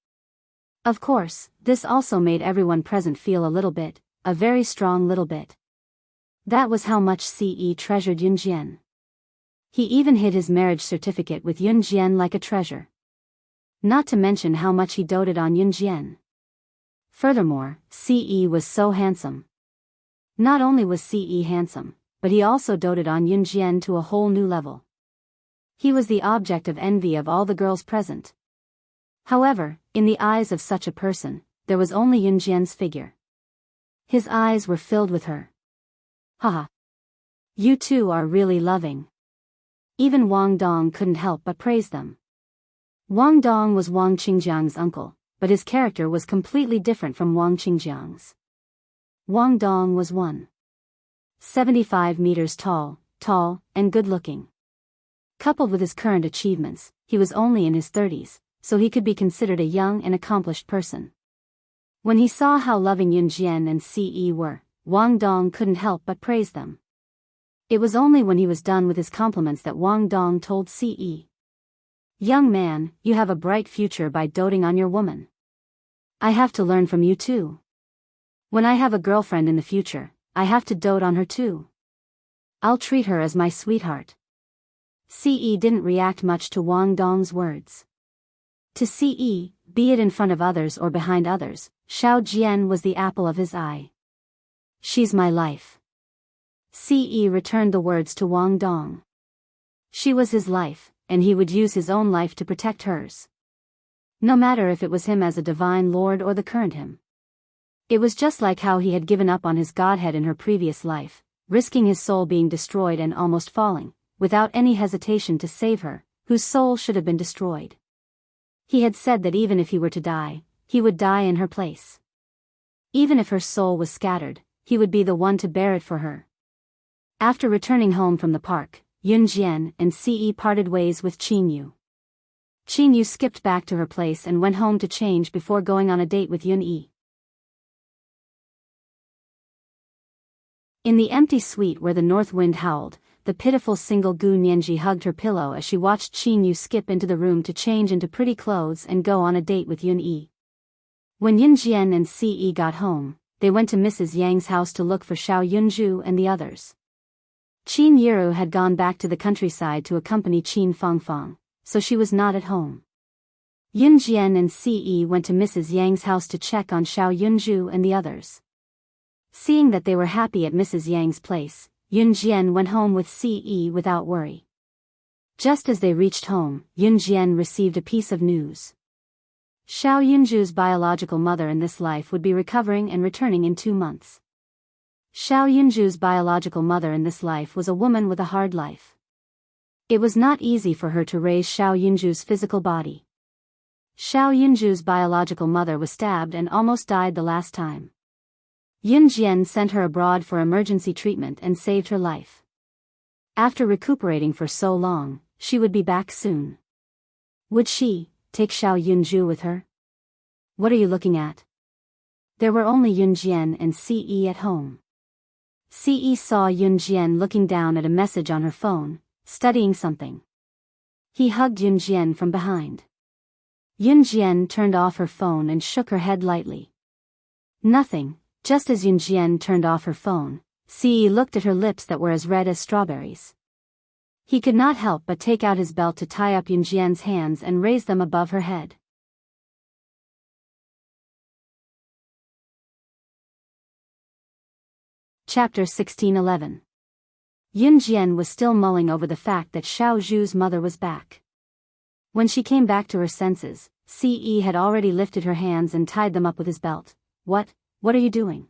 Of course, this also made everyone present feel a little bit, a very strong little bit. That was how much Ce treasured Yun Jian. He even hid his marriage certificate with Yun Jian like a treasure. Not to mention how much he doted on Yun Jian. Furthermore, Ce was so handsome. Not only was Ce handsome, but he also doted on Yun Jian to a whole new level. He was the object of envy of all the girls present. However, in the eyes of such a person, there was only Yun Jian's figure. His eyes were filled with her. Haha. You two are really loving. Even Wang Dong couldn't help but praise them. Wang Dong was Wang Qingjiang's uncle, but his character was completely different from Wang Qingjiang's. Wang Dong was 1.75 meters tall, and good-looking. Coupled with his current achievements, he was only in his 30s, so he could be considered a young and accomplished person. When he saw how loving Yun Jian and Ce were, Wang Dong couldn't help but praise them. It was only when he was done with his compliments that Wang Dong told Ce, "Young man, you have a bright future by doting on your woman. I have to learn from you too. When I have a girlfriend in the future, I have to dote on her too. I'll treat her as my sweetheart." Ce didn't react much to Wang Dong's words. To Ce, be it in front of others or behind others, Xiao Jian was the apple of his eye. She's my life. Ce returned the words to Wang Dong. She was his life, and he would use his own life to protect hers. No matter if it was him as a divine lord or the current him. It was just like how he had given up on his godhead in her previous life, risking his soul being destroyed and almost falling, without any hesitation to save her, whose soul should have been destroyed. He had said that even if he were to die, he would die in her place. Even if her soul was scattered, he would be the one to bear it for her. After returning home from the park, Yun Jian and Ce parted ways with Qin Yu. Qin Yu skipped back to her place and went home to change before going on a date with Yun Yi. In the empty suite where the north wind howled, the pitiful single Gu Nianji hugged her pillow as she watched Qin Yu skip into the room to change into pretty clothes and go on a date with Yun Yi. When Yun Jian and Ce got home, they went to Mrs. Yang's house to look for Xiao Yunju and the others. Qin Yiru had gone back to the countryside to accompany Qin Fangfang, so she was not at home. Yun Jian and Ce went to Mrs. Yang's house to check on Xiao Yunju and the others. Seeing that they were happy at Mrs. Yang's place, Yun Jian went home with Ce without worry. Just as they reached home, Yun Jian received a piece of news. Xiao Yunju's biological mother in this life would be recovering and returning in 2 months. Xiao Yunju's biological mother in this life was a woman with a hard life. It was not easy for her to raise Xiao Yunju's physical body. Xiao Yunju's biological mother was stabbed and almost died the last time. Yun Jian sent her abroad for emergency treatment and saved her life. After recuperating for so long, she would be back soon. Would she take Xiao Yunju with her? What are you looking at? There were only Yun Jian and Ce at home. Ce saw Yun Jian looking down at a message on her phone, studying something. He hugged Yun Jian from behind. Yun Jian turned off her phone and shook her head lightly. Nothing. Just as Yun Jian turned off her phone, Ce looked at her lips that were as red as strawberries. He could not help but take out his belt to tie up Yun Jian's hands and raise them above her head. Chapter 1611. Yun Jian was still mulling over the fact that Xiao Zhu's mother was back. When she came back to her senses, Ce had already lifted her hands and tied them up with his belt. What are you doing?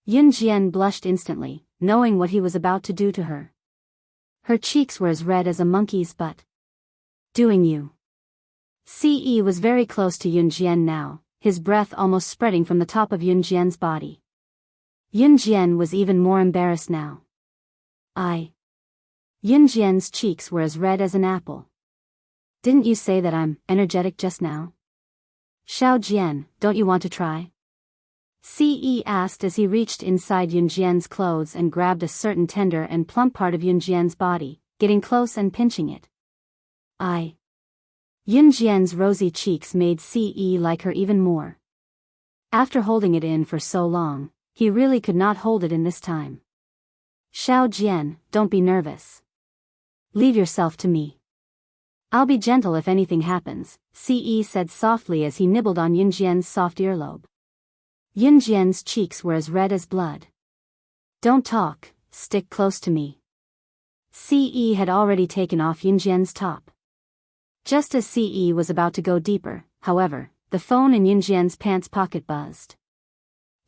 Yun Jian blushed instantly, knowing what he was about to do to her. Her cheeks were as red as a monkey's butt. Doing you. Ce was very close to Yun Jian now, his breath almost spreading from the top of Yun Jian's body. Yun Jian was even more embarrassed now. Yun Jian's cheeks were as red as an apple. Didn't you say that I'm energetic just now? Xiao Jian, don't you want to try? Ce asked as he reached inside Yun Jian's clothes and grabbed a certain tender and plump part of Yun Jian's body, getting close and pinching it. Yun Jian's rosy cheeks made Ce like her even more. After holding it in for so long, he really could not hold it in this time. Xiao Jian, don't be nervous. Leave yourself to me. I'll be gentle if anything happens, Ce said softly as he nibbled on Yun Jian's soft earlobe. Yun Jian's cheeks were as red as blood. Don't talk, stick close to me. Ce had already taken off Yun Jian's top. Just as Ce was about to go deeper, however, the phone in Yun Jian's pants pocket buzzed.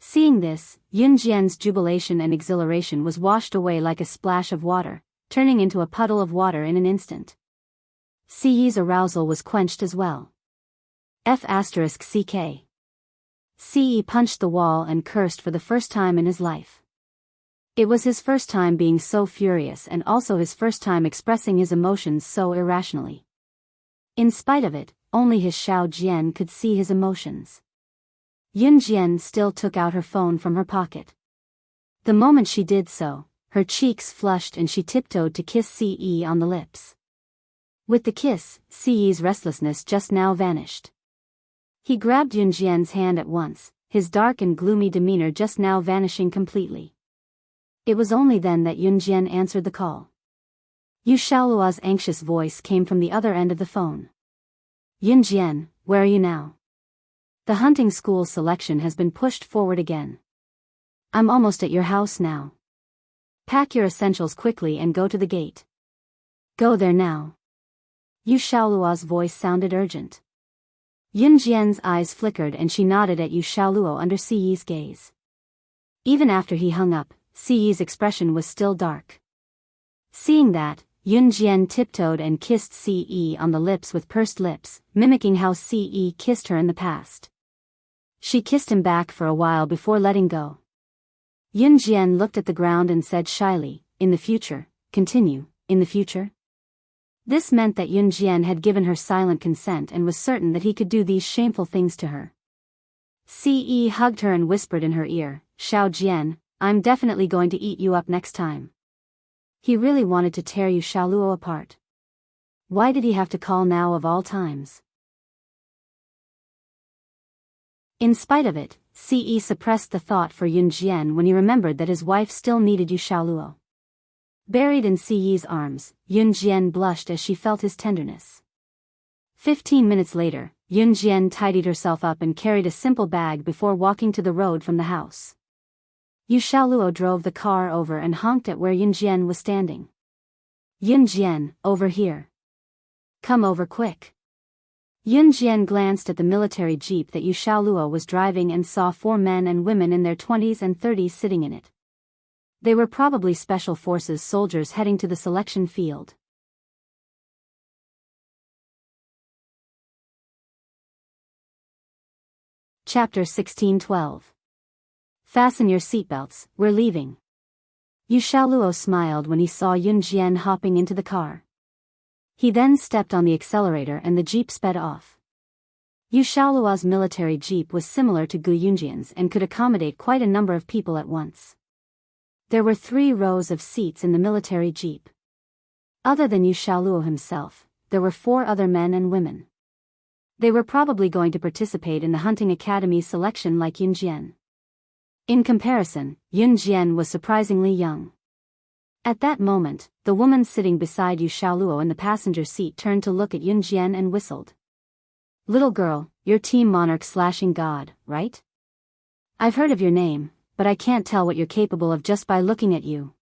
Seeing this, Yun Jian's jubilation and exhilaration was washed away like a splash of water, turning into a puddle of water in an instant. Ce's arousal was quenched as well. F***ck. Ce punched the wall and cursed for the first time in his life. It was his first time being so furious and also his first time expressing his emotions so irrationally. In spite of it, only his Xiao Jian could see his emotions. Yun Jian still took out her phone from her pocket. The moment she did so, her cheeks flushed and she tiptoed to kiss Ce on the lips. With the kiss, Ce's restlessness just now vanished. He grabbed Yun Jian's hand at once, his dark and gloomy demeanor just now vanishing completely. It was only then that Yun Jian answered the call. Yu Xiaolua's anxious voice came from the other end of the phone. Yun Jian, where are you now? The hunting school selection has been pushed forward again. I'm almost at your house now. Pack your essentials quickly and go to the gate. Go there now. Yu Xiaoluo's voice sounded urgent. Yun Jian's eyes flickered and she nodded at Yu Xiaoluo under Siyi's gaze. Even after he hung up, Siyi's expression was still dark. Seeing that, Yun Jian tiptoed and kissed Siyi on the lips with pursed lips, mimicking how Siyi kissed her in the past. She kissed him back for a while before letting go. Yun Jian looked at the ground and said shyly, "In the future, continue, in the future?" This meant that Yun Jian had given her silent consent and was certain that he could do these shameful things to her. Ce hugged her and whispered in her ear, "Xiao Jian, I'm definitely going to eat you up next time." He really wanted to tear Yu Xiaoluo apart. Why did he have to call now of all times? In spite of it, Ce suppressed the thought for Yun Jian when he remembered that his wife still needed Yu Xiaoluo. Buried in Siyi's arms, Yun Jian blushed as she felt his tenderness. 15 minutes later, Yun Jian tidied herself up and carried a simple bag before walking to the road from the house. Yu Xiaoluo drove the car over and honked at where Yun Jian was standing. "Yun Jian, over here. Come over quick." Yun Jian glanced at the military jeep that Yu Xiaoluo was driving and saw 4 men and women in their 20s and 30s sitting in it. They were probably special forces soldiers heading to the selection field. Chapter 16:12. Fasten your seatbelts, we're leaving. Yu Xiaoluo smiled when he saw Yun Jian hopping into the car. He then stepped on the accelerator and the jeep sped off. Yu Xiaoluo's military jeep was similar to Gu Yunjian's and could accommodate quite a number of people at once. There were 3 rows of seats in the military jeep. Other than Yu Xiaoluo himself, there were 4 other men and women. They were probably going to participate in the hunting academy selection like Yun Jian. In comparison, Yun Jian was surprisingly young. At that moment, the woman sitting beside Yu Xiaoluo in the passenger seat turned to look at Yun Jian and whistled. "Little girl, you're Team Monarch/God, right? I've heard of your name, but I can't tell what you're capable of just by looking at you."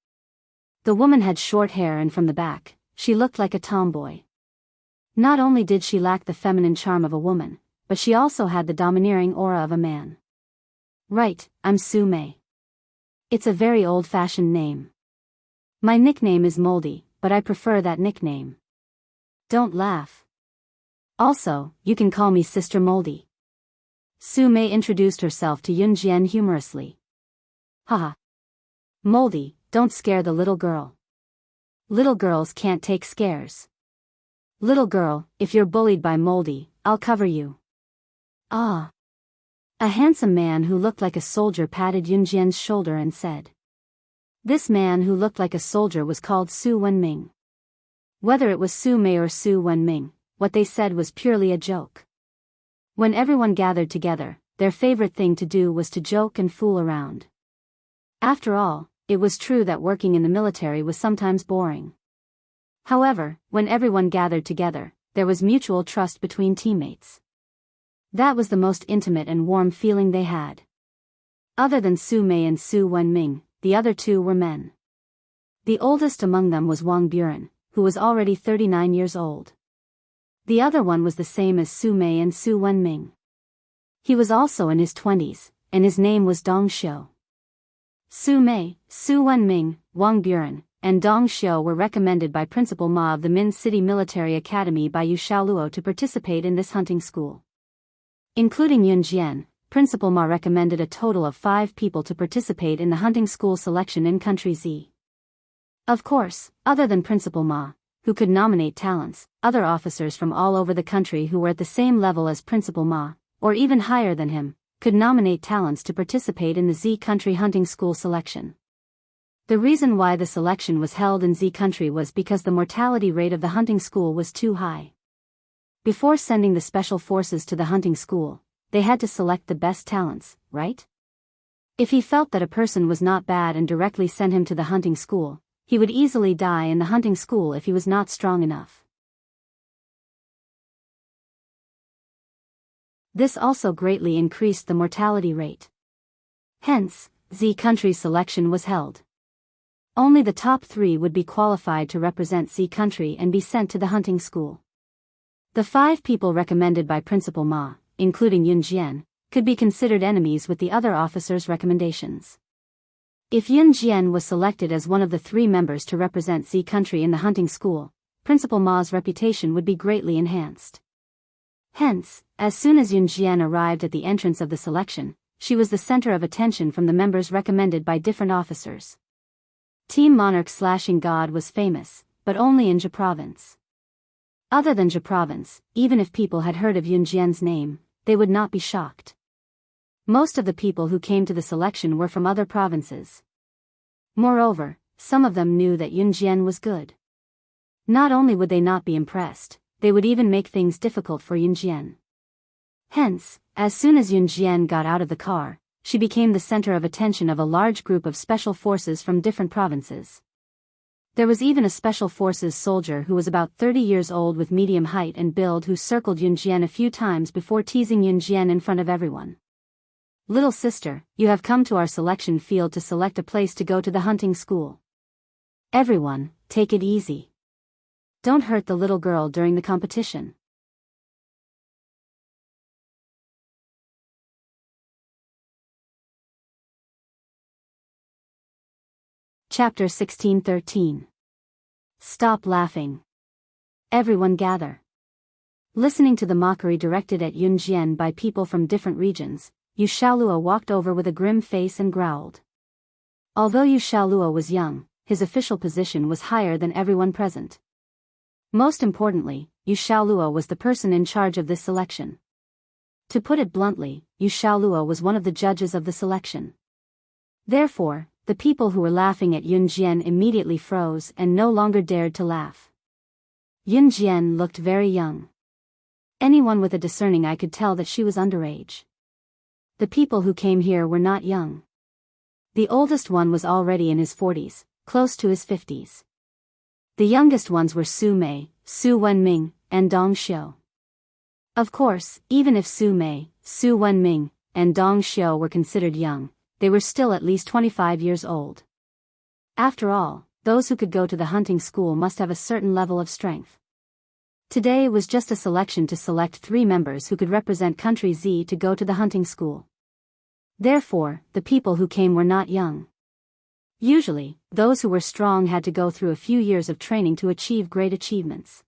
The woman had short hair and from the back, she looked like a tomboy. Not only did she lack the feminine charm of a woman, but she also had the domineering aura of a man. "Right, I'm Su Mei. It's a very old-fashioned name. My nickname is Moldy, but I prefer that nickname. Don't laugh. Also, you can call me Sister Moldy." Su Mei introduced herself to Yun Jian humorously. "Haha. Moldy, don't scare the little girl. Little girls can't take scares. Little girl, if you're bullied by Moldy, I'll cover you." "Ah." A handsome man who looked like a soldier patted Yun Jian's shoulder and said. This man who looked like a soldier was called Su Wenming. Whether it was Su Mei or Su Wenming, what they said was purely a joke. When everyone gathered together, their favorite thing to do was to joke and fool around. After all, it was true that working in the military was sometimes boring. However, when everyone gathered together, there was mutual trust between teammates. That was the most intimate and warm feeling they had. Other than Su Mei and Su Wenming, the other 2 were men. The oldest among them was Wang Buren, who was already 39 years old. The other one was the same as Su Mei and Su Wenming. He was also in his 20s, and his name was Dong Xiu. Su Mei, Su Wenming, Wang Buren, and Dong Xiu were recommended by Principal Ma of the Min City Military Academy by Yu Xiaoluo to participate in this hunting school. Including Yun Jian, Principal Ma recommended a total of 5 people to participate in the hunting school selection in Country Z. Of course, other than Principal Ma, who could nominate talents, other officers from all over the country who were at the same level as Principal Ma, or even higher than him, could nominate talents to participate in the Z Country hunting school selection. The reason why the selection was held in Z Country was because the mortality rate of the hunting school was too high. Before sending the special forces to the hunting school, they had to select the best talents, right? If he felt that a person was not bad and directly sent him to the hunting school, he would easily die in the hunting school if he was not strong enough. This also greatly increased the mortality rate. Hence, Z country's selection was held. Only the top 3 would be qualified to represent Z country and be sent to the hunting school. The 5 people recommended by Principal Ma, including Yun Jian, could be considered enemies with the other officers' recommendations. If Yun Jian was selected as one of the 3 members to represent Z country in the hunting school, Principal Ma's reputation would be greatly enhanced. Hence, as soon as Yun Jian arrived at the entrance of the selection, she was the center of attention from the members recommended by different officers. Team Monarch / God was famous, but only in Zhe province. Other than Zhe province, even if people had heard of Yun Jian's name, they would not be shocked. Most of the people who came to the selection were from other provinces. Moreover, some of them knew that Yun Jian was good. Not only would they not be impressed, they would even make things difficult for Yun Jian. Hence, as soon as Yun Jian got out of the car, she became the center of attention of a large group of special forces from different provinces. There was even a special forces soldier who was about 30 years old with medium height and build who circled Yun Jian a few times before teasing Yun Jian in front of everyone. "Little sister, you have come to our selection field to select a place to go to the hunting school. Everyone, take it easy. Don't hurt the little girl during the competition." Chapter 16:13. Stop laughing. Everyone gather. Listening to the mockery directed at Yun Jian by people from different regions, Yu Xiaolua walked over with a grim face and growled. Although Yu Xiaolua was young, his official position was higher than everyone present. Most importantly, Yu Xiaolua was the person in charge of this selection. To put it bluntly, Yu Xiaolua was one of the judges of the selection. Therefore, the people who were laughing at Yun Jian immediately froze and no longer dared to laugh. Yun Jian looked very young. Anyone with a discerning eye could tell that she was underage. The people who came here were not young. The oldest one was already in his 40s, close to his 50s. The youngest ones were Su Mei, Su Wenming, and Dong Xiu. Of course, even if Su Mei, Su Wenming, and Dong Xiu were considered young, they were still at least 25 years old. After all, those who could go to the hunting school must have a certain level of strength. Today was just a selection to select 3 members who could represent country Z to go to the hunting school. Therefore, the people who came were not young. Usually, those who were strong had to go through a few years of training to achieve great achievements.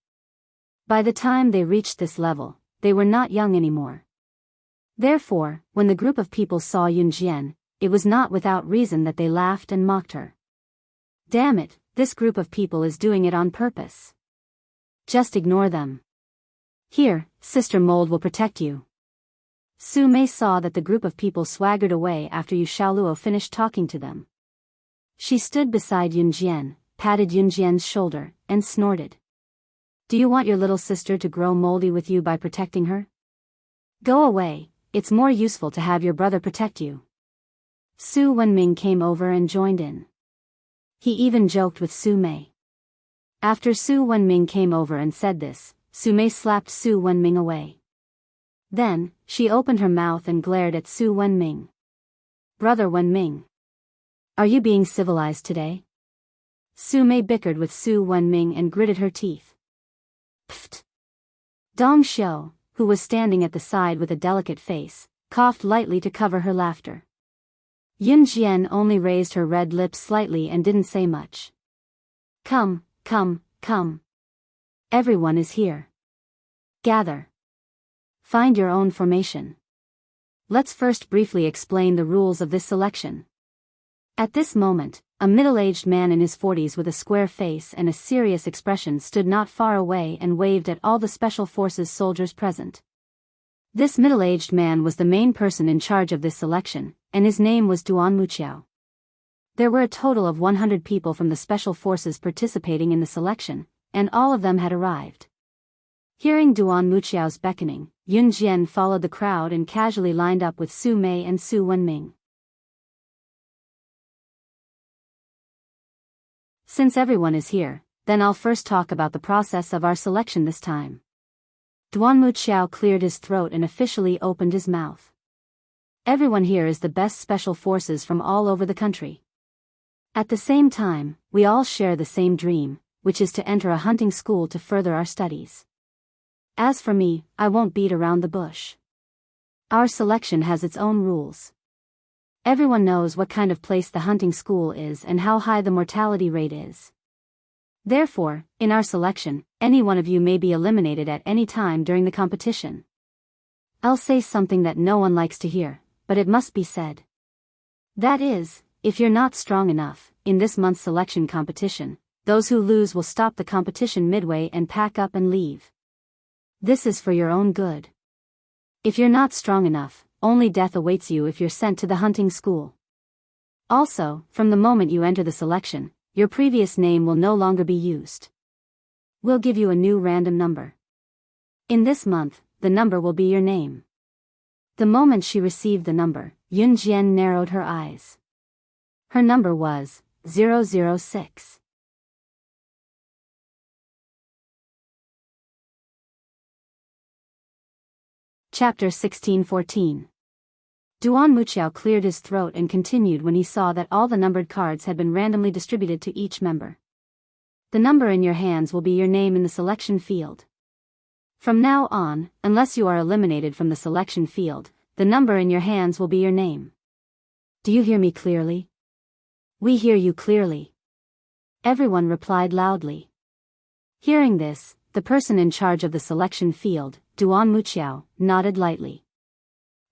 By the time they reached this level, they were not young anymore. Therefore, when the group of people saw Yun Jian, it was not without reason that they laughed and mocked her. Damn it, this group of people is doing it on purpose. Just ignore them. Here, Sister Mold will protect you. Su Mei saw that the group of people swaggered away after Yu Xiaoluo finished talking to them. She stood beside Yun Jian, patted Yun Jian's shoulder, and snorted. "Do you want your little sister to grow moldy with you by protecting her? Go away, it's more useful to have your brother protect you." Su Wenming came over and joined in. He even joked with Su Mei. After Su Wenming came over and said this, Su Mei slapped Su Wenming away. Then, she opened her mouth and glared at Su Wenming. "Brother Wenming. Are you being civilized today?" Su Mei bickered with Su Wenming and gritted her teeth. Pfft. Dong Xiu, who was standing at the side with a delicate face, coughed lightly to cover her laughter. Yun Jian only raised her red lips slightly and didn't say much. Come. Everyone is here. Gather. Find your own formation. Let's first briefly explain the rules of this selection. At this moment, a middle-aged man in his 40s with a square face and a serious expression stood not far away and waved at all the Special Forces soldiers present. This middle-aged man was the main person in charge of this selection, and his name was Duan Muqiao. There were a total of 100 people from the Special Forces participating in the selection, and all of them had arrived. Hearing Duan Muqiao's beckoning, Yun Jian followed the crowd and casually lined up with Su Mei and Su Wenming. Since everyone is here, then I'll first talk about the process of our selection this time. Duanmu Xiao cleared his throat and officially opened his mouth. Everyone here is the best special forces from all over the country. At the same time, we all share the same dream, which is to enter a hunting school to further our studies. As for me, I won't beat around the bush. Our selection has its own rules. Everyone knows what kind of place the hunting school is and how high the mortality rate is. Therefore, in our selection, any one of you may be eliminated at any time during the competition. I'll say something that no one likes to hear, but it must be said. That is, if you're not strong enough, in this month's selection competition, those who lose will stop the competition midway and pack up and leave. This is for your own good. If you're not strong enough, only death awaits you if you're sent to the hunting school. Also, from the moment you enter the selection, your previous name will no longer be used. We'll give you a new random number. In this month, the number will be your name. The moment she received the number, Yun Jian narrowed her eyes. Her number was 006. Chapter 1614. Duan Muqiao cleared his throat and continued when he saw that all the numbered cards had been randomly distributed to each member. The number in your hands will be your name in the selection field. From now on, unless you are eliminated from the selection field, the number in your hands will be your name. Do you hear me clearly? We hear you clearly. Everyone replied loudly. Hearing this, the person in charge of the selection field, Duan Muqiao, nodded lightly.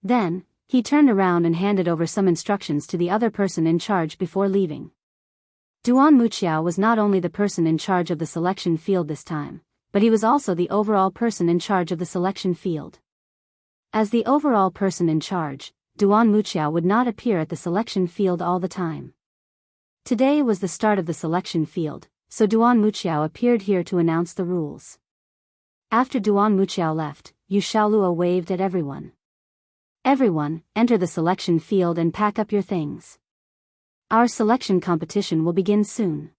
Then, he turned around and handed over some instructions to the other person in charge before leaving. Duan Muqiao was not only the person in charge of the selection field this time, but he was also the overall person in charge of the selection field. As the overall person in charge, Duan Muqiao would not appear at the selection field all the time. Today was the start of the selection field, so Duan Muqiao appeared here to announce the rules. After Duan Muqiao left, Yu Xiaolua waved at everyone. Everyone, enter the selection field and pack up your things. Our selection competition will begin soon.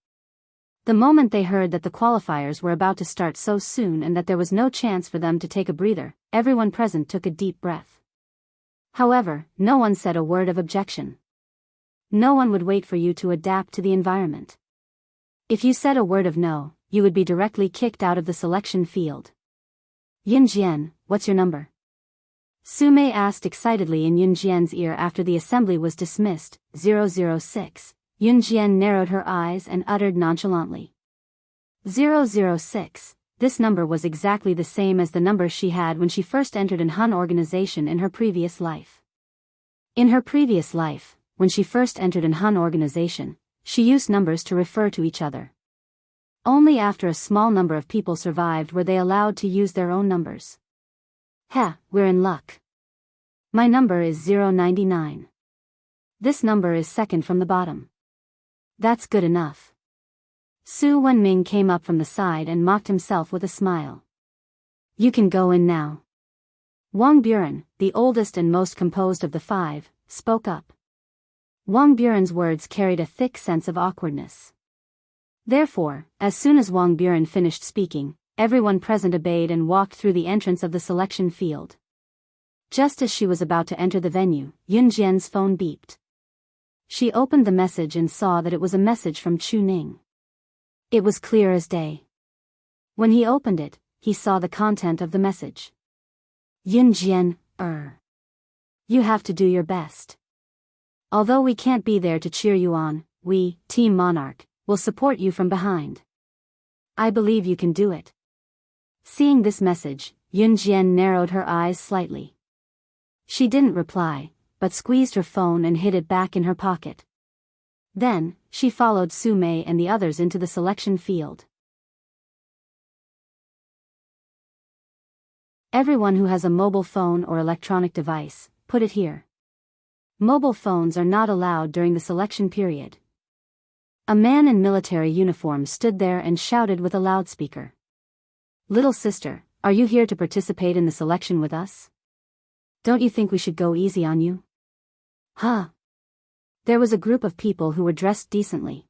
The moment they heard that the qualifiers were about to start so soon and that there was no chance for them to take a breather, everyone present took a deep breath. However, no one said a word of objection. No one would wait for you to adapt to the environment. If you said a word of no, you would be directly kicked out of the selection field. Yin Jian, what's your number? Su Mei asked excitedly in Yun Jian's ear after the assembly was dismissed. 006. Yun Jian narrowed her eyes and uttered nonchalantly. 006. This number was exactly the same as the number she had when she first entered an Hun organization in her previous life. In her previous life, when she first entered an Hun organization, she used numbers to refer to each other. Only after a small number of people survived were they allowed to use their own numbers. Heh, we're in luck. My number is 099. This number is second from the bottom. That's good enough. Su Wenming came up from the side and mocked himself with a smile. You can go in now. Wang Buren, the oldest and most composed of the five, spoke up. Wang Buren's words carried a thick sense of awkwardness. Therefore, as soon as Wang Buren finished speaking, everyone present obeyed and walked through the entrance of the selection field. Just as she was about to enter the venue, Yun Jian's phone beeped. She opened the message and saw that it was a message from Chu Ning. It was clear as day. When he opened it, he saw the content of the message. Yun Jian, you have to do your best. Although we can't be there to cheer you on, we, Team Monarch, will support you from behind. I believe you can do it. Seeing this message, Yun Jian narrowed her eyes slightly. She didn't reply, but squeezed her phone and hid it back in her pocket. Then, she followed Su Mei and the others into the selection field. Everyone who has a mobile phone or electronic device, put it here. Mobile phones are not allowed during the selection period. A man in military uniform stood there and shouted with a loudspeaker. Little sister, are you here to participate in the selection with us? Don't you think we should go easy on you? Huh. There was a group of people who were dressed decently.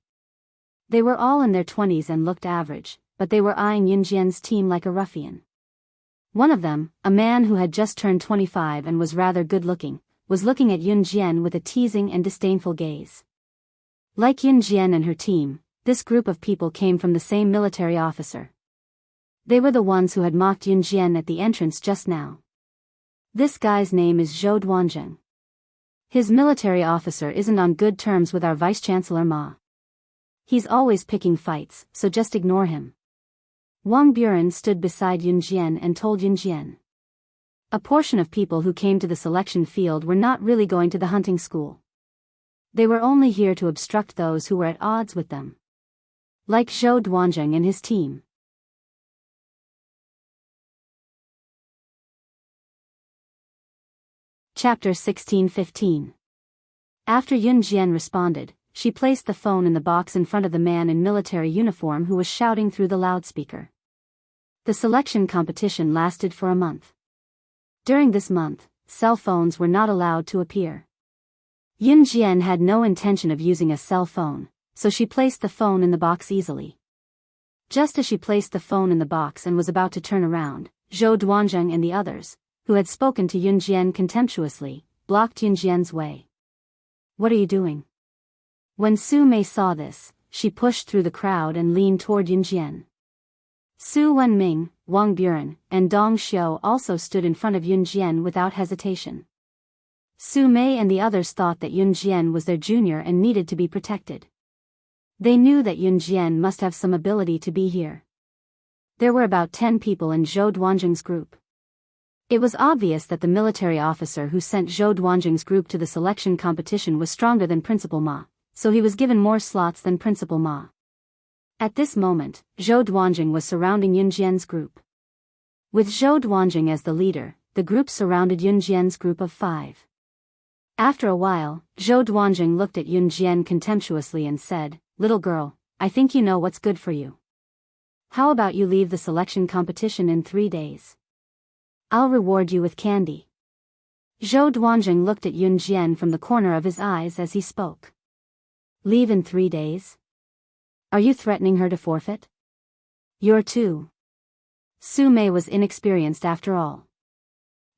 They were all in their 20s and looked average, but they were eyeing Yun Jian's team like a ruffian. One of them, a man who had just turned 25 and was rather good-looking, was looking at Yun Jian with a teasing and disdainful gaze. Like Yun Jian and her team, this group of people came from the same military officer. They were the ones who had mocked Yun Jian at the entrance just now. This guy's name is Zhou Duanzheng. His military officer isn't on good terms with our Vice-Chancellor Ma. He's always picking fights, so just ignore him. Wang Buren stood beside Yun Jian and told Yun Jian. A portion of people who came to the selection field were not really going to the hunting school. They were only here to obstruct those who were at odds with them. Like Zhou Duanzheng and his team. Chapter 16:15. After Yun Jian responded, she placed the phone in the box in front of the man in military uniform who was shouting through the loudspeaker. The selection competition lasted for a month. During this month, cell phones were not allowed to appear. Yun Jian had no intention of using a cell phone, so she placed the phone in the box easily. Just as she placed the phone in the box and was about to turn around, Zhou Duanzheng and the others, who had spoken to Yun Jian contemptuously, blocked Yun Jian's way. "What are you doing?" When Su Mei saw this, she pushed through the crowd and leaned toward Yun Jian. Su Wenming, Wang Buren, and Dong Xiu also stood in front of Yun Jian without hesitation. Su Mei and the others thought that Yun Jian was their junior and needed to be protected. They knew that Yun Jian must have some ability to be here. There were about 10 people in Zhou Duanzheng's group. It was obvious that the military officer who sent Zhou Duanzheng's group to the selection competition was stronger than Principal Ma, so he was given more slots than Principal Ma. At this moment, Zhou Duanzheng was surrounding Yun Jian's group. With Zhou Duanzheng as the leader, the group surrounded Yun Jian's group of 5. After a while, Zhou Duanzheng looked at Yun Jian contemptuously and said, "Little girl, I think you know what's good for you. How about you leave the selection competition in 3 days? I'll reward you with candy." Zhou Duanzheng looked at Yun Jian from the corner of his eyes as he spoke. "Leave in 3 days? Are you threatening her to forfeit? You're too." Su Mei was inexperienced after all.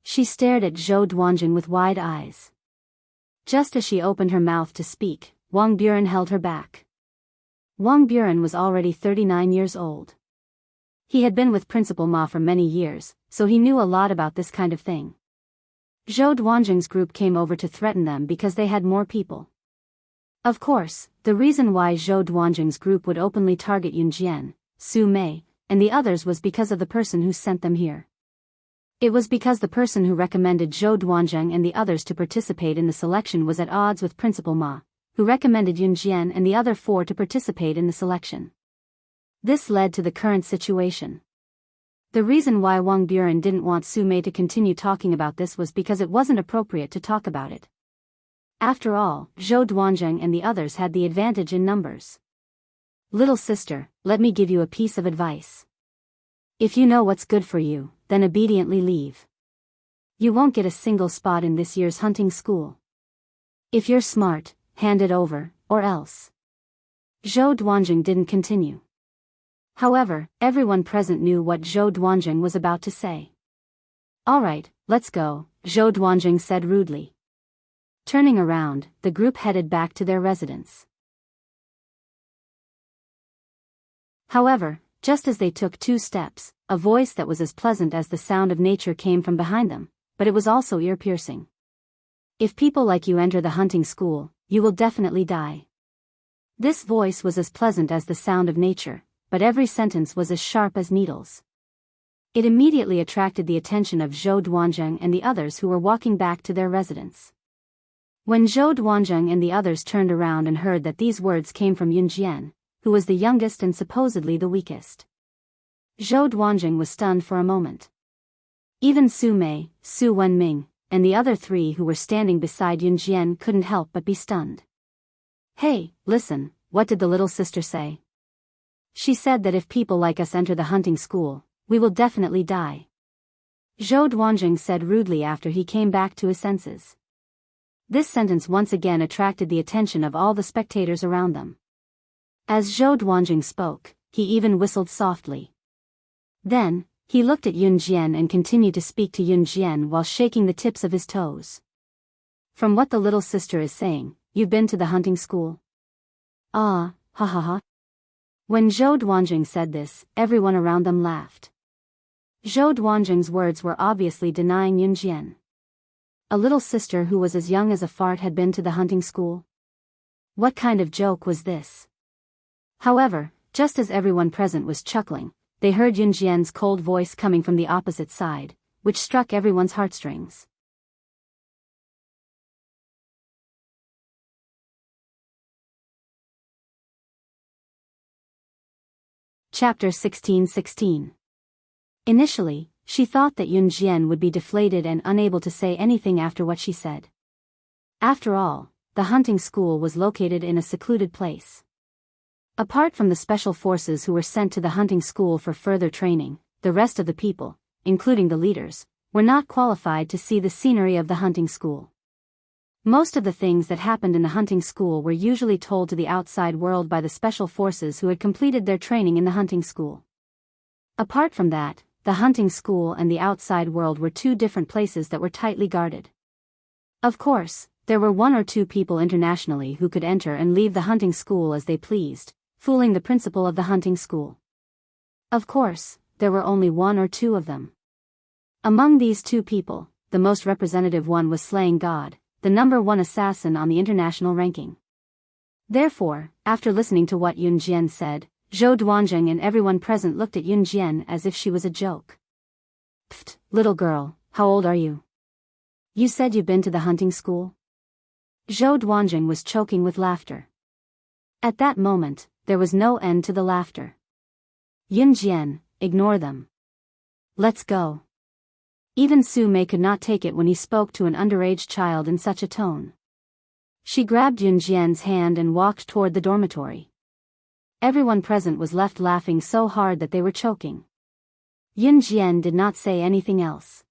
She stared at Zhou Duanzheng with wide eyes. Just as she opened her mouth to speak, Wang Buren held her back. Wang Buren was already 39 years old. He had been with Principal Ma for many years, so he knew a lot about this kind of thing. Zhou Duanzheng's group came over to threaten them because they had more people. Of course, the reason why Zhou Duanzheng's group would openly target Yun Jian, Su Mei, and the others was because of the person who sent them here. It was because the person who recommended Zhou Duanzheng and the others to participate in the selection was at odds with Principal Ma, who recommended Yun Jian and the other 4 to participate in the selection. This led to the current situation. The reason why Wang Buren didn't want Su Mei to continue talking about this was because it wasn't appropriate to talk about it. After all, Zhou Duanzheng and the others had the advantage in numbers. "Little sister, let me give you a piece of advice. If you know what's good for you, then obediently leave. You won't get a single spot in this year's hunting school. If you're smart, hand it over, or else." Zhou Duanzheng didn't continue. However, everyone present knew what Zhou Duanzheng was about to say. "All right, let's go," Zhou Duanzheng said rudely. Turning around, the group headed back to their residence. However, just as they took 2 steps, a voice that was as pleasant as the sound of nature came from behind them, but it was also ear-piercing. "If people like you enter the hunting school, you will definitely die." This voice was as pleasant as the sound of nature, but every sentence was as sharp as needles. It immediately attracted the attention of Zhou Duanzheng and the others who were walking back to their residence. When Zhou Duanzheng and the others turned around and heard that these words came from Yun Jian, who was the youngest and supposedly the weakest, Zhou Duanzheng was stunned for a moment. Even Su Mei, Su Wenming, and the other 3 who were standing beside Yun Jian couldn't help but be stunned. "Hey, listen, what did the little sister say? She said that if people like us enter the hunting school, we will definitely die." Zhou Duanzheng said rudely after he came back to his senses. This sentence once again attracted the attention of all the spectators around them. As Zhou Duanzheng spoke, he even whistled softly. Then, He looked at Yun Jian and continued to speak to Yun Jian while shaking the tips of his toes. From what the little sister is saying, you've been to the hunting school? Ah, ha ha ha. When Zhou Duanjing said this, everyone around them laughed. Zhou Duanjing's words were obviously denying Yun Jian. A little sister who was as young as a fart had been to the hunting school? What kind of joke was this? However, just as everyone present was chuckling, they heard Yun Jian's cold voice coming from the opposite side, which struck everyone's heartstrings. Chapter 16:16. Initially, she thought that Yun Jian would be deflated and unable to say anything after what she said. After all, the hunting school was located in a secluded place. Apart from the special forces who were sent to the hunting school for further training, the rest of the people, including the leaders, were not qualified to see the scenery of the hunting school. Most of the things that happened in the hunting school were usually told to the outside world by the special forces who had completed their training in the hunting school. Apart from that, the hunting school and the outside world were two different places that were tightly guarded. Of course, there were one or two people internationally who could enter and leave the hunting school as they pleased, fooling the principal of the hunting school. Of course, there were only one or two of them. Among these two people, the most representative one was Slaying God, the #1 assassin on the international ranking. Therefore, after listening to what Yun Jian said, Zhou Duanjing and everyone present looked at Yun Jian as if she was a joke. Pfft, little girl, how old are you? You said you've been to the hunting school? Zhou Duanjing was choking with laughter. At that moment, there was no end to the laughter. Yun Jian, ignore them. Let's go. Even Su Mei could not take it when he spoke to an underage child in such a tone. She grabbed Yun Jian's hand and walked toward the dormitory. Everyone present was left laughing so hard that they were choking. Yun Jian did not say anything else.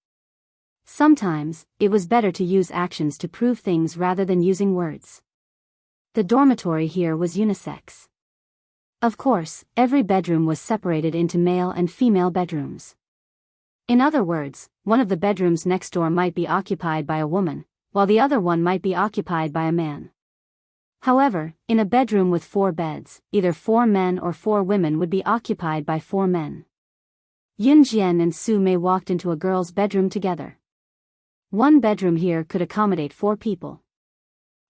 Sometimes, it was better to use actions to prove things rather than using words. The dormitory here was unisex. Of course, every bedroom was separated into male and female bedrooms. In other words, one of the bedrooms next door might be occupied by a woman, while the other one might be occupied by a man. However, in a bedroom with 4 beds, either 4 men or 4 women would be occupied by 4 men. Yun Jian and Su Mei walked into a girl's bedroom together. One bedroom here could accommodate 4 people.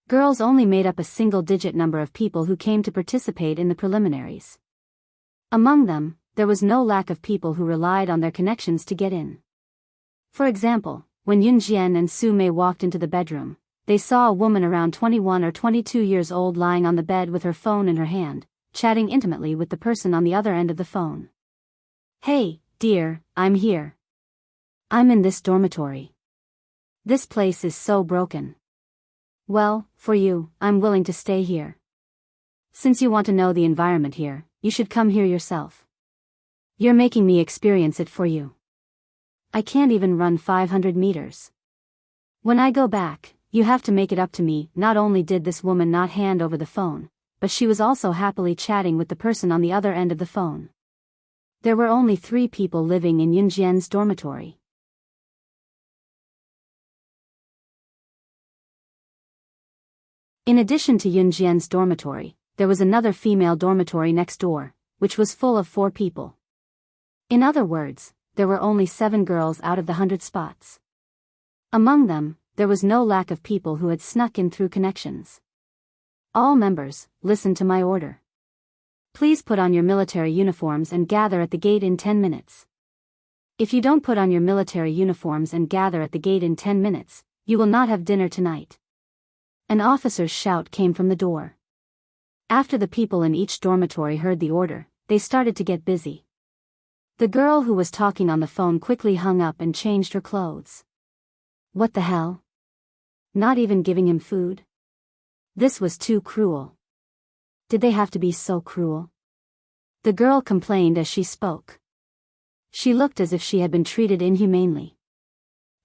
Girls only made up a single-digit number of people who came to participate in the preliminaries. Among them, there was no lack of people who relied on their connections to get in. For example, when Yun Jian and Su Mei walked into the bedroom, they saw a woman around 21 or 22 years old lying on the bed with her phone in her hand, chatting intimately with the person on the other end of the phone. Hey, dear, I'm here. I'm in this dormitory. This place is so broken. Well, for you, I'm willing to stay here. Since you want to know the environment here, you should come here yourself. You're making me experience it for you. I can't even run 500 meters. When I go back, you have to make it up to me. Not only did this woman not hand over the phone, but she was also happily chatting with the person on the other end of the phone. There were only 3 people living in Yun Jian's dormitory. In addition to Yun Jian's dormitory, there was another female dormitory next door, which was full of 4 people. In other words, there were only 7 girls out of the 100 spots. Among them, there was no lack of people who had snuck in through connections. All members, listen to my order. Please put on your military uniforms and gather at the gate in 10 minutes. If you don't put on your military uniforms and gather at the gate in 10 minutes, you will not have dinner tonight. An officer's shout came from the door. After the people in each dormitory heard the order, they started to get busy. The girl who was talking on the phone quickly hung up and changed her clothes. What the hell? Not even giving him food? This was too cruel. Did they have to be so cruel? The girl complained as she spoke. She looked as if she had been treated inhumanely.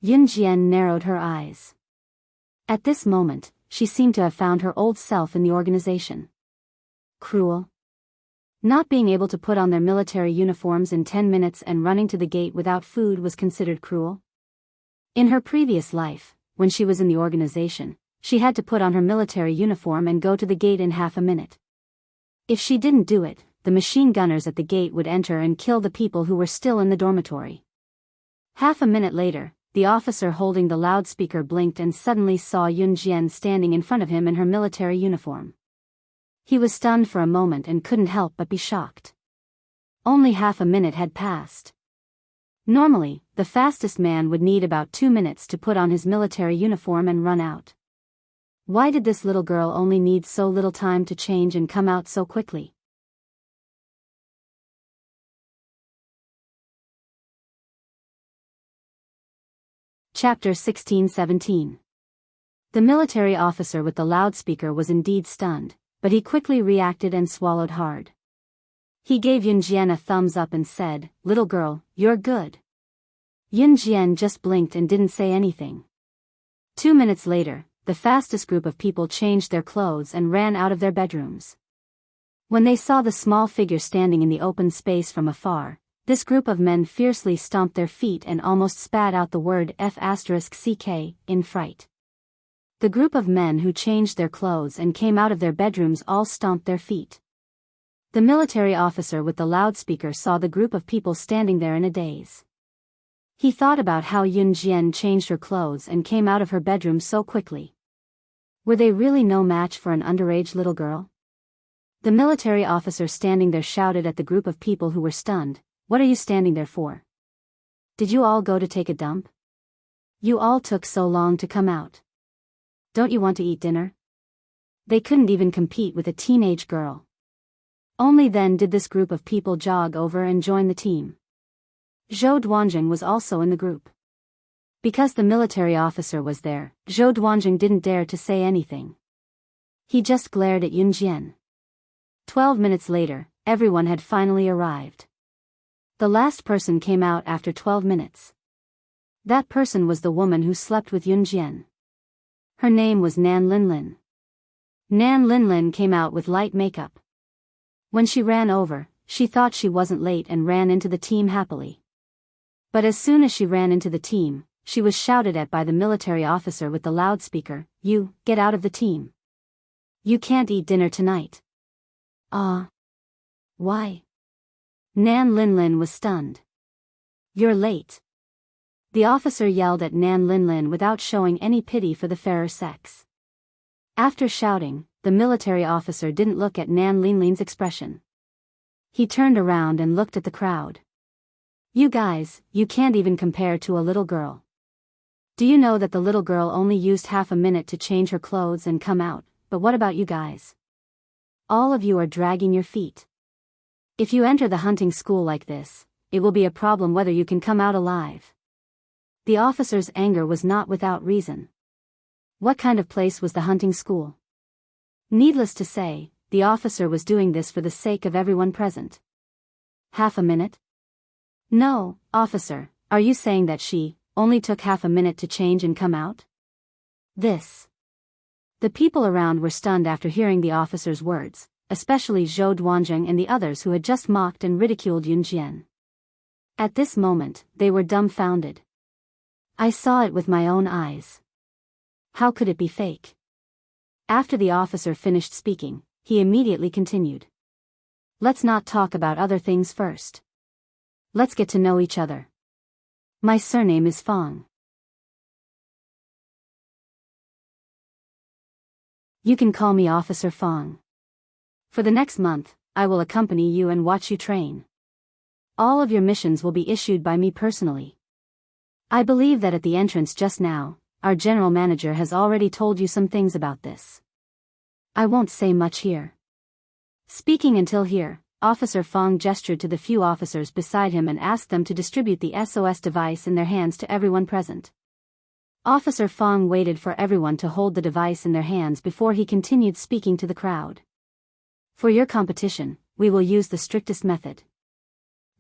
Yun Jian narrowed her eyes. At this moment, she seemed to have found her old self in the organization. Cruel? Not being able to put on their military uniforms in 10 minutes and running to the gate without food was considered cruel. In her previous life, when she was in the organization, she had to put on her military uniform and go to the gate in half a minute. If she didn't do it, the machine gunners at the gate would enter and kill the people who were still in the dormitory. Half a minute later, the officer holding the loudspeaker blinked and suddenly saw Yun Jian standing in front of him in her military uniform. He was stunned for a moment and couldn't help but be shocked. Only half a minute had passed. Normally, the fastest man would need about 2 minutes to put on his military uniform and run out. Why did this little girl only need so little time to change and come out so quickly? Chapter 16-17. The military officer with the loudspeaker was indeed stunned, but he quickly reacted and swallowed hard. He gave Yun Jian a thumbs up and said, "Little girl, you're good." Yun Jian just blinked and didn't say anything. 2 minutes later, the fastest group of people changed their clothes and ran out of their bedrooms. When they saw the small figure standing in the open space from afar, this group of men fiercely stomped their feet and almost spat out the word F***ck in fright. The group of men who changed their clothes and came out of their bedrooms all stomped their feet. The military officer with the loudspeaker saw the group of people standing there in a daze. He thought about how Yun Jian changed her clothes and came out of her bedroom so quickly. Were they really no match for an underage little girl? The military officer standing there shouted at the group of people who were stunned, "What are you standing there for? Did you all go to take a dump? You all took so long to come out. Don't you want to eat dinner?" They couldn't even compete with a teenage girl. Only then did this group of people jog over and join the team. Zhou Duanjing was also in the group. Because the military officer was there, Zhou Duanjing didn't dare to say anything. He just glared at Yun Jian. 12 minutes later, everyone had finally arrived. The last person came out after 12 minutes. That person was the woman who slept with Yun Jian. Her name was Nan Linlin. Nan Linlin came out with light makeup. When she ran over, she thought she wasn't late and ran into the team happily. But as soon as she ran into the team, she was shouted at by the military officer with the loudspeaker, "You, get out of the team. You can't eat dinner tonight." Why? Nan Linlin was stunned. "You're late." The officer yelled at Nan Linlin without showing any pity for the fairer sex. After shouting, the military officer didn't look at Nan Linlin's expression. He turned around and looked at the crowd. "You guys, you can't even compare to a little girl. Do you know that the little girl only used half a minute to change her clothes and come out, but what about you guys? All of you are dragging your feet. If you enter the hunting school like this, it will be a problem whether you can come out alive." The officer's anger was not without reason. What kind of place was the hunting school? Needless to say, the officer was doing this for the sake of everyone present. Half a minute? No, officer, are you saying that she only took half a minute to change and come out? The people around were stunned after hearing the officer's words, especially Zhou Duanjing and the others who had just mocked and ridiculed Yun Jian. At this moment, they were dumbfounded. I saw it with my own eyes. How could it be fake? After the officer finished speaking, he immediately continued. Let's not talk about other things first. Let's get to know each other. My surname is Fong. You can call me Officer Fong. For the next month, I will accompany you and watch you train. All of your missions will be issued by me personally. I believe that at the entrance just now, our general manager has already told you some things about this. I won't say much here. Speaking until here, Officer Fong gestured to the few officers beside him and asked them to distribute the SOS device in their hands to everyone present. Officer Fong waited for everyone to hold the device in their hands before he continued speaking to the crowd. For your competition, we will use the strictest method.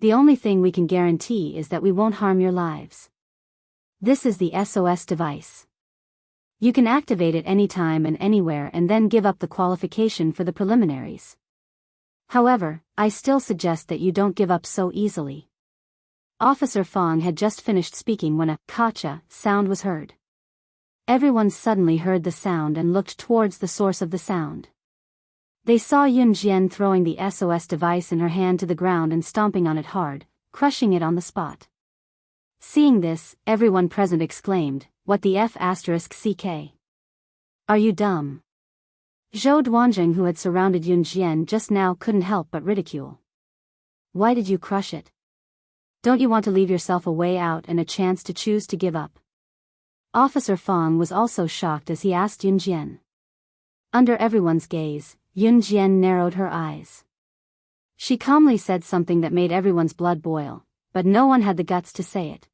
The only thing we can guarantee is that we won't harm your lives. This is the SOS device. You can activate it anytime and anywhere and then give up the qualification for the preliminaries. However, I still suggest that you don't give up so easily. Officer Fong had just finished speaking when a "Kacha" sound was heard. Everyone suddenly heard the sound and looked towards the source of the sound. They saw Yun Jian throwing the SOS device in her hand to the ground and stomping on it hard, crushing it on the spot. Seeing this, everyone present exclaimed, "What the F***ck? Are you dumb?" Zhou Duanzheng, who had surrounded Yun Jian just now, couldn't help but ridicule. "Why did you crush it? Don't you want to leave yourself a way out and a chance to choose to give up?" Officer Fong was also shocked as he asked Yun Jian. Under everyone's gaze, Yun Jian narrowed her eyes. She calmly said something that made everyone's blood boil, but no one had the guts to say it.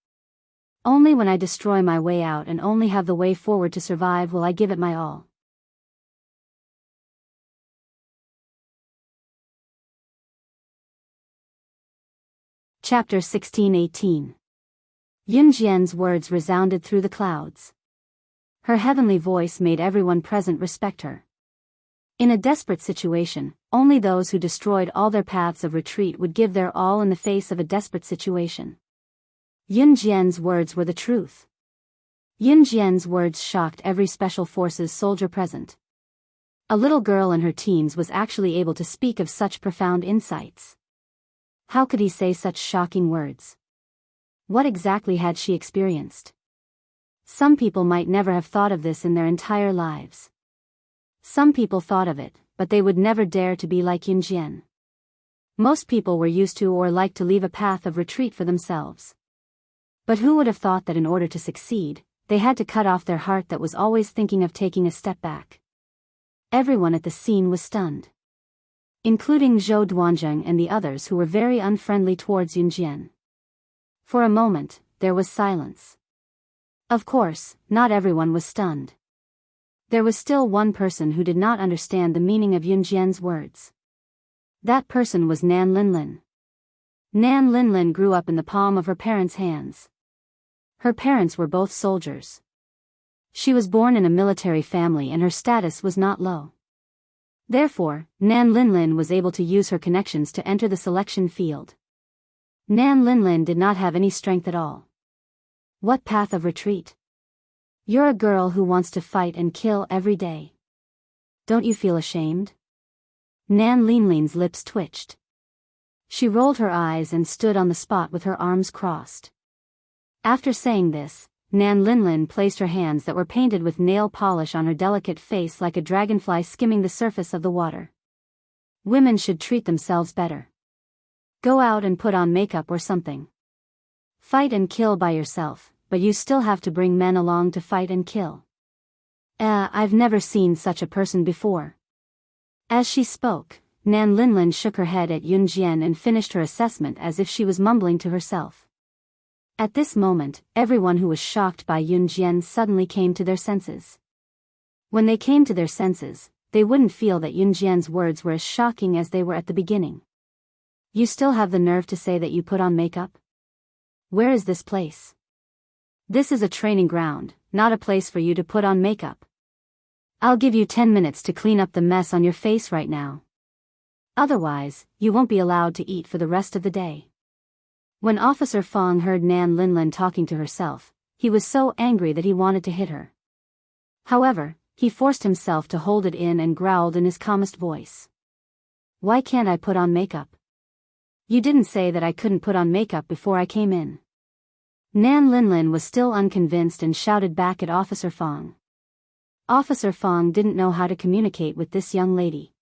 "Only when I destroy my way out and only have the way forward to survive will I give it my all." Chapter 16-18. Yun Jian's words resounded through the clouds. Her heavenly voice made everyone present respect her. In a desperate situation, only those who destroyed all their paths of retreat would give their all in the face of a desperate situation. Yun Jian's words were the truth. Yun Jian's words shocked every Special Forces soldier present. A little girl in her teens was actually able to speak of such profound insights. How could he say such shocking words? What exactly had she experienced? Some people might never have thought of this in their entire lives. Some people thought of it, but they would never dare to be like Yun Jian. Most people were used to or liked to leave a path of retreat for themselves. But who would have thought that in order to succeed, they had to cut off their heart that was always thinking of taking a step back? Everyone at the scene was stunned, including Zhou Duanzheng and the others who were very unfriendly towards Yun Jian. For a moment, there was silence. Of course, not everyone was stunned. There was still one person who did not understand the meaning of Yun Jian's words. That person was Nan Linlin. Nan Linlin grew up in the palm of her parents' hands. Her parents were both soldiers. She was born in a military family and her status was not low. Therefore, Nan Linlin was able to use her connections to enter the selection field. Nan Linlin did not have any strength at all. What path of retreat? You're a girl who wants to fight and kill every day. Don't you feel ashamed? Nan Linlin's lips twitched. She rolled her eyes and stood on the spot with her arms crossed. After saying this, Nan Linlin placed her hands that were painted with nail polish on her delicate face like a dragonfly skimming the surface of the water. Women should treat themselves better. Go out and put on makeup or something. Fight and kill by yourself, but you still have to bring men along to fight and kill. I've never seen such a person before. As she spoke, Nan Linlin shook her head at Yun Jian and finished her assessment as if she was mumbling to herself. At this moment, everyone who was shocked by Yun Jian suddenly came to their senses. When they came to their senses, they wouldn't feel that Yun Jian's words were as shocking as they were at the beginning. You still have the nerve to say that you put on makeup? Where is this place? This is a training ground, not a place for you to put on makeup. I'll give you 10 minutes to clean up the mess on your face right now. Otherwise, you won't be allowed to eat for the rest of the day. When Officer Fong heard Nan Linlin talking to herself, he was so angry that he wanted to hit her. However, he forced himself to hold it in and growled in his calmest voice. Why can't I put on makeup? You didn't say that I couldn't put on makeup before I came in. Nan Linlin was still unconvinced and shouted back at Officer Fong. Officer Fong didn't know how to communicate with this young lady.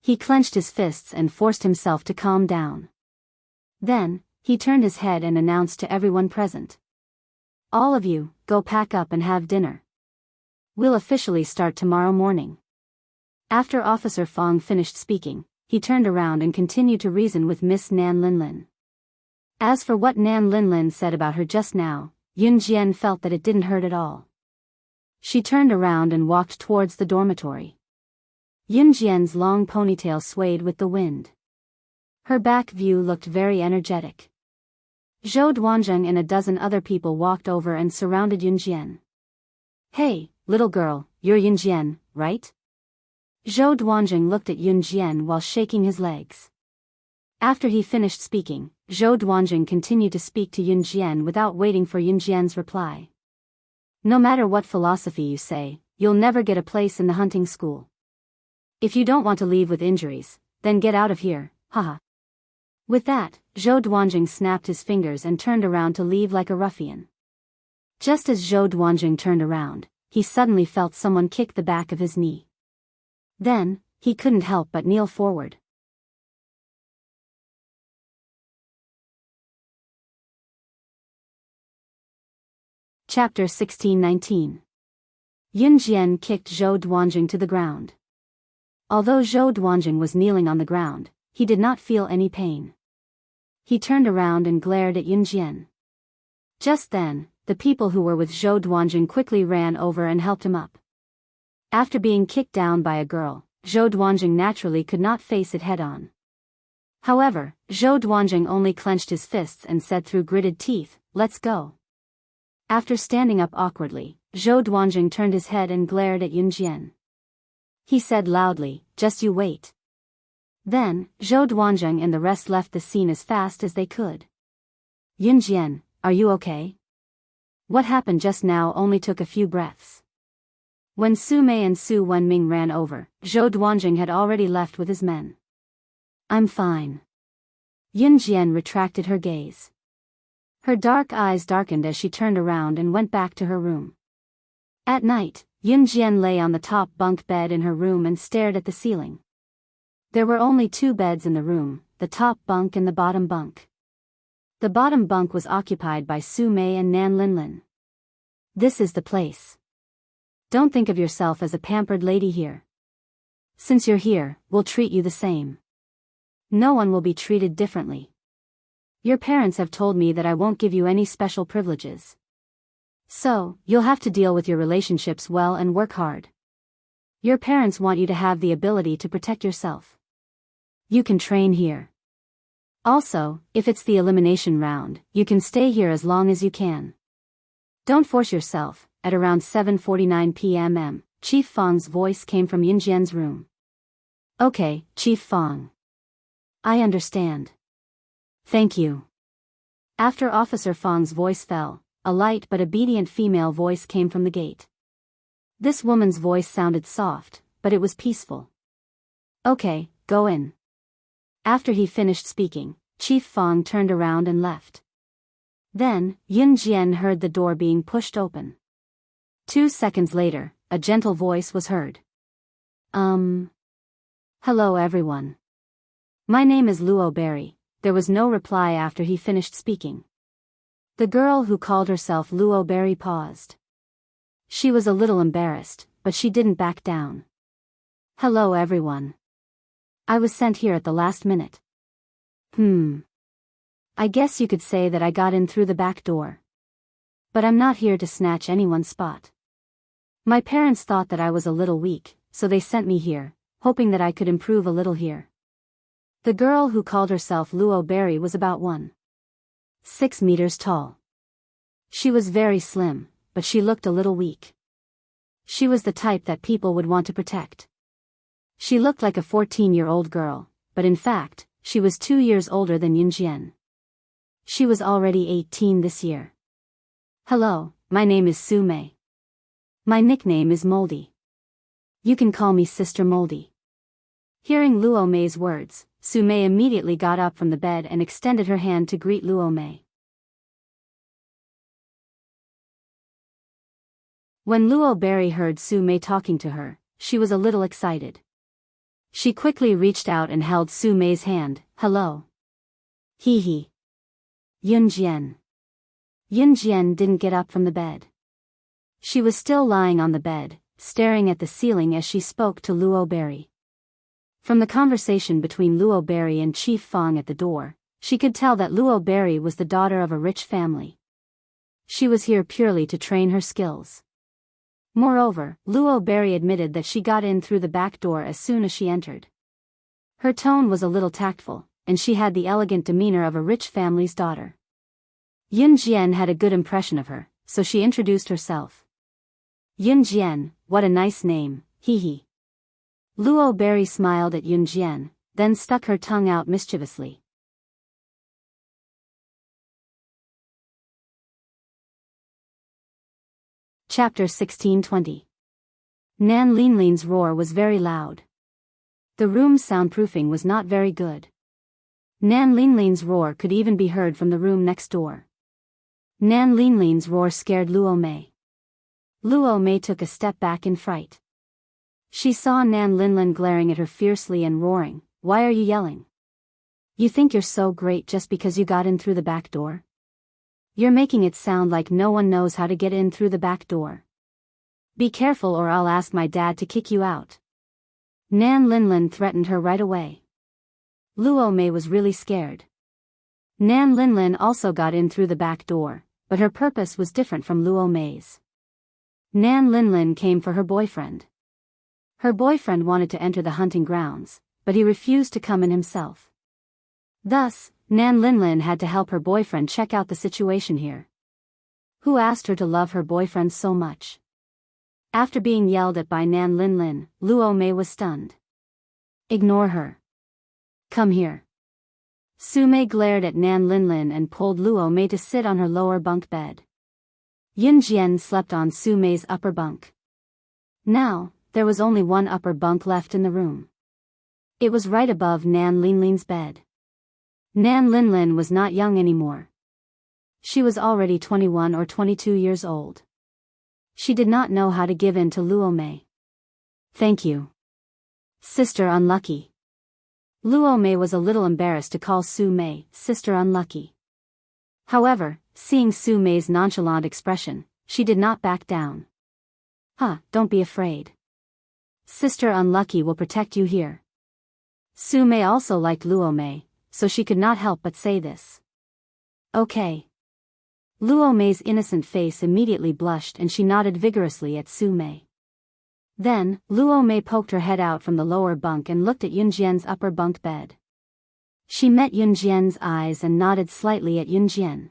He clenched his fists and forced himself to calm down. Then, he turned his head and announced to everyone present. All of you, go pack up and have dinner. We'll officially start tomorrow morning. After Officer Fong finished speaking, he turned around and continued to reason with Miss Nan Linlin. As for what Nan Linlin said about her just now, Yun Jian felt that it didn't hurt at all. She turned around and walked towards the dormitory. Yun Jian's long ponytail swayed with the wind. Her back view looked very energetic. Zhou Duanzheng and a dozen other people walked over and surrounded Yun Jian. Hey, little girl, you're Yun Jian, right? Zhou Duanjing looked at Yun Jian while shaking his legs. After he finished speaking, Zhou Duanjing continued to speak to Yun Jian without waiting for Yun Jian's reply. No matter what philosophy you say, you'll never get a place in the hunting school. If you don't want to leave with injuries, then get out of here, haha. With that, Zhou Duanjing snapped his fingers and turned around to leave like a ruffian. Just as Zhou Duanjing turned around, he suddenly felt someone kick the back of his knee. Then, he couldn't help but kneel forward. Chapter 1619. Yun Jian kicked Zhou Duanjing to the ground. Although Zhou Duanjing was kneeling on the ground, he did not feel any pain. He turned around and glared at Yun Jian. Just then, the people who were with Zhou Duanjing quickly ran over and helped him up. After being kicked down by a girl, Zhou Duanjing naturally could not face it head-on. However, Zhou Duanjing only clenched his fists and said through gritted teeth, "Let's go." After standing up awkwardly, Zhou Duanjing turned his head and glared at Yun Jian. He said loudly, "Just you wait." Then, Zhou Duanjing and the rest left the scene as fast as they could. "Yun Jian, are you okay? What happened just now only took a few breaths." When Su Mei and Su Wenming ran over, Zhou Duanjing had already left with his men. "I'm fine." Yun Jian retracted her gaze. Her dark eyes darkened as she turned around and went back to her room. At night, Yun Jian lay on the top bunk bed in her room and stared at the ceiling. There were only 2 beds in the room, the top bunk and the bottom bunk. The bottom bunk was occupied by Su Mei and Nan Linlin. "This is the place. Don't think of yourself as a pampered lady here. Since you're here, we'll treat you the same. No one will be treated differently. Your parents have told me that I won't give you any special privileges. So, you'll have to deal with your relationships well and work hard. Your parents want you to have the ability to protect yourself. You can train here. Also, if it's the elimination round, you can stay here as long as you can. Don't force yourself." At around 7:49 p.m., Chief Fang's voice came from Yun Jian's room. "Okay, Chief Fang. I understand. Thank you." After Officer Fang's voice fell, a light but obedient female voice came from the gate. This woman's voice sounded soft, but it was peaceful. "Okay, go in." After he finished speaking, Chief Fang turned around and left. Then, Yun Jian heard the door being pushed open. 2 seconds later, a gentle voice was heard. Hello everyone. My name is Luo Berry." There was no reply after he finished speaking. The girl who called herself Luo Berry paused. She was a little embarrassed, but she didn't back down. "Hello everyone. I was sent here at the last minute. I guess you could say that I got in through the back door. But I'm not here to snatch anyone's spot. My parents thought that I was a little weak, so they sent me here, hoping that I could improve a little here." The girl who called herself Luo Berry was about 1.6 meters tall. She was very slim, but she looked a little weak. She was the type that people would want to protect. She looked like a 14-year-old girl, but in fact, she was 2 years older than Yun Jian. She was already 18 this year. "Hello, my name is Su Mei. My nickname is Moldy. You can call me Sister Moldy." Hearing Luo Mei's words, Su Mei immediately got up from the bed and extended her hand to greet Luo Mei. When Luo Berry heard Su Mei talking to her, she was a little excited. She quickly reached out and held Su Mei's hand. "Hello." "Hee hee. Yun Jian." Yun Jian didn't get up from the bed. She was still lying on the bed, staring at the ceiling as she spoke to Luo Berry. From the conversation between Luo Berry and Chief Fang at the door, she could tell that Luo Berry was the daughter of a rich family. She was here purely to train her skills. Moreover, Luo Berry admitted that she got in through the back door as soon as she entered. Her tone was a little tactful, and she had the elegant demeanor of a rich family's daughter. Yun Jian had a good impression of her, so she introduced herself. "Yun Jian, what a nice name, hee hee. Luo Berry smiled at Yun Jian, then stuck her tongue out mischievously. Chapter 1620. Nan Linlin's roar was very loud. The room's soundproofing was not very good. Nan Linlin's roar could even be heard from the room next door. Nan Linlin's roar scared Luo Mei. Luo Mei took a step back in fright. She saw Nan Linlin glaring at her fiercely and roaring, "Why are you yelling? You think you're so great just because you got in through the back door? You're making it sound like no one knows how to get in through the back door. Be careful or I'll ask my dad to kick you out." Nan Linlin threatened her right away. Luo Mei was really scared. Nan Linlin also got in through the back door, but her purpose was different from Luo Mei's. Nan Linlin came for her boyfriend. Her boyfriend wanted to enter the hunting grounds, but he refused to come in himself. Thus, Nan Linlin had to help her boyfriend check out the situation here. Who asked her to love her boyfriend so much? After being yelled at by Nan Linlin, Luo Mei was stunned. "Ignore her. Come here." Su Mei glared at Nan Linlin and pulled Luo Mei to sit on her lower bunk bed. Yun Jian slept on Su Mei's upper bunk. Now, there was only one upper bunk left in the room. It was right above Nan Linlin's bed. Nan Linlin was not young anymore. She was already 21 or 22 years old. She did not know how to give in to Luo Mei. "Thank you, Sister Unlucky." Luo Mei was a little embarrassed to call Su Mei Sister Unlucky. However, seeing Su Mei's nonchalant expression, she did not back down. Don't be afraid. Sister Unlucky will protect you here." Su Mei also liked Luo Mei, so she could not help but say this. "Okay." Luo Mei's innocent face immediately blushed and she nodded vigorously at Su Mei. Then, Luo Mei poked her head out from the lower bunk and looked at Yun Jian's upper bunk bed. She met Yun Jian's eyes and nodded slightly at Yun Jian.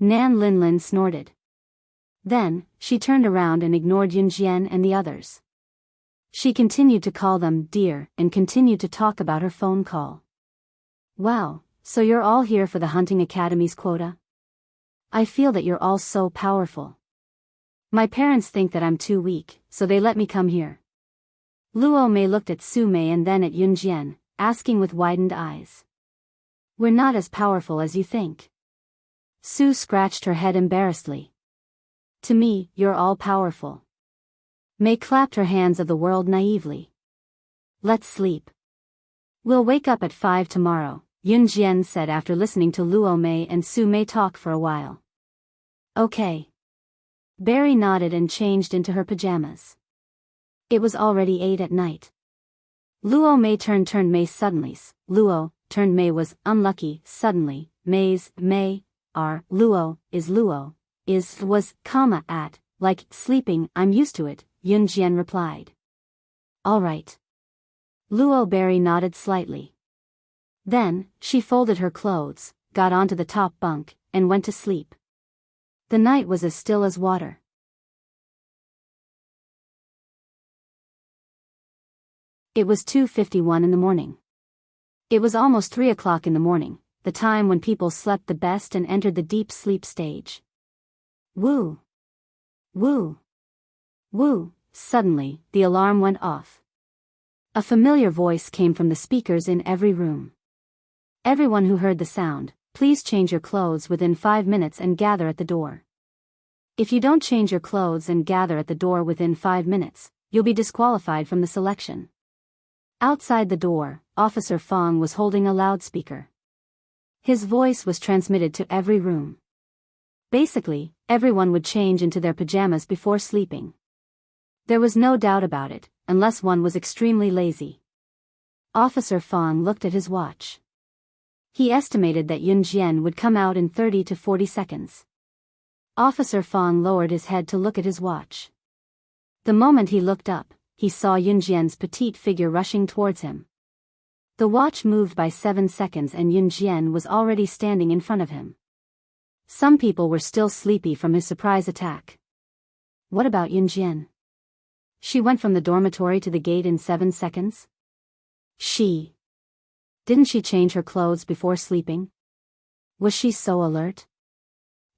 Nan Linlin snorted. Then, she turned around and ignored Yun Jian and the others. She continued to call them dear and continued to talk about her phone call. "Wow, so you're all here for the Hunting Academy's quota? I feel that you're all so powerful. My parents think that I'm too weak, so they let me come here." Luo Mei looked at Su Mei and then at Yun Jian, asking with widened eyes. "We're not as powerful as you think." Su scratched her head embarrassedly. "To me, you're all powerful." Mei clapped her hands of the world naively. "Let's sleep. We'll wake up at 5 tomorrow," Yun Jian said after listening to Luo Mei and Su Mei talk for a while. "Okay." Berry nodded and changed into her pajamas. It was already 8 at night. Luo Mei turned Mei suddenly. Luo turned Mei was unlucky suddenly. Mei's Mei are Luo is was at like sleeping. "I'm used to it," Yun Jian replied. "All right." Luo Berry nodded slightly. Then, she folded her clothes, got onto the top bunk, and went to sleep. The night was as still as water. It was 2:51 in the morning. It was almost 3 o'clock in the morning, the time when people slept the best and entered the deep sleep stage. Woo! Woo! Woo! Suddenly, the alarm went off. A familiar voice came from the speakers in every room. "Everyone who heard the sound, please change your clothes within 5 minutes and gather at the door. If you don't change your clothes and gather at the door within 5 minutes, you'll be disqualified from the selection." Outside the door, Officer Fong was holding a loudspeaker. His voice was transmitted to every room. Basically, everyone would change into their pajamas before sleeping. There was no doubt about it, unless one was extremely lazy. Officer Fong looked at his watch. He estimated that Yun Jian would come out in 30 to 40 seconds. Officer Fong lowered his head to look at his watch. The moment he looked up, he saw Yun Jian's petite figure rushing towards him. The watch moved by 7 seconds and Yun Jian was already standing in front of him. Some people were still sleepy from his surprise attack. What about Yun Jian? She went from the dormitory to the gate in 7 seconds? Didn't she change her clothes before sleeping? Was she so alert?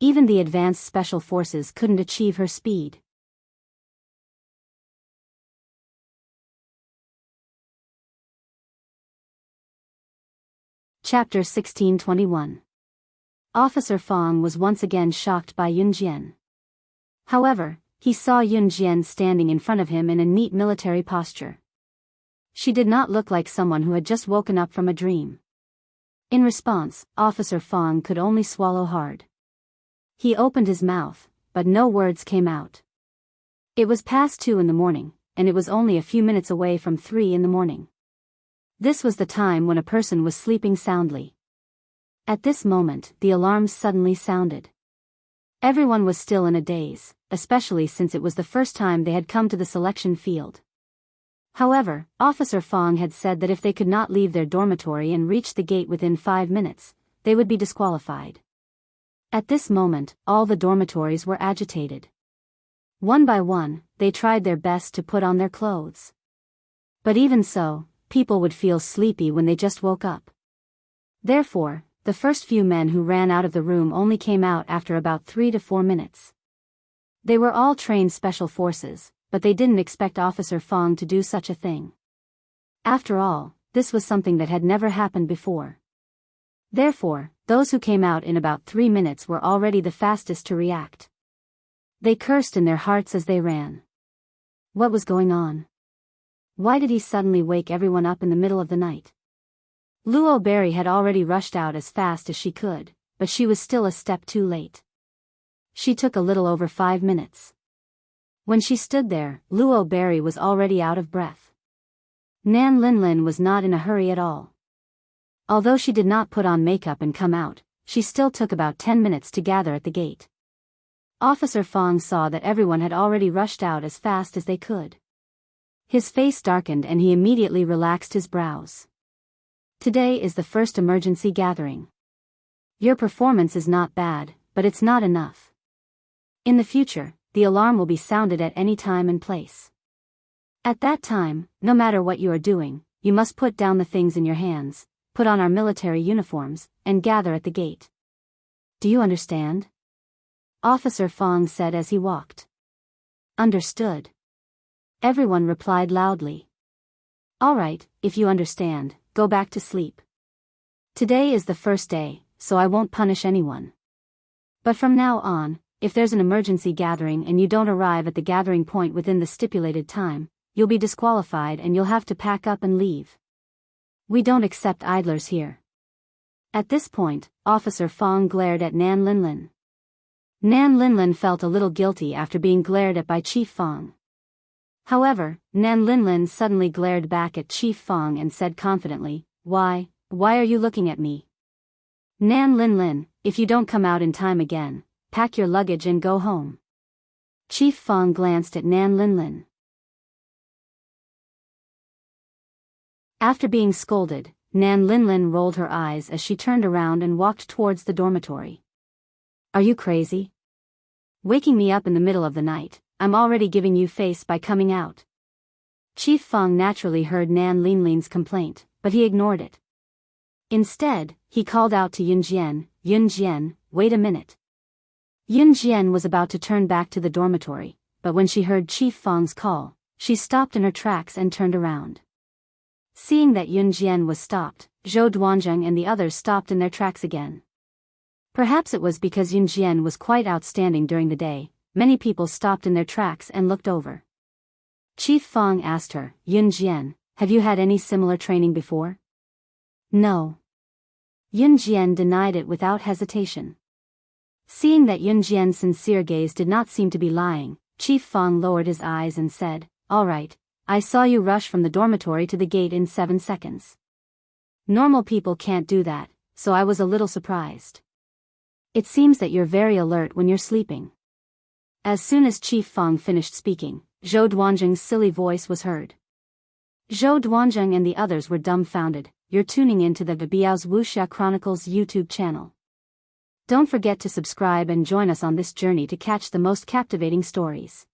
Even the advanced special forces couldn't achieve her speed. Chapter 1621. Officer Fong was once again shocked by Yun Jian. However, he saw Yun Jian standing in front of him in a neat military posture. She did not look like someone who had just woken up from a dream. In response, Officer Fong could only swallow hard. He opened his mouth, but no words came out. It was past 2 in the morning, and it was only a few minutes away from 3 in the morning. This was the time when a person was sleeping soundly. At this moment, the alarms suddenly sounded. Everyone was still in a daze, especially since it was the first time they had come to the selection field. However, Officer Fong had said that if they could not leave their dormitory and reach the gate within 5 minutes, they would be disqualified. At this moment, all the dormitories were agitated. One by one, they tried their best to put on their clothes. But even so, people would feel sleepy when they just woke up. Therefore, the first few men who ran out of the room only came out after about 3 to 4 minutes. They were all trained special forces, but they didn't expect Officer Fong to do such a thing. After all, this was something that had never happened before. Therefore, those who came out in about 3 minutes were already the fastest to react. They cursed in their hearts as they ran. What was going on? Why did he suddenly wake everyone up in the middle of the night? Luo Berry had already rushed out as fast as she could, but she was still a step too late. She took a little over 5 minutes. When she stood there, Luo Berry was already out of breath. Nan Linlin was not in a hurry at all. Although she did not put on makeup and come out, she still took about 10 minutes to gather at the gate. Officer Fong saw that everyone had already rushed out as fast as they could. His face darkened and he immediately relaxed his brows. Today is the first emergency gathering. Your performance is not bad, but it's not enough. In the future, the alarm will be sounded at any time and place. At that time, no matter what you are doing, you must put down the things in your hands, put on our military uniforms, and gather at the gate. Do you understand? Officer Fong said as he walked. Understood. Everyone replied loudly. All right, if you understand, go back to sleep. Today is the first day, so I won't punish anyone. But from now on, if there's an emergency gathering and you don't arrive at the gathering point within the stipulated time, you'll be disqualified and you'll have to pack up and leave. We don't accept idlers here. At this point, Officer Fong glared at Nan Linlin. Nan Linlin felt a little guilty after being glared at by Chief Fong. However, Nan Linlin suddenly glared back at Chief Fong and said confidently, Why are you looking at me? Nan Linlin, if you don't come out in time again, pack your luggage and go home. Chief Fong glanced at Nan Linlin. After being scolded, Nan Linlin rolled her eyes as she turned around and walked towards the dormitory. Are you crazy? Waking me up in the middle of the night, I'm already giving you face by coming out. Chief Fong naturally heard Nan Linlin's complaint, but he ignored it. Instead, he called out to Yun Jian, wait a minute. Yun Jian was about to turn back to the dormitory, but when she heard Chief Fong's call, she stopped in her tracks and turned around. Seeing that Yun Jian was stopped, Zhou Duanzheng and the others stopped in their tracks again. Perhaps it was because Yun Jian was quite outstanding during the day, many people stopped in their tracks and looked over. Chief Fong asked her, Yun Jian, have you had any similar training before? No. Yun Jian denied it without hesitation. Seeing that Yun Jian's sincere gaze did not seem to be lying, Chief Fong lowered his eyes and said, All right, I saw you rush from the dormitory to the gate in 7 seconds. Normal people can't do that, so I was a little surprised. It seems that you're very alert when you're sleeping. As soon as Chief Fong finished speaking, Zhou Duanzheng's silly voice was heard. Zhou Duanzheng and the others were dumbfounded. You're tuning into the Biyao's Wuxia Chronicles YouTube channel. Don't forget to subscribe and join us on this journey to catch the most captivating stories.